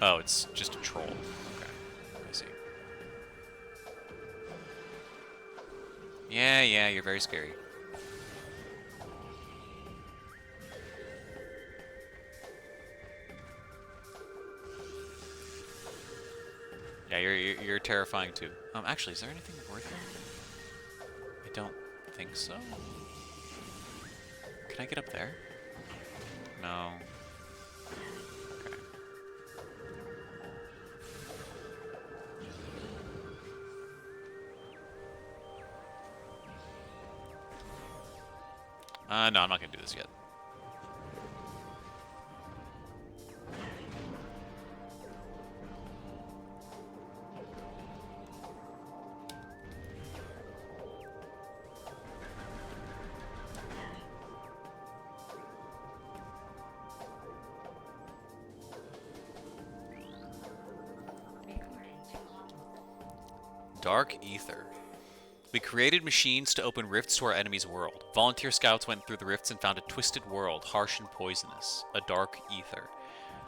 Oh, it's just a troll. Okay, I see. Yeah, you're very scary. Yeah, you're terrifying too. Actually, is there anything worth it? I don't think so. Can I get up there? No. Okay. No, I'm not gonna do this yet. Dark Ether. We created machines to open rifts to our enemy's world. Volunteer scouts went through the rifts and found a twisted world, harsh and poisonous. A dark ether.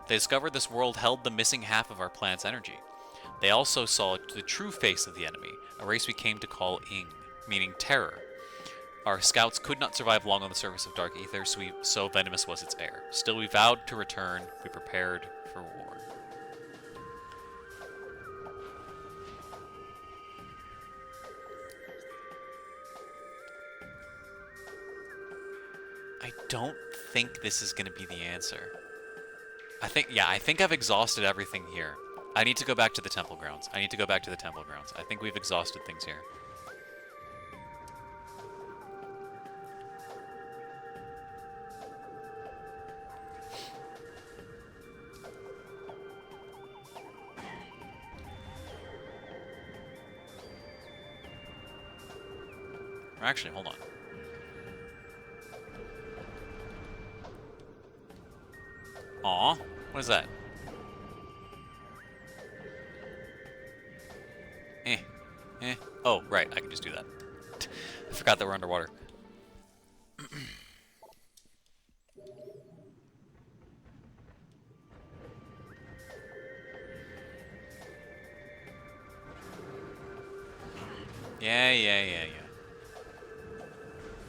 They discovered this world held the missing half of our planet's energy. They also saw the true face of the enemy, a race we came to call Ing, meaning terror. Our scouts could not survive long on the surface of dark ether, so venomous was its air. Still, we vowed to return. We prepared for war. I don't think this is going to be the answer. I think I've exhausted everything here. I need to go back to the temple grounds. I think we've exhausted things here. Or actually, hold on. Aw, what is that? Oh, right, I can just do that. I forgot that we're underwater. Yeah.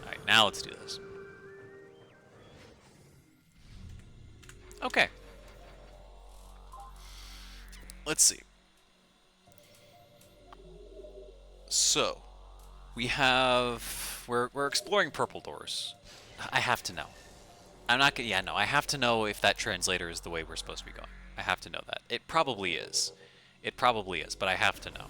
Alright, now let's do this. Okay. Let's see. So, we're exploring purple doors. I have to know. I'm not gonna, no, I have to know if that translator is the way we're supposed to be going. I have to know that. It probably is. But I have to know.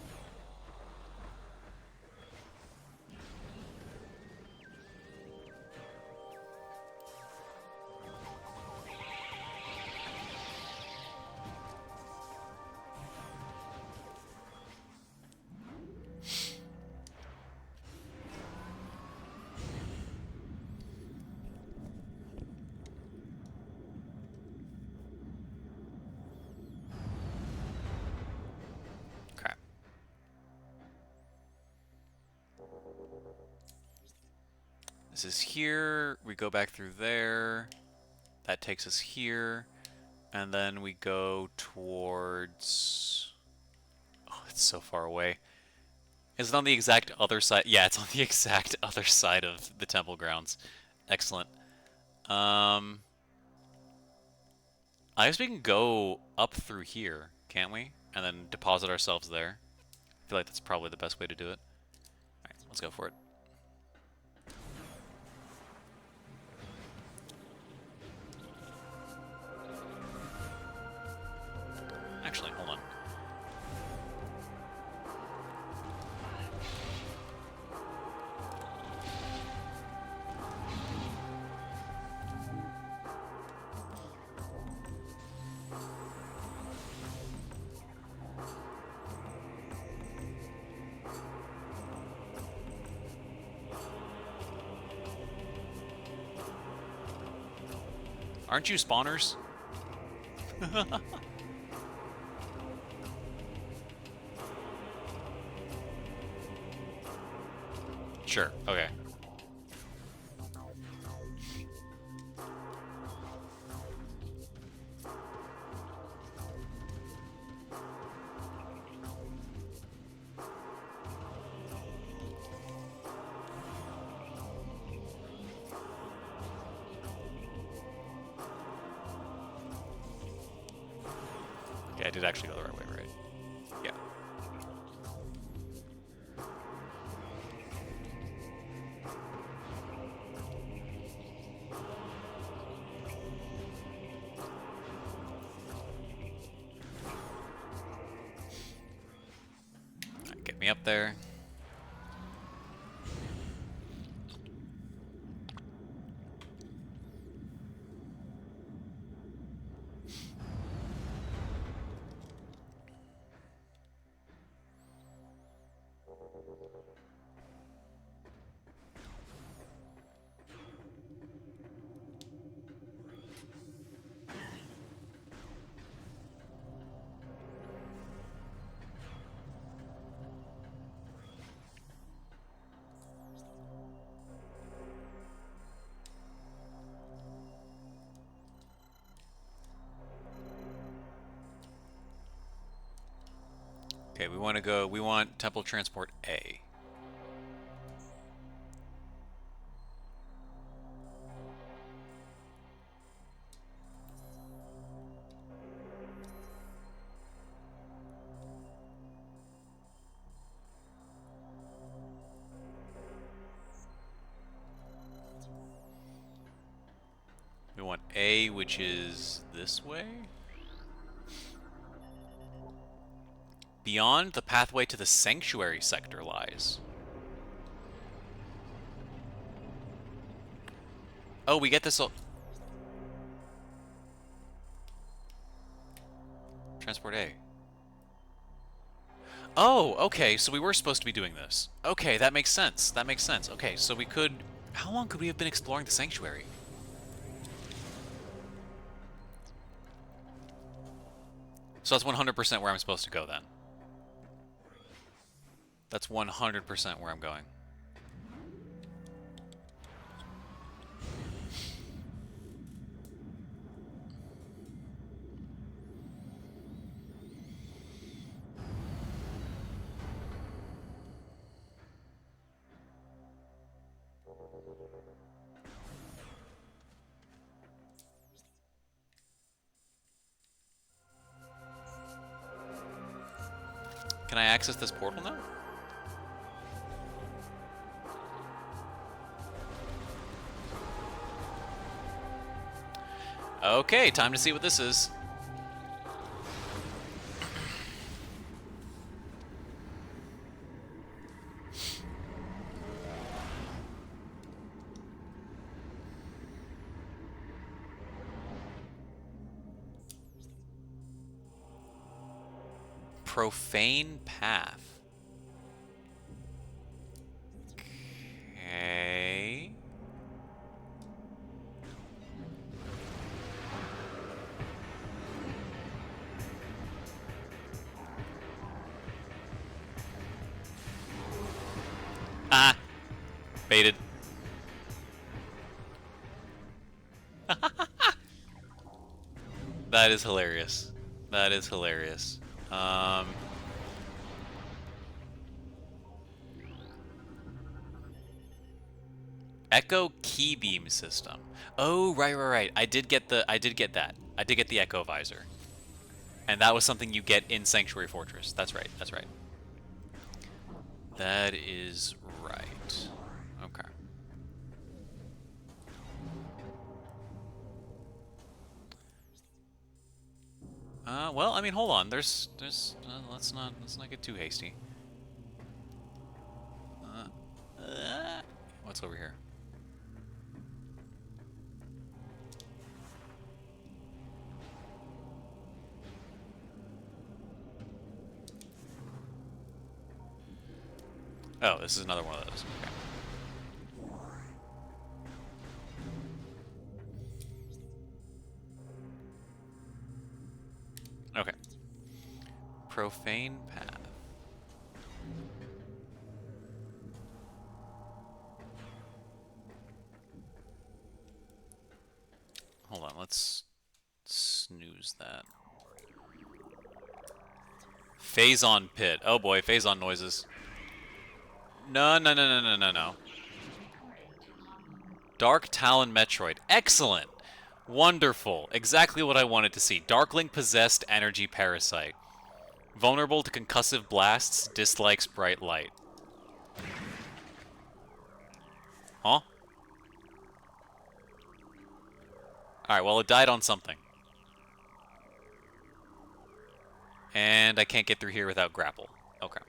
This is here, we go back through there, that takes us here, and then we go towards... Oh, it's so far away. Is it on the exact other side? Yeah, it's on the exact other side of the temple grounds. Excellent. I guess we can go up through here, can't we? And then deposit ourselves there. I feel like that's probably the best way to do it. Alright, let's go for it. Actually, hold on. Aren't you spawners? Sure, okay. Yeah, I did actually go the right way, right? Yeah. me up there. Okay, we want to go, we want Temple Transport A. We want A, which is this way? Beyond, the pathway to the Sanctuary sector lies. Oh, we get this all... Transport A. Oh, okay, so we were supposed to be doing this. Okay, that makes sense. That makes sense. Okay, so we could... How long could we have been exploring the Sanctuary? So that's 100% where I'm supposed to go, then. That's 100% where I'm going. Can I access this portal now? Okay, time to see what this is. Profane path. Okay. Ah! Baited. That is hilarious. That is hilarious. Echo key beam system. Oh, right. I did get that. I did get the Echo visor. And that was something you get in Sanctuary Fortress. That's right. That's right. That is right. Okay. Well, I mean, hold on. Let's not get too hasty. What's over here? Oh, this is another one of those. Okay. Okay. Profane path. Hold on, let's snooze that. Phazon pit. Oh boy, Phazon noises. No. Dark Talon Metroid. Excellent. Wonderful. Exactly what I wanted to see. Darkling possessed energy parasite. Vulnerable to concussive blasts, dislikes bright light. Huh? Alright, well, it died on something. And I can't get through here without grapple. Okay.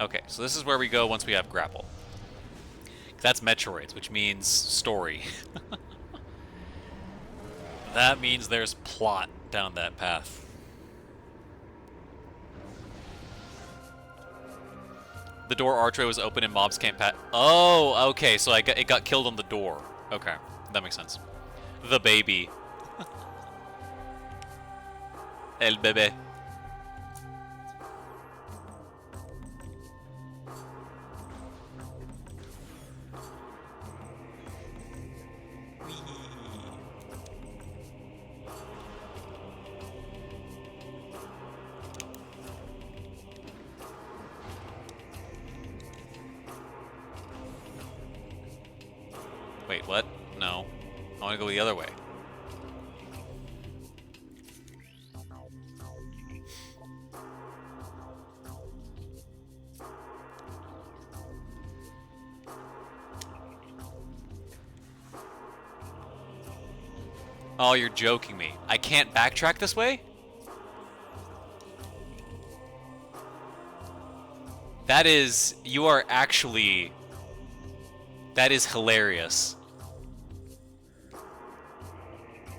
Okay, so this is where we go once we have grapple. That's Metroids, which means story. That means there's plot down that path. The door archway was open and mobs can't pass. Oh, okay, so it got killed on the door. Okay, that makes sense. The baby. El bebé. Wait, what? No. I want to go the other way. Oh, you're joking me. I can't backtrack this way? That is... You are actually... That is hilarious.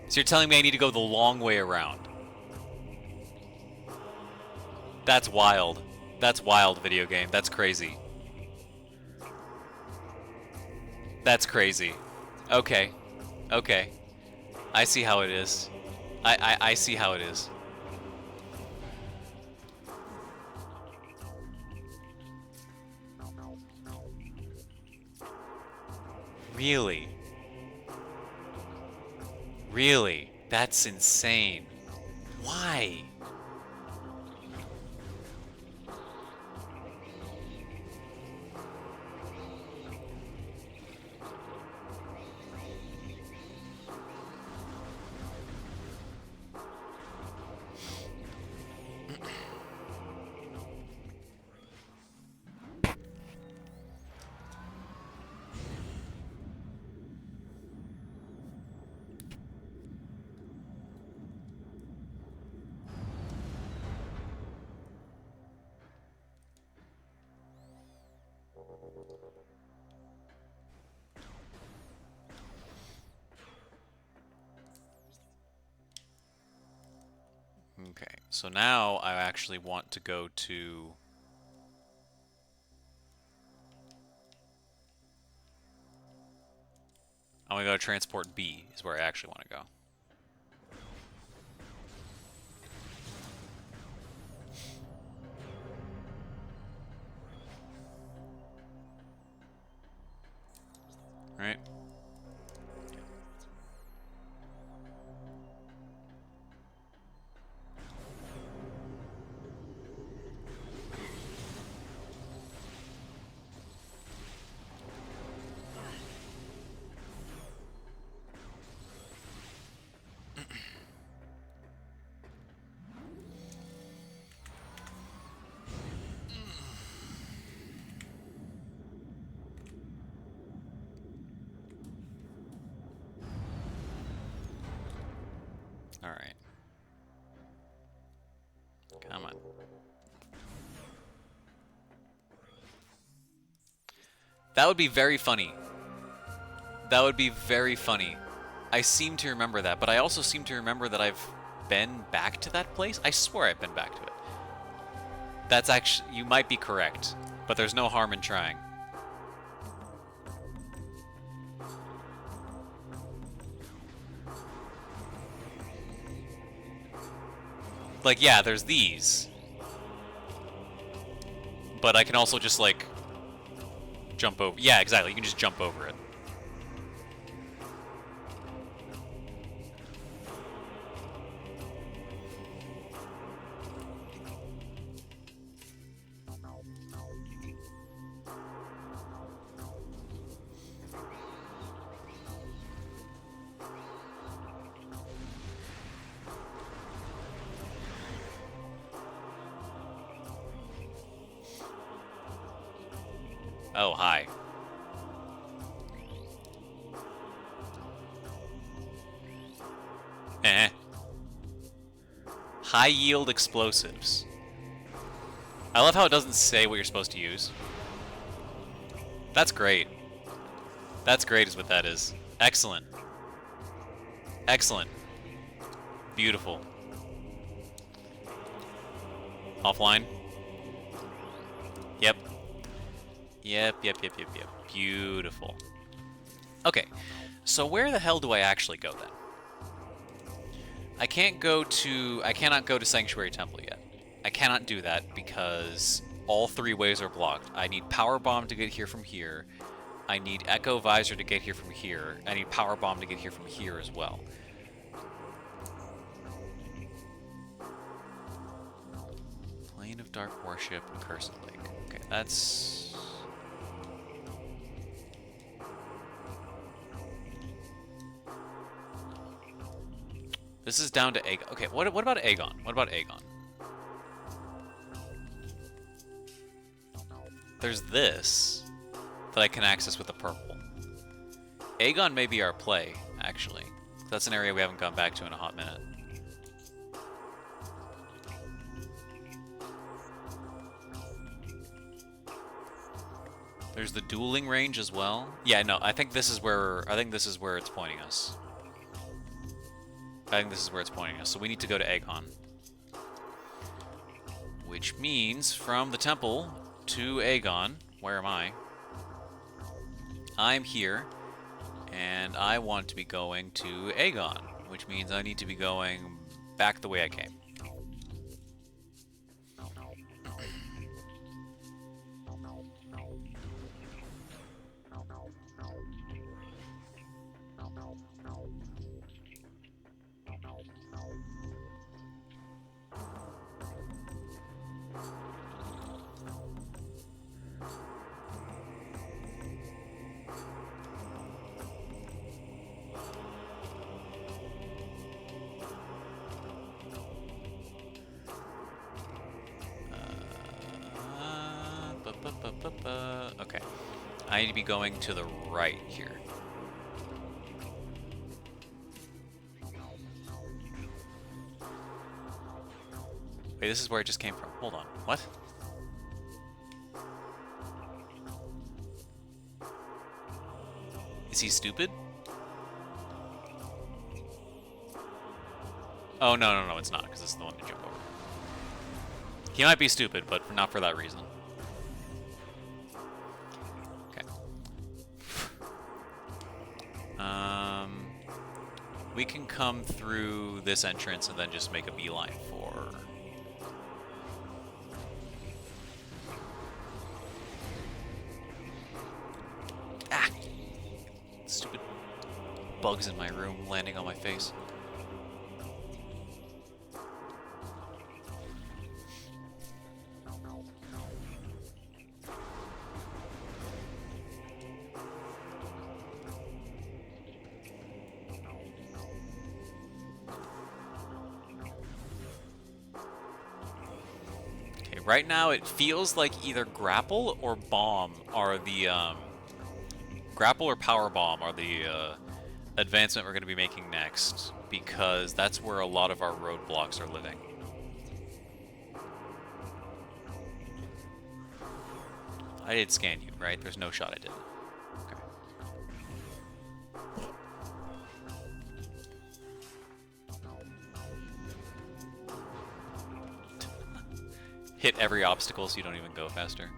So you're telling me I need to go the long way around? That's wild. That's wild, video game. That's crazy. That's crazy. Okay. Okay. I see how it is. I see how it is. Really? Really? That's insane. Why? Okay, so now I actually want to go to... I want to go to transport B, is where I actually want to go. Right? Alright. Come on. That would be very funny. That would be very funny. I seem to remember that, but I also seem to remember that I've been back to that place. I swear I've been back to it. That's actually... You might be correct, but there's no harm in trying. Like, yeah, there's these. But I can also just, like, jump over. Yeah, exactly. You can just jump over it. Oh, hi. Eh. High yield explosives. I love how it doesn't say what you're supposed to use. That's great. That's great is what that is. Excellent. Excellent. Beautiful. Offline. Yep. Yep. Beautiful. Okay. So where the hell do I actually go then? I cannot go to Sanctuary Temple yet. I cannot do that because all 3 ways are blocked. I need Power Bomb to get here from here. I need Echo Visor to get here from here. I need Power Bomb to get here from here as well. Plane of Dark Warship, Accursed Lake. Okay, that's... This is down to Aegon. Okay, what about Aegon? What about Aegon? There's this that I can access with the purple. Aegon may be our play, actually. That's an area we haven't gone back to in a hot minute. There's the dueling range as well. Yeah, no, I think this is where it's pointing us. I think this is where it's pointing us. So we need to go to Aegon. Which means from the temple to Aegon, where am I? I'm here, and I want to be going to Aegon, which means I need to be going back the way I came. Okay. I need to be going to the right here. Wait, this is where it just came from. Hold on. What? Is he stupid? Oh, no, it's not, because this is the one to jump over. He might be stupid, but not for that reason. Okay. We can come through this entrance and then just make a beeline for... Ah! Stupid bugs in my room landing on my face. Right now, it feels like either grapple or bomb are the grapple or power bomb are the advancement we're going to be making next, because that's where a lot of our roadblocks are living. I did scan you, right? There's no shot I didn't. Hit every obstacle so you don't even go faster.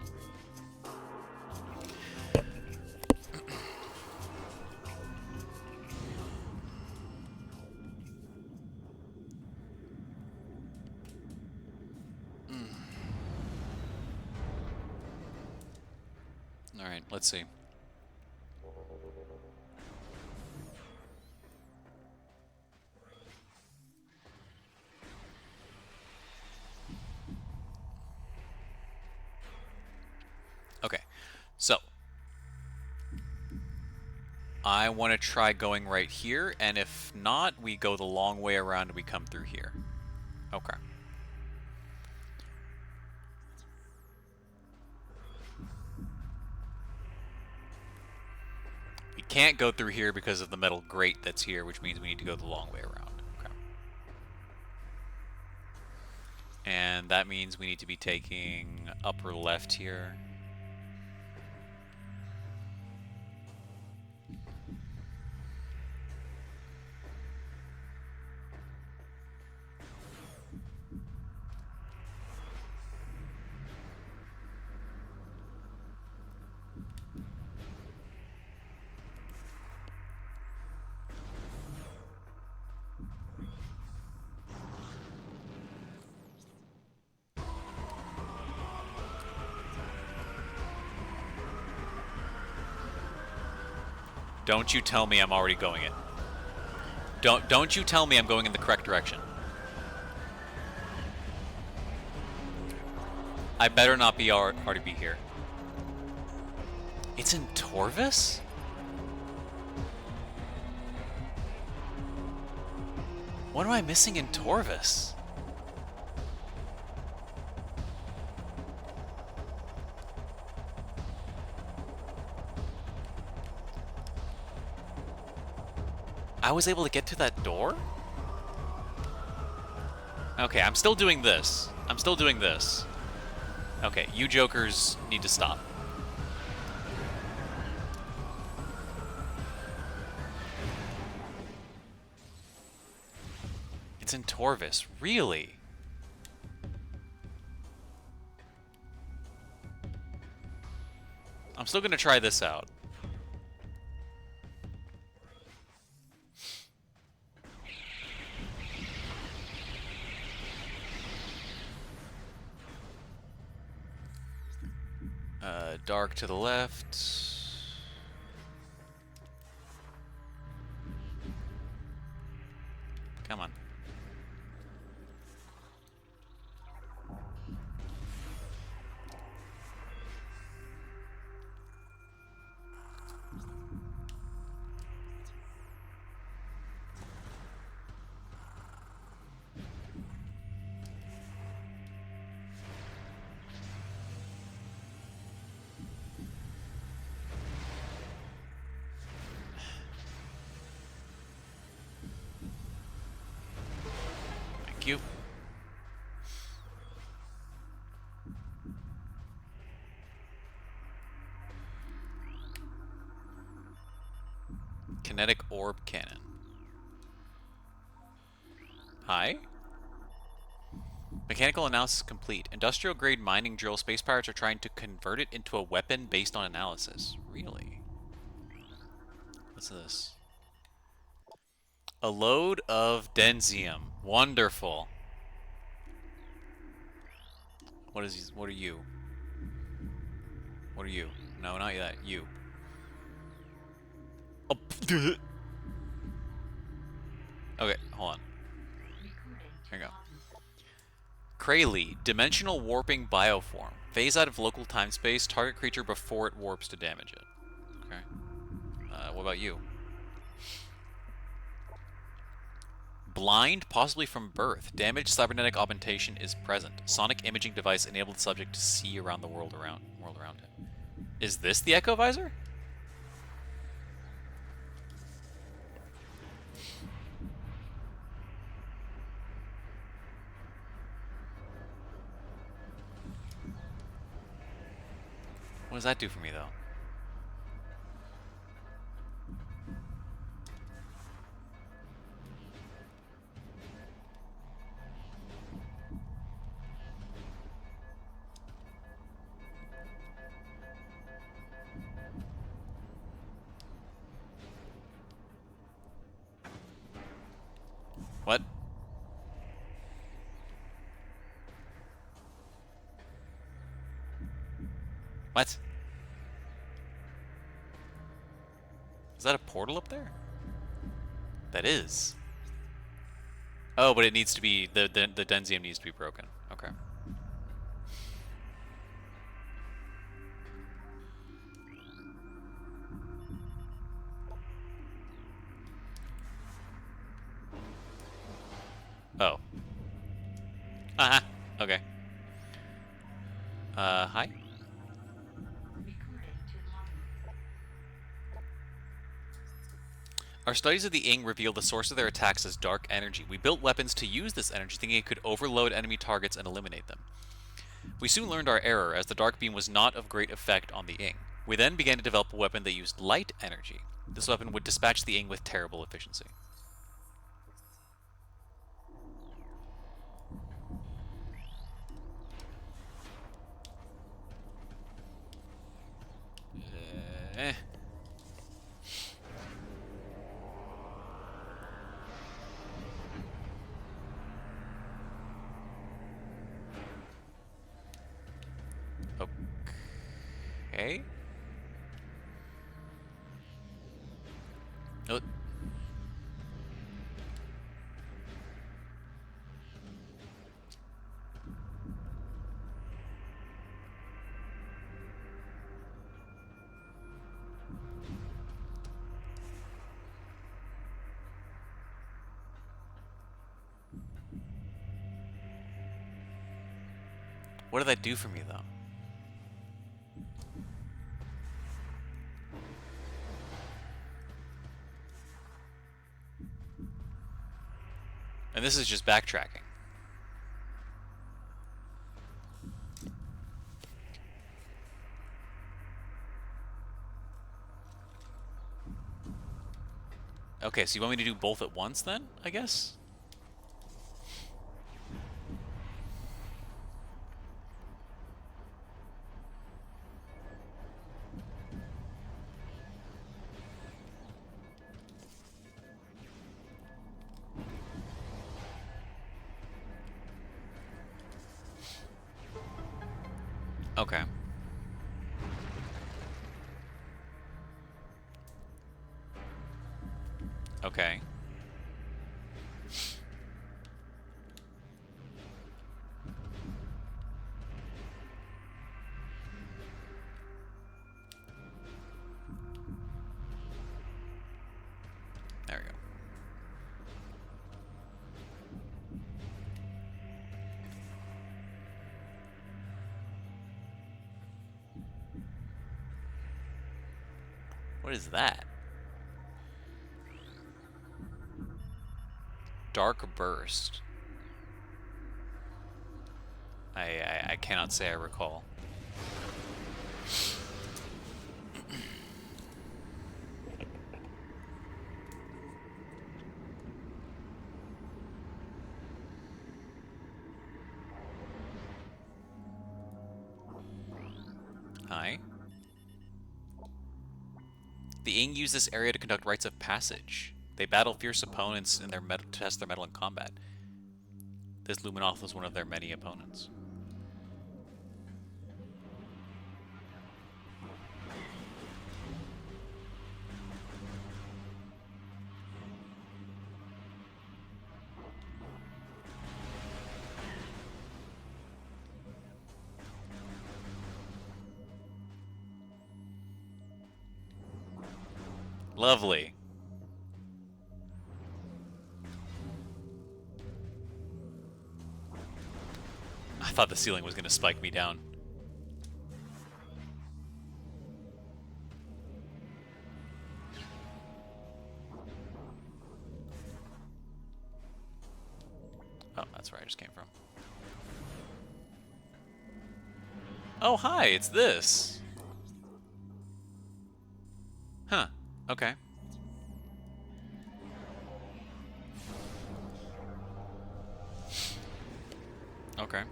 Alright, let's see. Okay, so I want to try going right here, and if not, we go the long way around and we come through here. Okay. We can't go through here because of the metal grate that's here, which means we need to go the long way around. Okay. And that means we need to be taking upper left here. Don't you tell me I'm already going it. Don't you tell me I'm going in the correct direction. I better not be already be here. It's in Torvis? What am I missing in Torvis? I was able to get to that door? Okay, I'm still doing this. I'm still doing this. Okay, you jokers need to stop. It's in Torvis. Really? I'm still gonna try this out. Dark to the left. Come on. Thank you. Kinetic orb cannon. Hi? Mechanical analysis complete. Industrial grade mining drill space pirates are trying to convert it into a weapon based on analysis. Really? What's this? A load of denzium. Wonderful. What is? What are you? What are you? No, not that. You. Oh. Okay, hold on. Here we go. Kralee, dimensional warping bioform. Phase out of local time-space. Target creature before it warps to damage it. Okay. What about you? Blind, possibly from birth. Damaged cybernetic augmentation is present. Sonic imaging device enabled the subject to see around the world around him. Is this the Echo Visor? What does that do for me, though? What? What? Is that a portal up there? That is. Oh, but it needs to be, the denzium needs to be broken. Okay. Oh. Uh-huh. Okay. Hi? Our studies of the Ing reveal the source of their attacks as dark energy. We built weapons to use this energy, thinking it could overload enemy targets and eliminate them. We soon learned our error, as the dark beam was not of great effect on the Ing. We then began to develop a weapon that used light energy. This weapon would dispatch the Ing with terrible efficiency. Eh. Okay. Oh. What did that do for me, though? And this is just backtracking. Okay, so you want me to do both at once then, I guess? Okay. Okay. There we go. What is that? Dark Burst. I cannot say I recall. Hi. The Ing use this area to conduct rites of passage. They battle fierce opponents in their to test their mettle in combat. This Luminoth was one of their many opponents. Lovely. I thought the ceiling was going to spike me down. Oh, that's where I just came from. Oh, hi, it's this. Huh, okay. Okay.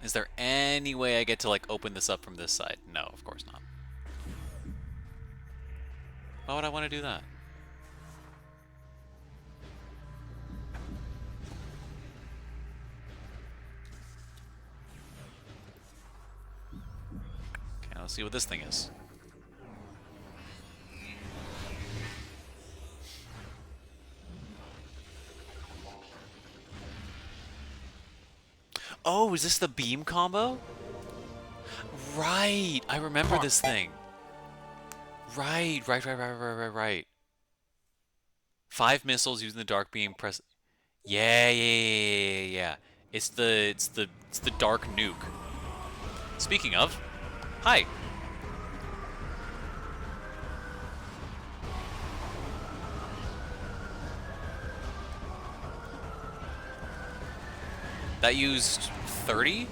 Is there any way I get to, like, open this up from this side? No, of course not. Why would I want to do that? Okay, let's see what this thing is. Oh, is this the beam combo? Right, I remember this thing. Right. 5 missiles using the dark beam, press... Yeah, yeah, yeah, yeah, yeah. It's the dark nuke. Speaking of, hi. That used 30?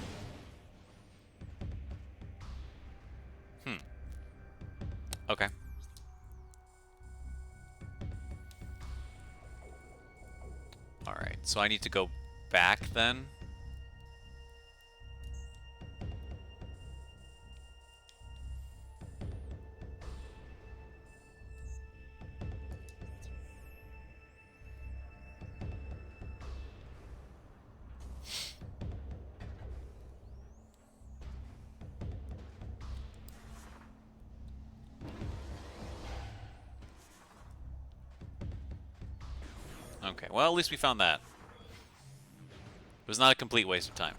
Hmm. Okay. All right. So I need to go back then. Okay. Well, at least we found that. It was not a complete waste of time.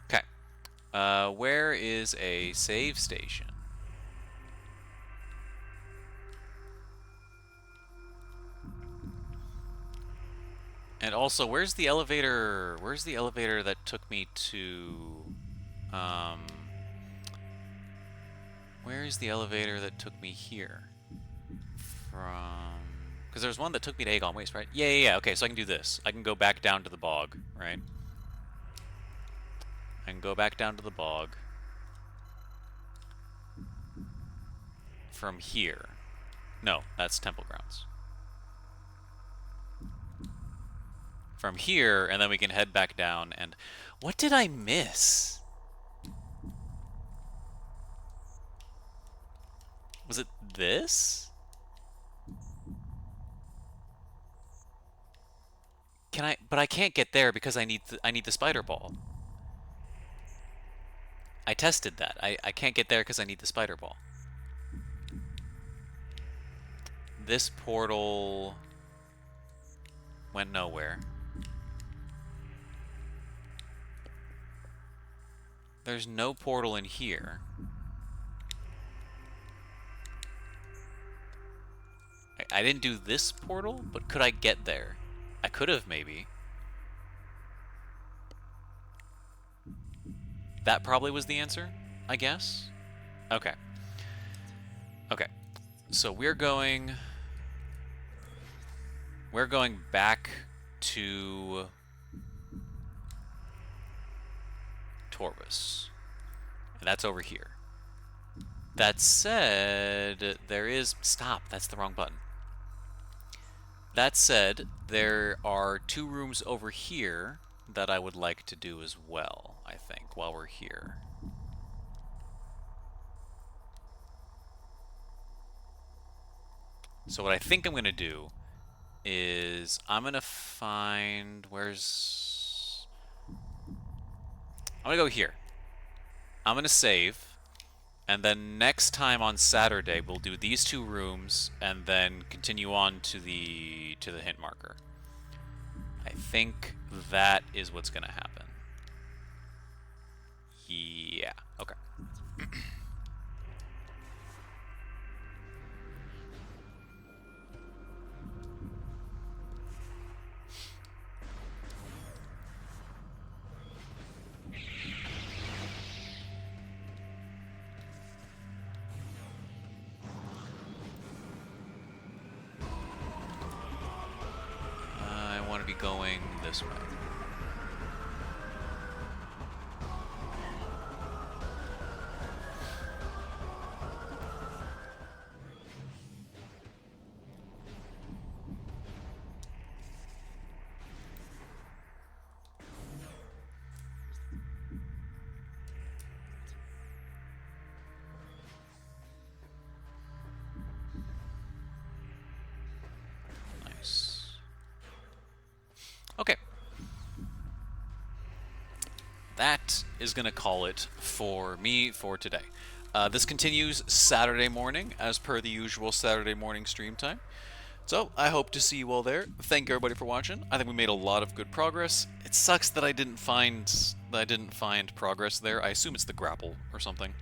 Okay. Where is a save station? And also, where's the elevator? Where's the elevator that took me to... Um... Where is the elevator that took me here? From... Because there's one that took me to Aegon Waste, right? Yeah, yeah, yeah. Okay, so I can do this. I can go back down to the bog, right? I can go back down to the bog. From here. No, that's Temple Grounds. From here, and then we can head back down, and... What did I miss? Was it this? Can I... But I can't get there because I need the spider ball. I tested that. I can't get there because I need the spider ball. This portal went nowhere. There's no portal in here. I didn't do this portal, but could I get there? I could have, maybe. That probably was the answer, I guess? Okay. Okay. So we're going back to Torvus. And that's over here. That said, there is... Stop, that's the wrong button. That said, there are 2 rooms over here that I would like to do as well, I think, while we're here. So what I think I'm going to do is I'm going to find... Where's... I'm going to go here. I'm going to save. And then next time on Saturday, we'll do these 2 rooms and then continue on to the hint marker. I think that is what's going to happen. Yeah, okay. I want to be going this way. Okay. That is going to call it for me for today. This continues Saturday morning, as per the usual Saturday morning stream time. So, I hope to see you all there. Thank everybody for watching. I think we made a lot of good progress. It sucks that I didn't find progress there. I assume it's the grapple or something.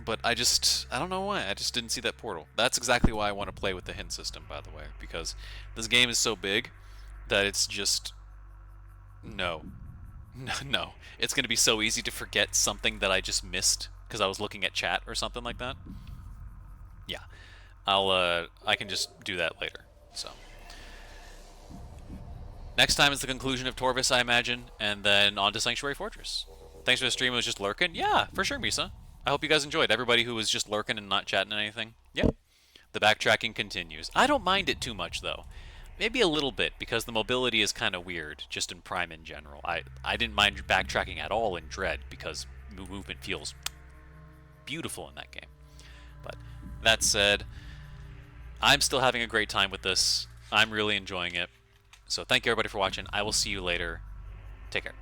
But I don't know why. I just didn't see that portal. That's exactly why I want to play with the hint system, by the way, because this game is so big that it's just no. No. It's going to be so easy to forget something that I just missed because I was looking at chat or something like that. Yeah. I can just do that later. So next time is the conclusion of Torvis, I imagine, and then on to Sanctuary Fortress. Thanks for the stream. It was just lurking. Yeah, for sure, Misa. I hope you guys enjoyed. Everybody who was just lurking and not chatting anything. Yeah. The backtracking continues. I don't mind it too much, though. Maybe a little bit, because the mobility is kind of weird, just in Prime in general. I didn't mind backtracking at all in Dread, because movement feels beautiful in that game. But that said, I'm still having a great time with this. I'm really enjoying it. So thank you everybody for watching. I will see you later. Take care.